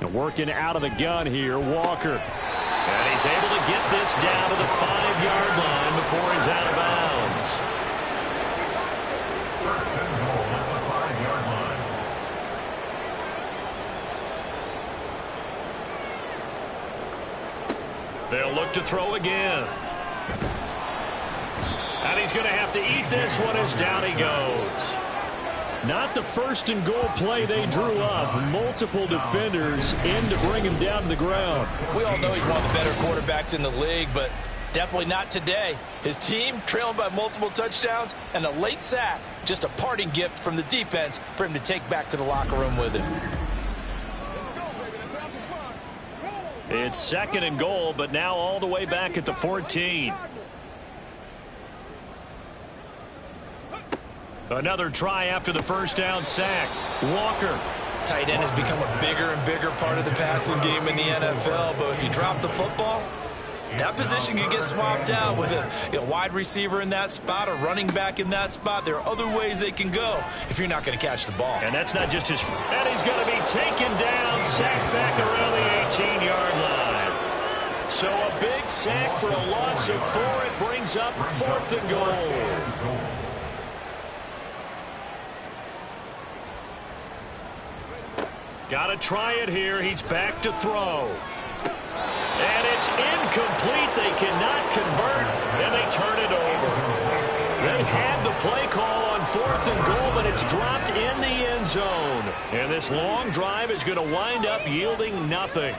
And working out of the gun here, Walker. And he's able to get this down to the 5-yard line before he's out of bounds. First and goal at the 5-yard line. They'll look to throw again. And he's going to have to eat this one as down he goes. Not the first and goal play they drew up. Multiple defenders in to bring him down to the ground. We all know he's one of the better quarterbacks in the league, but definitely not today. His team trailing by multiple touchdowns and a late sack. Just a parting gift from the defense for him to take back to the locker room with him. It's 2nd and goal, but now all the way back at the 14. Another try after the first down sack. Walker. Tight end has become a bigger and bigger part of the passing game in the NFL, but if you drop the football, that position can get swapped out with a wide receiver in that spot, a running back in that spot. There are other ways they can go if you're not going to catch the ball. And that's not just his... And he's going to be taken down, sacked back around the 18-yard line. So a big sack for a loss of 4. It brings up 4th and goal. Got to try it here. He's back to throw. And it's incomplete. They cannot convert, and they turn it over. They had the play call on 4th and goal, but it's dropped in the end zone. And this long drive is going to wind up yielding nothing.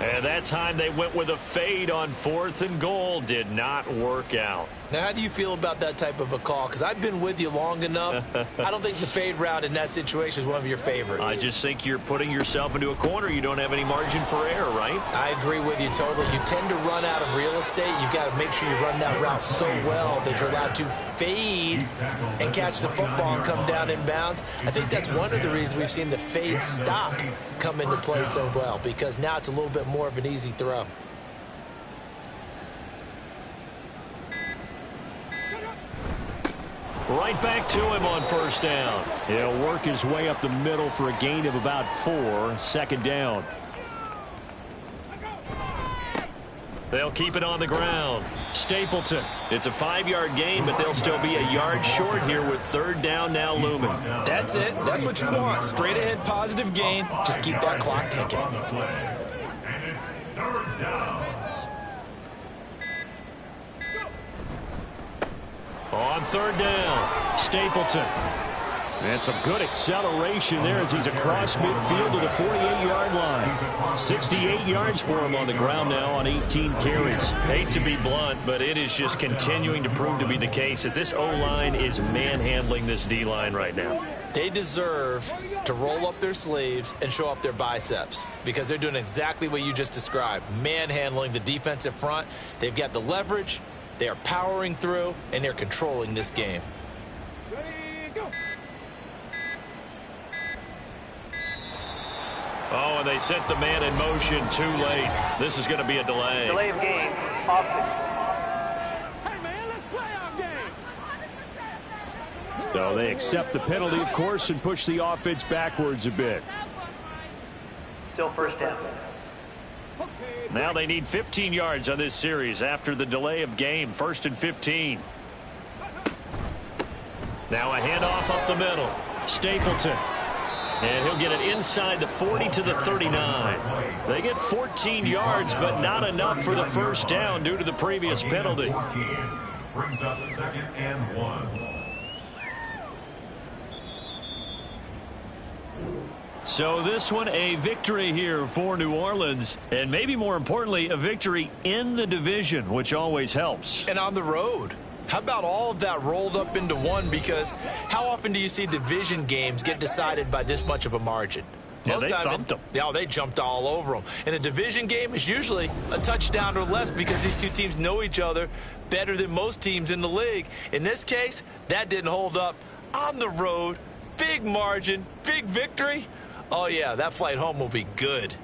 And that time they went with a fade on 4th and goal. Did not work out. Now, how do you feel about that type of a call? Because I've been with you long enough. I don't think the fade route in that situation is one of your favorites. I just think you're putting yourself into a corner. You don't have any margin for error, right? I agree with you totally. You tend to run out of real estate. You've got to make sure you run that route so well that you're allowed to fade and catch the football and come down in bounds. I think that's one of the reasons we've seen the fade stop come into play so well, because now it's a little bit more of an easy throw. Right back to him on first down. He'll work his way up the middle for a gain of about 4. 2nd down. They'll keep it on the ground. Stapleton. It's a 5-yard gain, but they'll still be a yard short here with 3rd down now looming. That's it. That's what you want. Straight ahead positive gain. Just keep that clock ticking. And it's 3rd down. On 3rd down, Stapleton. And some good acceleration there as he's across midfield to the 48-yard line. 68 yards for him on the ground now on 18 carries. Hate to be blunt, but it is just continuing to prove to be the case that this O-line is manhandling this D-line right now. They deserve to roll up their sleeves and show up their biceps, because they're doing exactly what you just described, manhandling the defensive front. They've got the leverage. They are powering through, and they're controlling this game. Oh, and they set the man in motion too late. This is going to be a delay. Delay of game. Offense. Hey, man, let's play our game. So they accept the penalty, of course, and push the offense backwards a bit. Still 1st down. Now they need 15 yards on this series after the delay of game. 1st and 15. Now a handoff up the middle. Stapleton. And he'll get it inside the 40 to the 39. They get 14 yards, but not enough for the 1st down due to the previous penalty. Brings up 2nd and 1. So this one, a victory here for New Orleans, and maybe more importantly, a victory in the division, which always helps. And on the road. How about all of that rolled up into one? Because how often do you see division games get decided by this much of a margin? Yeah, they thumped them. Yeah, they jumped all over them. And a division game is usually a touchdown or less because these two teams know each other better than most teams in the league. In this case, that didn't hold up. On the road, big margin, big victory. Oh, yeah, that flight home will be good.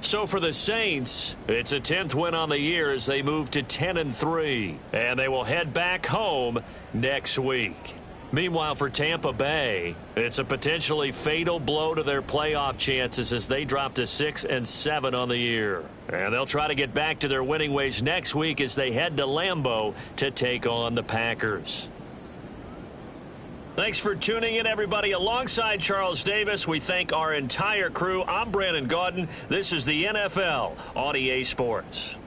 So for the Saints, it's a 10th win on the year as they move to 10-3, and they will head back home next week. Meanwhile, for Tampa Bay, it's a potentially fatal blow to their playoff chances as they drop to 6-7 on the year. And they'll try to get back to their winning ways next week as they head to Lambeau to take on the Packers. Thanks for tuning in, everybody. Alongside Charles Davis, we thank our entire crew. I'm Brandon Gaudin. This is the NFL on EA Sports.